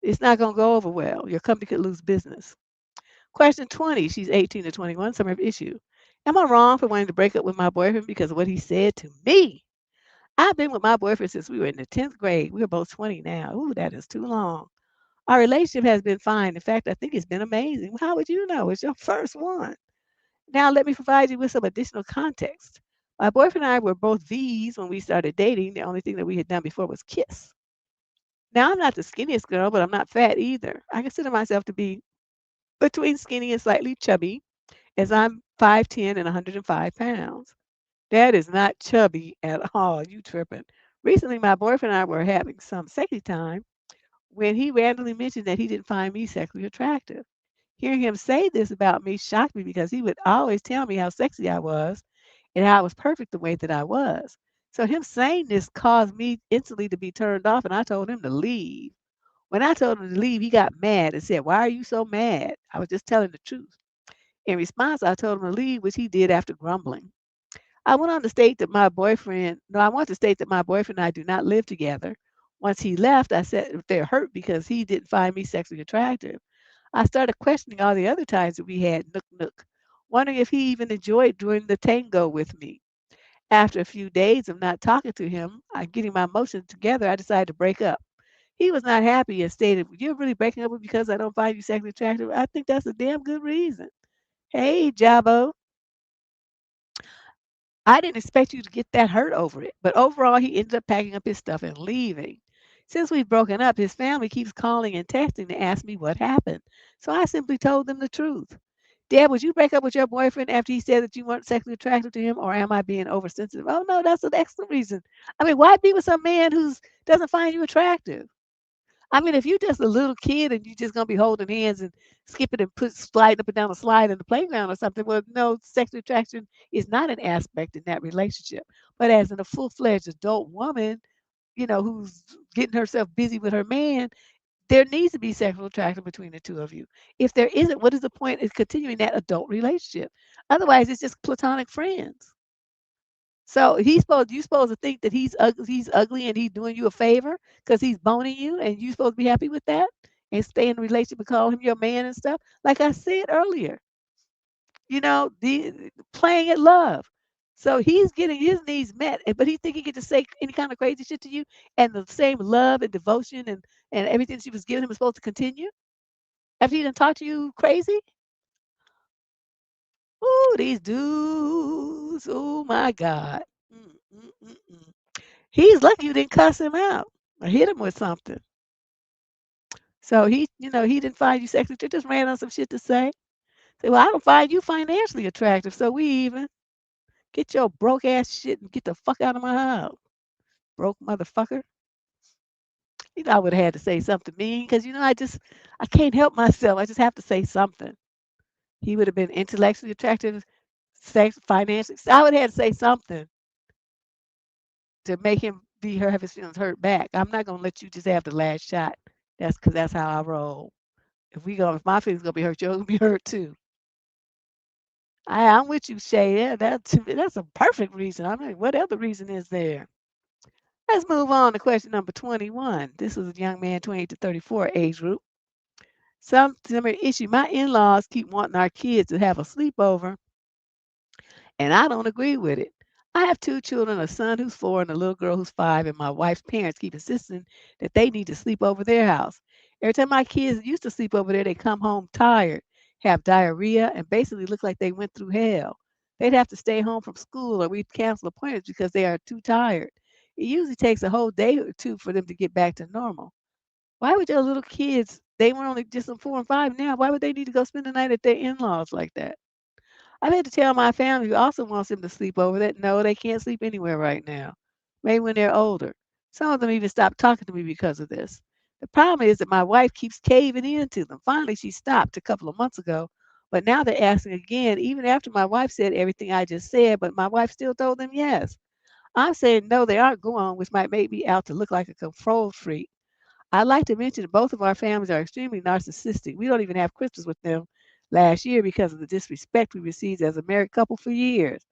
It's not gonna go over well. Your company could lose business. Question 20. She's 18 to 21. Summary of issue. Am I wrong for wanting to break up with my boyfriend because of what he said to me? I've been with my boyfriend since we were in the 10th grade. We're both 20 now. Ooh, that is too long. Our relationship has been fine. In fact, I think it's been amazing. How would you know? It's your first one. Now, let me provide you with some additional context. My boyfriend and I were both V's when we started dating. The only thing that we had done before was kiss. Now, I'm not the skinniest girl, but I'm not fat either. I consider myself to be between skinny and slightly chubby, as I'm 5'10" and 105 pounds. That is not chubby at all. You tripping. Recently, my boyfriend and I were having some sexy time when he randomly mentioned that he didn't find me sexually attractive. Hearing him say this about me shocked me because he would always tell me how sexy I was and how I was perfect the way that I was. So him saying this caused me instantly to be turned off, and I told him to leave. When I told him to leave, he got mad and said, "Why are you so mad?" I was just telling the truth. In response, I told him to leave, which he did after grumbling. I went on to state that my boyfriend, no, I want to state that my boyfriend and I do not live together. Once he left, I said they're hurt because he didn't find me sexually attractive. I started questioning all the other times that we had nook nook, wondering if he even enjoyed doing the tango with me. After a few days of not talking to him, I getting my emotions together, I decided to break up. He was not happy and stated, "You're really breaking up with me because I don't find you sexually attractive? I think that's a damn good reason." Hey, Jabo, I didn't expect you to get that hurt over it. But overall, he ended up packing up his stuff and leaving. Since we've broken up, his family keeps calling and texting to ask me what happened. So I simply told them the truth. Dad, would you break up with your boyfriend after he said that you weren't sexually attracted to him, or am I being oversensitive? Oh no, that's an excellent reason. I mean, why be with some man who doesn't find you attractive? I mean, if you're just a little kid and you're just gonna be holding hands and skipping and sliding up and down a slide in the playground or something, well, no, sexual attraction is not an aspect in that relationship. But as in a full-fledged adult woman, who's getting herself busy with her man, there needs to be sexual attraction between the two of you. If there isn't, what is the point of continuing that adult relationship? Otherwise, it's just platonic friends. So you supposed to think that he's ugly and he's doing you a favor because he's boning you, and you supposed to be happy with that and stay in a relationship and call him your man and stuff. Like I said earlier, the playing at love. So he's getting his needs met, but he think he get to say any kind of crazy shit to you, and the same love and devotion and everything she was giving him is supposed to continue after he done talk to you crazy. Ooh, these dudes! Oh my God! Mm, mm, mm, mm. He's lucky you didn't cuss him out or hit him with something. So he didn't find you sexy. They just ran on some shit to say. Say, well, I don't find you financially attractive, so we even. Get your broke ass shit and get the fuck out of my house. Broke motherfucker. I would have had to say something mean because I can't help myself. I just have to say something. He would have been intellectually attractive, sex, financially. I would have had to say something to make him have his feelings hurt back. I'm not gonna let you just have the last shot. That's because that's how I roll. If my feelings gonna be hurt, yours gonna be hurt too. I'm with you, Shay. Yeah, that's a perfect reason. I mean, what other reason is there? Let's move on to question number 21. This is a young man, 28 to 34 age group. Some similar issue. My in-laws keep wanting our kids to have a sleepover, and I don't agree with it. I have two children, a son who's 4 and a little girl who's 5, and my wife's parents keep insisting that they need to sleep over their house. Every time my kids used to sleep over there, they come home tired, have diarrhea, and basically look like they went through hell. They'd have to stay home from school or we'd cancel appointments because they are too tired. It usually takes a whole day or two for them to get back to normal. Why would your little kids, they were only just 4 and 5 now, why would they need to go spend the night at their in-laws like that? I've had to tell my family who also wants them to sleep over that no, they can't sleep anywhere right now. Maybe when they're older. Some of them even stopped talking to me because of this. The problem is that my wife keeps caving in to them. Finally, she stopped a couple of months ago, but now they're asking again, even after my wife said everything I just said, but my wife still told them yes. I'm saying no, they aren't going, which might make me out to look like a control freak. I'd like to mention that both of our families are extremely narcissistic. We don't even have Christmas with them last year because of the disrespect we received as a married couple for years.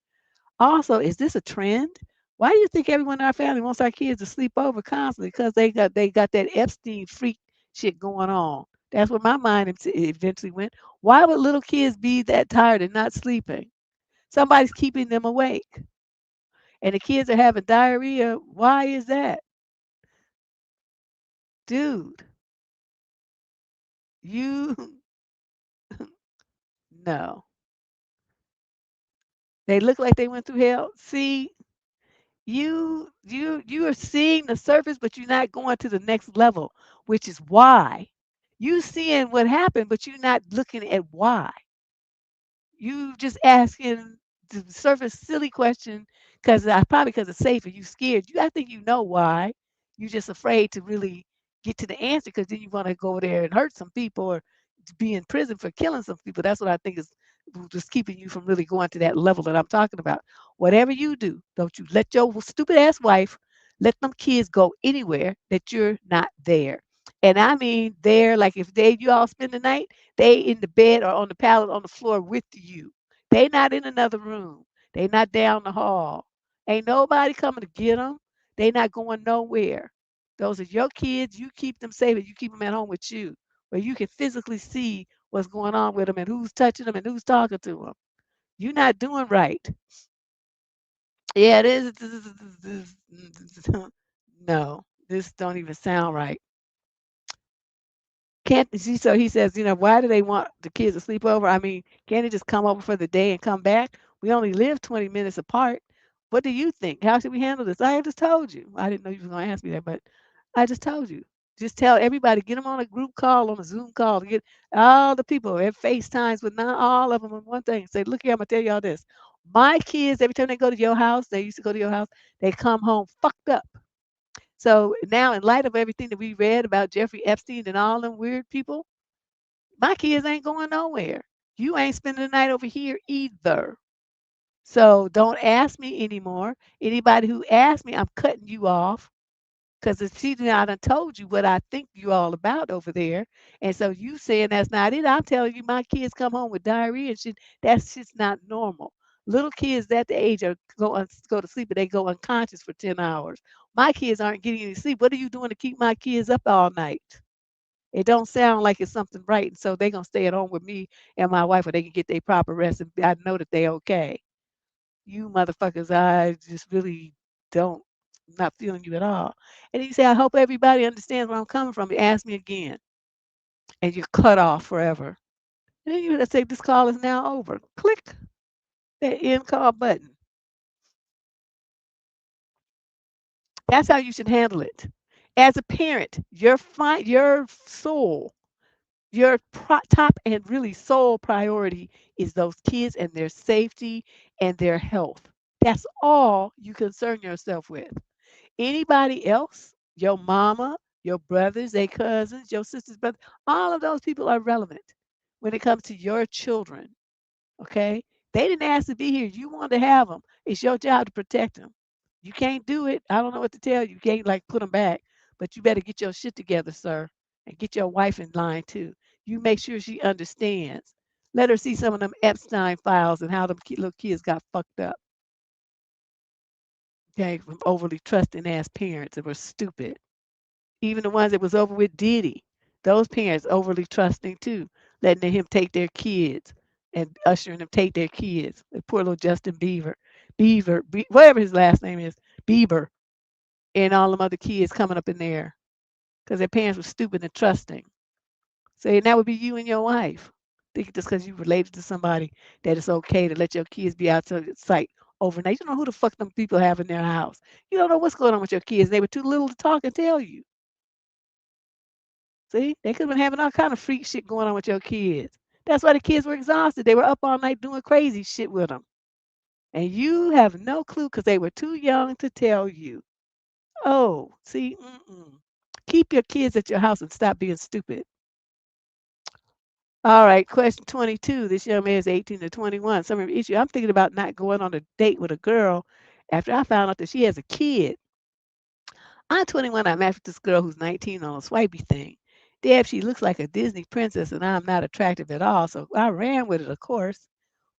Also, is this a trend? Why do you think everyone in our family wants our kids to sleep over constantly? Because they got that Epstein freak shit going on. That's where my mind eventually went. Why would little kids be that tired and not sleeping? Somebody's keeping them awake. and the kids are having diarrhea. Why is that? Dude, you no. They look like they went through hell. See, you are seeing the surface, but you're not going to the next level, which is why you seeing what happened, but you're not looking at why. You just asking the surface silly question because I probably because it's safe and you scared. I think you know why. You're just afraid to really get to the answer because then you want to go there and hurt some people or to be in prison for killing some people. That's what I think is just keeping you from really going to that level that I'm talking about. Whatever you do, don't you let your stupid ass wife let them kids go anywhere that you're not there. And I mean there, like if you all spend the night, they in the bed or on the pallet on the floor with you. They not in another room. They not down the hall. Ain't nobody coming to get them. They not going nowhere. Those are your kids. You keep them safe and you keep them at home with you, where you can physically see what's going on with them and who's touching them and who's talking to them. You're not doing right. Yeah, it is. No, this don't even sound right. Can't see, so he says, why do they want the kids to sleep over? I mean, can't they just come over for the day and come back? We only live 20 minutes apart. What do you think? How should we handle this? I just told you. I didn't know you were going to ask me that, but I just told you. Just tell everybody, get them on a group call, on a Zoom call, to get all the people at FaceTimes with not all of them on one thing. Say, look here, I'm going to tell y'all this. My kids, every time they go to your house, they used to go to your house, they come home fucked up. So now, in light of everything that we read about Jeffrey Epstein and all them weird people, my kids ain't going nowhere. You ain't spending the night over here either. So don't ask me anymore. Anybody who asks me, I'm cutting you off. Because if she I done told you what I think you all about over there. And so you saying that's not it. I'm telling you, my kids come home with diarrhea and shit. That's just not normal. Little kids that the age of go to sleep and they go unconscious for 10 hours. My kids aren't getting any sleep. What are you doing to keep my kids up all night? It don't sound like it's something right. And so they're gonna stay at home with me and my wife where they can get their proper rest and I know that they okay. You motherfuckers, I just really don't not feeling you at all. And you say, I hope everybody understands where I'm coming from. You ask me again. And you're cut off forever. And then you just say this call is now over. Click that end call button. That's how you should handle it. As a parent, your soul, your top and really sole priority is those kids and their safety and their health. That's all you concern yourself with. Anybody else, your mama, your brothers, their cousins, your sisters, brothers, all of those people are relevant when it comes to your children. Okay? They didn't ask to be here. You wanted to have them. It's your job to protect them. You can't do it. I don't know what to tell you. You can't like put them back, but you better get your shit together, sir, and get your wife in line too. You make sure she understands. Let her see some of them Epstein files and how them little kids got fucked up. Okay, from overly trusting ass parents that were stupid. Even the ones that was over with Diddy, those parents overly trusting too, letting him take their kids and ushering them take their kids. The poor little Justin whatever his last name is, Bieber, and all them other kids coming up in there because their parents were stupid and trusting. So and that would be you and your wife. Think just because you related to somebody that it's okay to let your kids be out of sight overnight. You don't know who the fuck them people have in their house. You don't know what's going on with your kids. They were too little to talk and tell you. See, they could have been having all kind of freak shit going on with your kids. That's why the kids were exhausted. They were up all night doing crazy shit with them. And you have no clue because they were too young to tell you. Oh, see, keep your kids at your house and stop being stupid. All right, question 22. This young man is 18 to 21. Some of the issue. I'm thinking about not going on a date with a girl after I found out that she has a kid. I'm 21. I matched with this girl who's 19 on a swipey thing. Deb, she looks like a Disney princess, and I'm not attractive at all. So I ran with it, of course.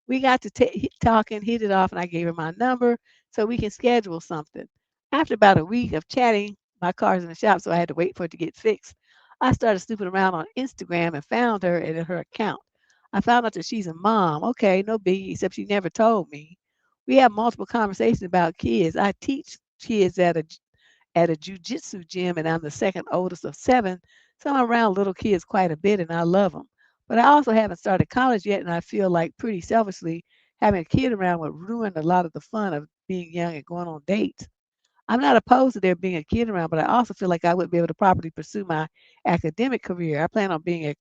We got to talking, hit it off, and I gave her my number so we can schedule something. After about a week of chatting, my car's in the shop, so I had to wait for it to get fixed. I started snooping around on Instagram and found her and her account. I found out that she's a mom. Okay, no biggie, except she never told me. We have multiple conversations about kids. I teach kids at a jujitsu gym, and I'm the second oldest of 7, so I'm around little kids quite a bit, and I love them. But I also haven't started college yet, and I feel like pretty selfishly having a kid around would ruin a lot of the fun of being young and going on dates. I'm not opposed to there being a kid around, but I also feel like I wouldn't be able to properly pursue my academic career. I plan on being a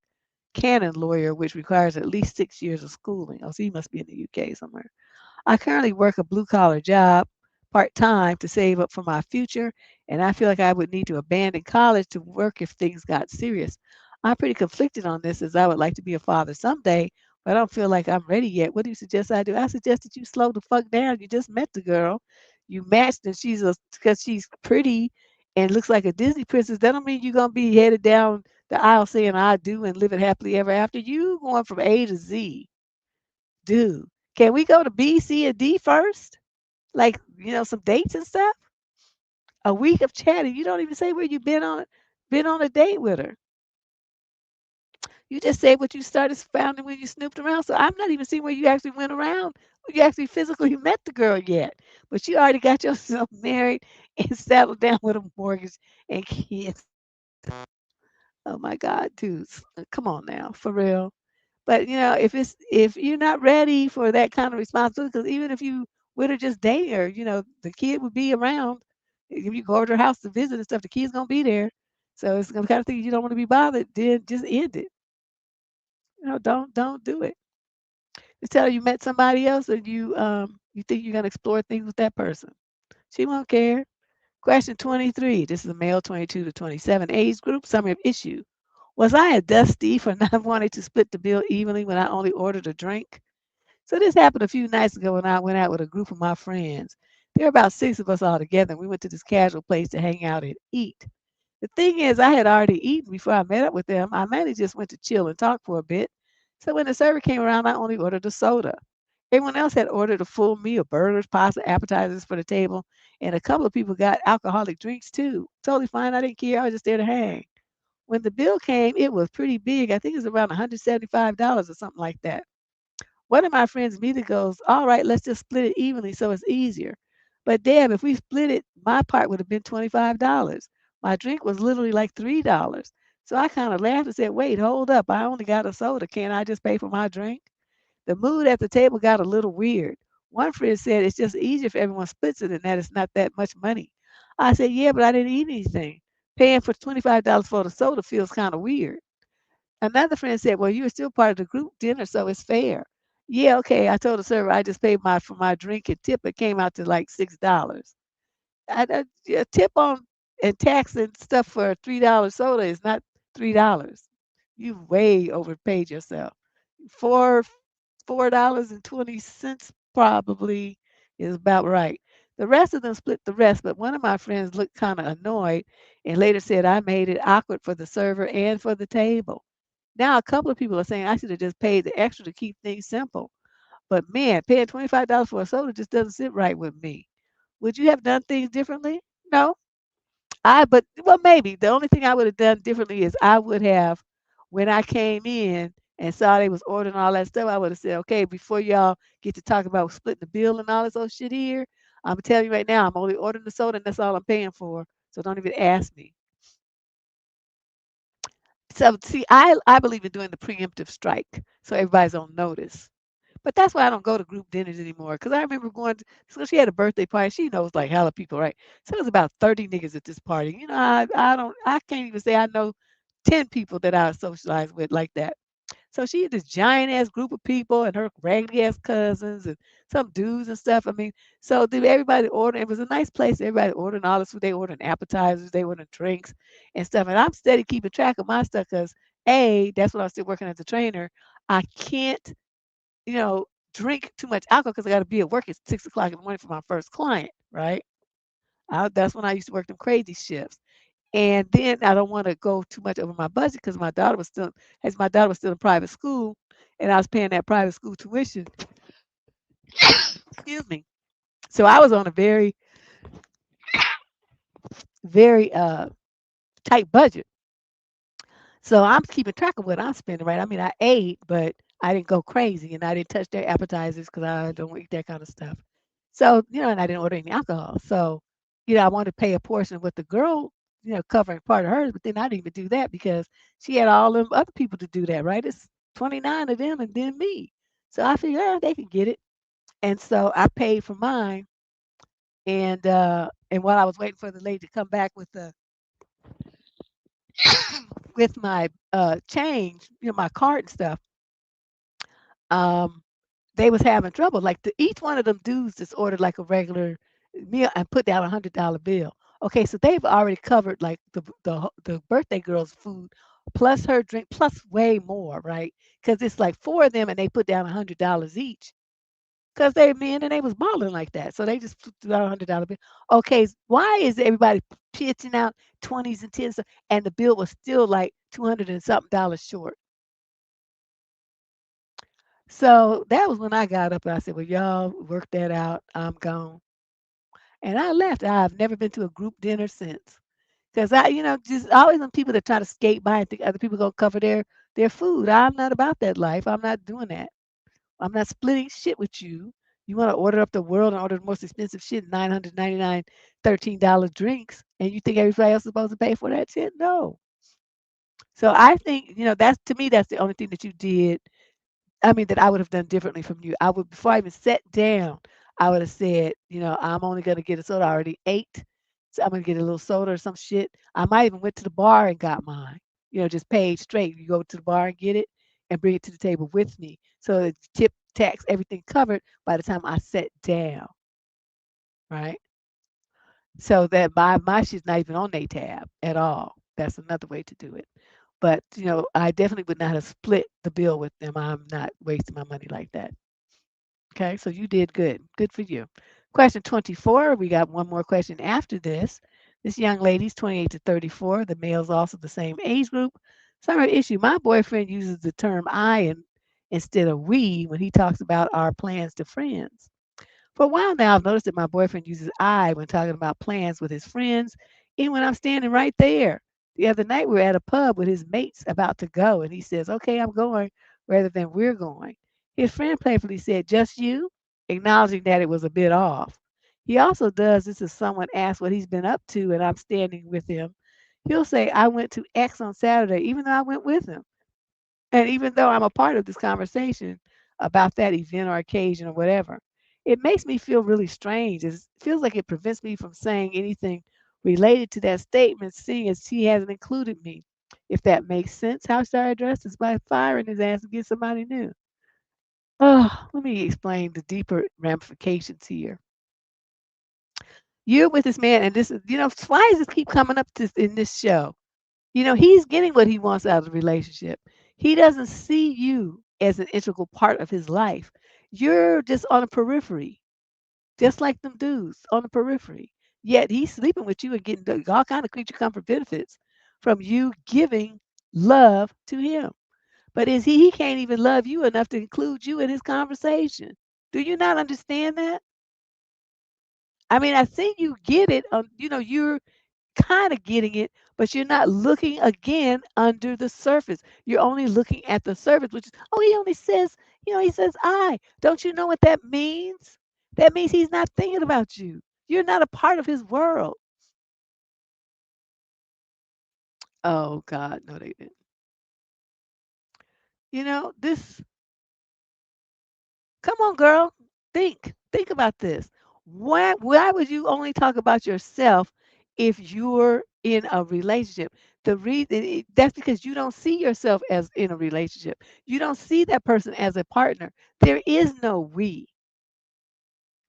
canon lawyer, which requires at least 6 years of schooling. Oh, so you must be in the UK somewhere. I currently work a blue collar job part time to save up for my future, and I feel like I would need to abandon college to work if things got serious. I'm pretty conflicted on this as I would like to be a father someday, but I don't feel like I'm ready yet. What do you suggest I do? I suggest that you slow the fuck down. You just met the girl. You matched and because she's pretty and looks like a Disney princess. That don't mean you're gonna be headed down the aisle saying I do and living happily ever after. You going from A to Z. Dude, can we go to B, C, and D first? Like, some dates and stuff? A week of chatting. You don't even say where you've been on a date with her. You just say what you started founding when you snooped around. So I'm not even seeing where you actually went around, where you actually physically met the girl yet. But you already got yourself married and settled down with a mortgage and kids. Oh my God, dudes. Come on now, for real. But if you're not ready for that kind of responsibility, because even if you would have just dated her, the kid would be around. If you go over to her house to visit and stuff, the kid's gonna be there. So it's the kind of thing you don't want to be bothered. Then just end it. Don't do it. Just tell her you met somebody else and you think you're gonna explore things with that person. She won't care. Question 23. This is a male 22 to 27 age group. Summary of issue. Was I a dusty for not wanting to split the bill evenly when I only ordered a drink? So this happened a few nights ago when I went out with a group of my friends. There were about 6 of us all together, and we went to this casual place to hang out and eat. The thing is, I had already eaten before I met up with them. I mainly just went to chill and talk for a bit. So when the server came around, I only ordered a soda. Everyone else had ordered a full meal, burgers, pasta, appetizers for the table, and a couple of people got alcoholic drinks too. Totally fine. I didn't care. I was just there to hang. When the bill came, it was pretty big. I think it was around $175 or something like that. One of my friends immediately goes, "All right, let's just split it evenly so it's easier." But Deb, if we split it, my part would have been $25. My drink was literally like $3. So I kind of laughed and said, "Wait, hold up. I only got a soda. Can't I just pay for my drink?" The mood at the table got a little weird. One friend said, "It's just easier if everyone splits it and that it's not that much money." I said, "Yeah, but I didn't eat anything. Paying for $25 for the soda feels kind of weird." Another friend said, "Well, you were still part of the group dinner, so it's fair." Yeah, okay. I told the server I just paid for my drink and tip. It came out to like $6. Yeah, tip on and tax and stuff for a $3 soda is not $3. You way overpaid yourself. Four $4.20 probably is about right. The rest of them split the rest, but one of my friends looked kind of annoyed and later said I made it awkward for the server and for the table. Now a couple of people are saying I should have just paid the extra to keep things simple. But man, paying $25 for a soda just doesn't sit right with me. Would you have done things differently? No. But well, maybe the only thing I would have done differently is I would have, when I came in and saw they was ordering all that stuff, I would have said, okay, before y'all get to talk about splitting the bill and all this old shit here, I'm telling you right now, I'm only ordering the soda and that's all I'm paying for. So don't even ask me. So see, I believe in doing the preemptive strike so everybody's on notice. But that's why I don't go to group dinners anymore. Cause I remember so she had a birthday party. She knows like hella people, right? So there's about 30 niggas at this party. I can't even say I know 10 people that I socialize with like that. So she had this giant ass group of people and her raggedy ass cousins and some dudes and stuff. I mean, so did everybody order? It was a nice place. Everybody ordering all this food. They ordering appetizers, they ordering drinks and stuff. And I'm steady keeping track of my stuff because that's when I was still working as a trainer. I can't you know, drink too much alcohol because I got to be at work at 6 o'clock in the morning for my first client, right? That's when I used to work them crazy shifts. And then I don't want to go too much over my budget because as my daughter was still in private school, and I was paying that private school tuition. Excuse me. So I was on a very, very tight budget. So I'm keeping track of what I'm spending, right? I mean, I ate, but I didn't go crazy, and I didn't touch their appetizers because I don't eat that kind of stuff. So, and I didn't order any alcohol. So, I wanted to pay a portion with the girl, covering part of hers, but then I didn't even do that because she had all them other people to do that, right? It's 29 of them and then me. So I figured, they can get it. And so I paid for mine. And while I was waiting for the lady to come back with the with my change, my card and stuff, um, they was having trouble. Like each one of them dudes just ordered like a regular meal and put down $100 bill. Okay, so they've already covered like the birthday girl's food plus her drink plus way more, right? Because it's like four of them and they put down $100 each. Because they men and they was balling like that, so they just threw out $100 bill. Okay, why is everybody pitching out 20s and tens, and the bill was still like 200 and something dollars short? So that was when I got up and I said, "Well, y'all work that out. I'm gone." And I left. I've never been to a group dinner since. Because just always on people that try to skate by and think other people gonna cover their food. I'm not about that life. I'm not doing that. I'm not splitting shit with you. You want to order up the world and order the most expensive shit, 999 $13 drinks, and you think everybody else is supposed to pay for that shit? No. So I think, that's to me, that's the only thing that you did. I mean, that I would have done differently from you. I would, before I even sat down, I would have said, I'm only gonna get a soda. I already ate, so I'm gonna get a little soda or some shit. I might even went to the bar and got mine. Just paid straight. You go to the bar and get it, and bring it to the table with me. So it's tip, tax, everything covered by the time I sat down, right? So that my shit's not even on their tab at all. That's another way to do it. But I definitely would not have split the bill with them. I'm not wasting my money like that. Okay, so you did good. Good for you. Question 24. We got one more question after this. This young lady's 28 to 34. The male's also the same age group. Summer issue. My boyfriend uses the term instead of we when he talks about our plans to friends. For a while now, I've noticed that my boyfriend uses I when talking about plans with his friends, even when I'm standing right there. The other night, we were at a pub with his mates about to go, and he says, "Okay, I'm going," rather than "we're going." His friend playfully said, "Just you?" acknowledging that it was a bit off. He also does this if someone asks what he's been up to and I'm standing with him. He'll say, "I went to X on Saturday," even though I went with him. And even though I'm a part of this conversation about that event or occasion or whatever, it makes me feel really strange. It feels like it prevents me from saying anything related to that statement, seeing as he hasn't included me. If that makes sense, how should I address this? By firing his ass and get somebody new? Oh, let me explain the deeper ramifications here. You're with this man, and this is, why does this keep coming up in this show? He's getting what he wants out of the relationship. He doesn't see you as an integral part of his life. You're just on the periphery, just like them dudes on the periphery. Yet he's sleeping with you and getting all kind of creature comfort benefits from you giving love to him. But he can't even love you enough to include you in his conversation. Do you not understand that? I mean, I think you get it. You're kind of getting it, but you're not looking again under the surface. You're only looking at the surface, which is, oh, he only says, he says, I. Don't you know what that means? That means he's not thinking about you. You're not a part of his world. Oh, God, no, they didn't. This, come on, girl. Think about this. Why would you only talk about yourself if you're in a relationship? The reason that's because you don't see yourself as in a relationship. You don't see that person as a partner. There is no we.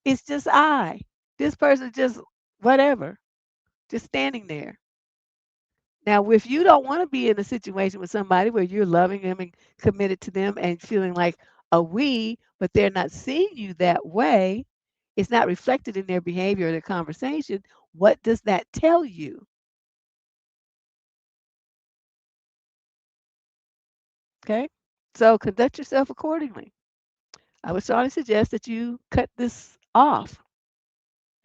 It's just I. This person just whatever, just standing there. Now, if you don't want to be in a situation with somebody where you're loving them and committed to them and feeling like a we, but they're not seeing you that way, it's not reflected in their behavior or their conversation. What does that tell you? Okay. So conduct yourself accordingly. I would strongly suggest that you cut this off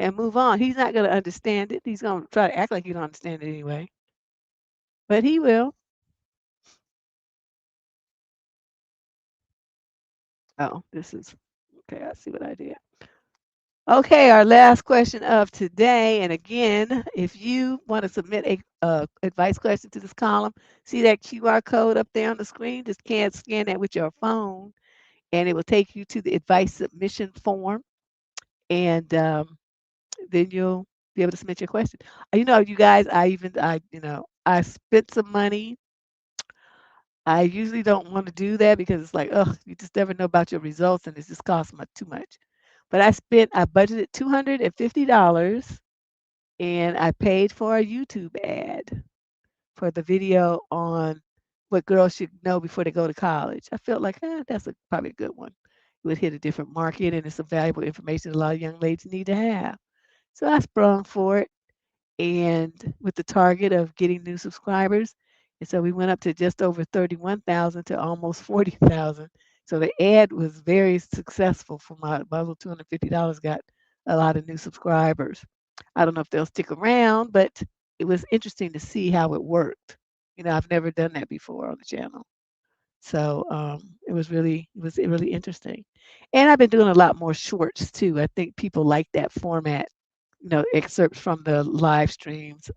and move on. He's not going to understand it. He's going to try to act like you don't understand it anyway, but he will. Oh, this is okay. I see what I did. Okay, our last question of today. And again, if you want to submit a advice question to this column, see that QR code up there on the screen. Just can't scan that with your phone, and it will take you to the advice submission form. And then you'll be able to submit your question. You guys, I spent some money. I usually don't want to do that because it's like, oh, you just never know about your results, and it just costs much too much. But I budgeted $250, and I paid for a YouTube ad for the video on what girls should know before they go to college. I felt like, that's probably a good one. It would hit a different market, and it's some valuable information a lot of young ladies need to have. So I sprung for it, and with the target of getting new subscribers. And so we went up to just over 31,000 to almost 40,000. So the ad was very successful for my little $250 got a lot of new subscribers. I don't know if they'll stick around, but it was interesting to see how it worked. I've never done that before on the channel. So it was really interesting. And I've been doing a lot more shorts too. I think people like that format, excerpts from the live streams.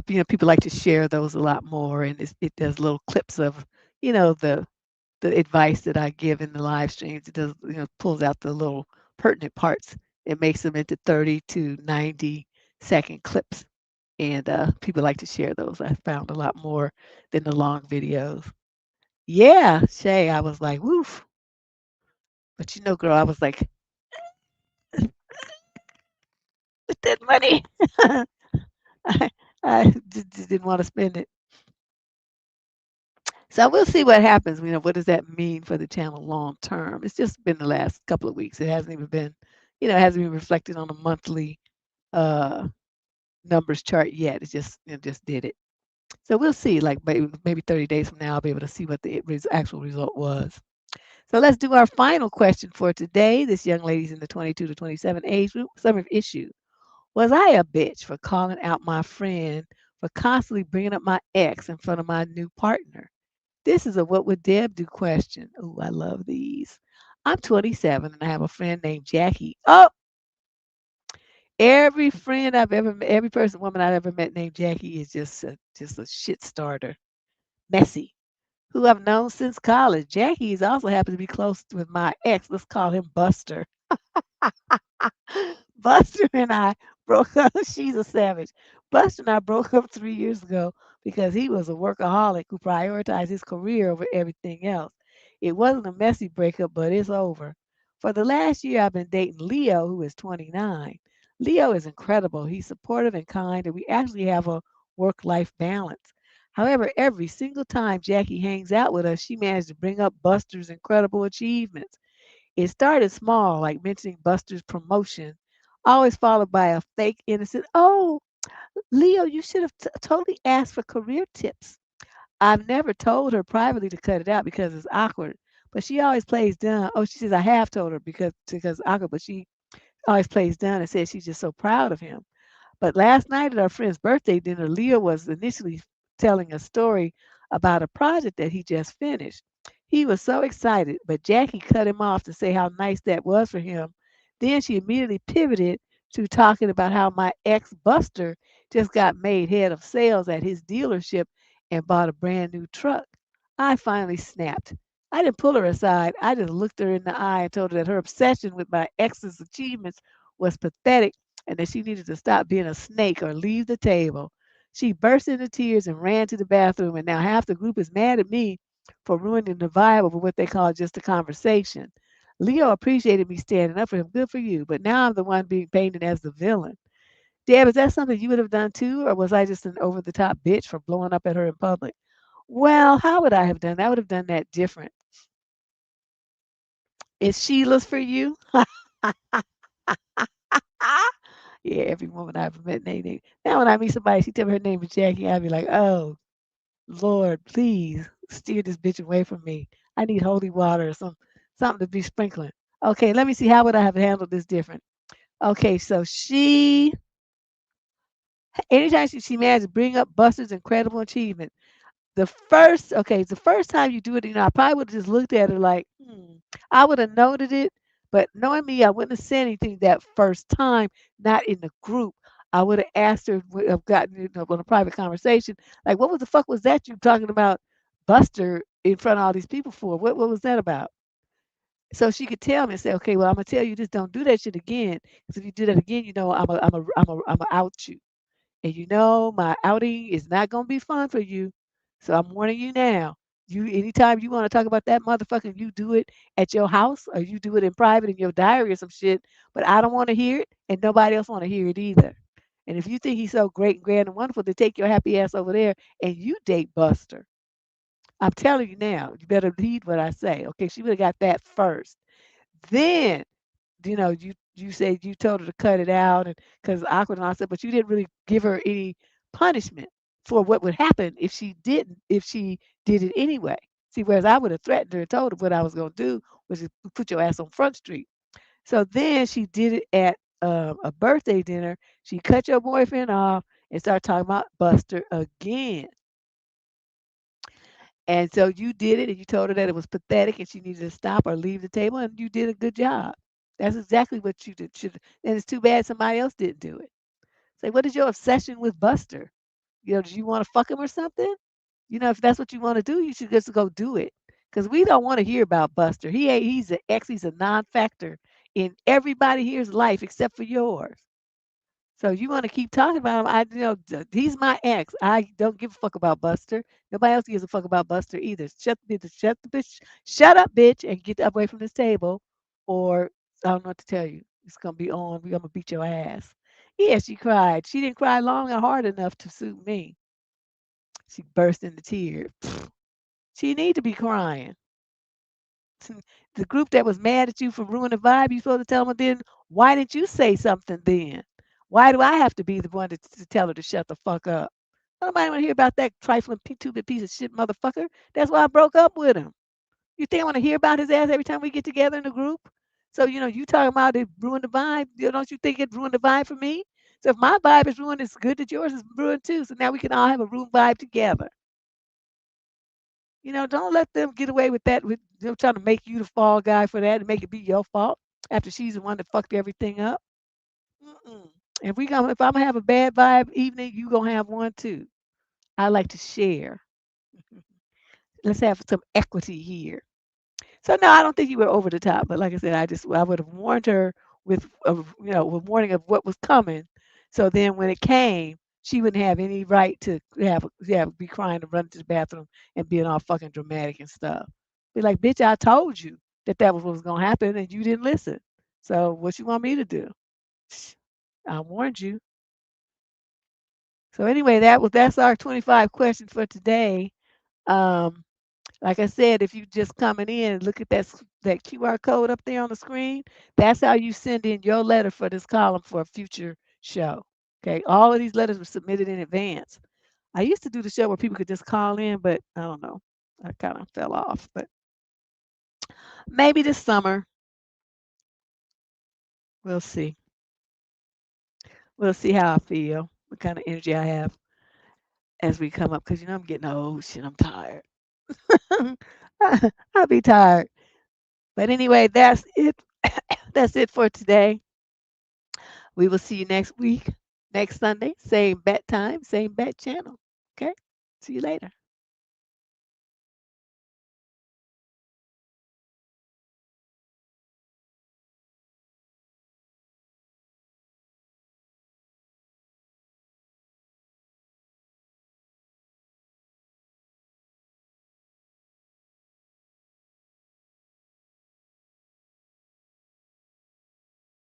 People like to share those a lot more, and it does little clips of, the advice that I give in the live streams. It does, pulls out the little pertinent parts. It makes them into 30 to 90-second clips, and people like to share those. I found a lot more than the long videos. Yeah, Shay, I was like, woof. But girl, I was like, with that money, I, I just didn't want to spend it. So we'll see what happens. What does that mean for the channel long term? It's just been the last couple of weeks. It hasn't even been, it hasn't been reflected on a monthly uh, numbers chart yet. It's just did it. So we'll see. Like maybe 30 days from now, I'll be able to see what the actual result was. So let's do our final question for today. This young lady's in the 22 to 27 age group. Summer issue. Was I a bitch for calling out my friend for constantly bringing up my ex in front of my new partner? This is a what would Deb do question. Oh, I love these. I'm 27 and I have a friend named Jackie. Oh, every friend I've ever met, every woman I've ever met named Jackie is just a shit starter. Messy. Who I've known since college. Jackie is also happens to be close with my ex. Let's call him Buster. Buster and I broke up. She's a savage. Buster and I broke up 3 years ago because he was a workaholic who prioritized his career over everything else. It wasn't a messy breakup, but it's over. For the last year, I've been dating Leo, who is 29. Leo is incredible. He's supportive and kind, and we actually have a work life balance. However, every single time Jackie hangs out with us, she managed to bring up Buster's incredible achievements. It started small, like mentioning Buster's promotion, always followed by a fake innocent, oh, Leo, you should have totally asked for career tips. I've never told her privately to cut it out because it's awkward, but she always plays dumb. Oh, she says, I have told her because it's awkward, but she always plays dumb and says she's just so proud of him. But last night at our friend's birthday dinner, Leo was initially telling a story about a project that he just finished. He was so excited, but Jackie cut him off to say how nice that was for him. Then she immediately pivoted to talking about how my ex Buster just got made head of sales at his dealership and bought a brand new truck. I finally snapped. I didn't pull her aside. I just looked her in the eye and told her that her obsession with my ex's achievements was pathetic and that she needed to stop being a snake or leave the table. She burst into tears and ran to the bathroom, and now half the group is mad at me for ruining the vibe of what they call just a conversation. Leo appreciated me standing up for him. Good for you. But now I'm the one being painted as the villain. Deb, is that something you would have done too? Or was I just an over the top bitch for blowing up at her in public? Well, how would I have done that? I would have done that different. Is Sheila's for you? Yeah, every woman I've ever met named name. Now when I meet somebody, she tell me her name is Jackie, I'd be like, oh Lord, please steer this bitch away from me. I need holy water or something to be sprinkling. Okay, let me see how would I have handled this different. Okay, so anytime she managed to bring up Buster's incredible achievement, the first time you do it, I probably would have just looked at her like, I would have noted it, But knowing me, I wouldn't have said anything that first time, not in the group. I would have asked her, would have gotten, on a private conversation, like, what was the fuck was that you talking about Buster in front of all these people for? What was that about? So she could tell me and say, okay, well, I'm gonna tell you this, don't do that shit again. Because if you do that again, I'm a out you. And my outing is not gonna be fun for you. So I'm warning you now. You anytime you want to talk about that motherfucker, you do it at your house or you do it in private in your diary or some shit. But I don't want to hear it, and nobody else want to hear it either. And if you think he's so great and grand and wonderful, to take your happy ass over there and you date Buster. I'm telling you now, you better heed what I say. Okay, she would have got that first. Then you said you told her to cut it out and because awkward and all that, but you didn't really give her any punishment for what would happen if she did it anyway. See, whereas I would have threatened her and told her what I was gonna do was just put your ass on Front Street. So then she did it at a birthday dinner. She cut your boyfriend off and started talking about Buster again. And so you did it and you told her that it was pathetic and she needed to stop or leave the table, and you did a good job. That's exactly what you did. And it's too bad somebody else didn't do it. Say, what is your obsession with Buster? Do you want to fuck him or something? If that's what you want to do, you should just go do it. Because we don't want to hear about Buster. He's an ex, he's a non-factor in everybody here's life except for yours. So you want to keep talking about him? He's my ex. I don't give a fuck about Buster. Nobody else gives a fuck about Buster either. Shut up, bitch, and get away from this table, or I don't know what to tell you. It's gonna be on. We're gonna beat your ass. Yeah, she cried. She didn't cry long and hard enough to suit me. She burst into tears. She need to be crying. The group that was mad at you for ruining the vibe, you supposed to tell them then, why didn't you say something then? Why do I have to be the one to tell her to shut the fuck up? Nobody want to hear about that trifling two-bit piece of shit motherfucker. That's why I broke up with him. You think I want to hear about his ass every time we get together in the group? So, you talking about it ruined the vibe. Don't you think it ruined the vibe for me? So if my vibe is ruined, it's good that yours is ruined too. So now we can all have a ruined vibe together. Don't let them get away with that, with them trying to make you the fall guy for that and make it be your fault after she's the one that fucked everything up. Mm-mm. If I'm gonna have a bad vibe evening, you gonna have one too. I like to share. Let's have some equity here. So no, I don't think you were over the top. But like I said, I would have warned her with warning of what was coming. So then when it came, she wouldn't have any right to be crying and run to the bathroom and being all fucking dramatic and stuff. Be like, bitch, I told you that was what was gonna happen and you didn't listen. So what you want me to do? I warned you. So anyway, that's our 25 questions for today. Um, like I said, if you just coming in, look at that QR code up there on the screen. That's how you send in your letter for this column for a future show. Okay, all of these letters were submitted in advance. I used to do the show where people could just call in, but I don't know. I kind of fell off. But maybe this summer, we'll see. We'll see how I feel, what kind of energy I have as we come up. Because I'm getting old. Shit, I'm tired. I'll be tired. But anyway, that's it. That's it for today. We will see you next week, next Sunday, same bat time, same bat channel. Okay? See you later.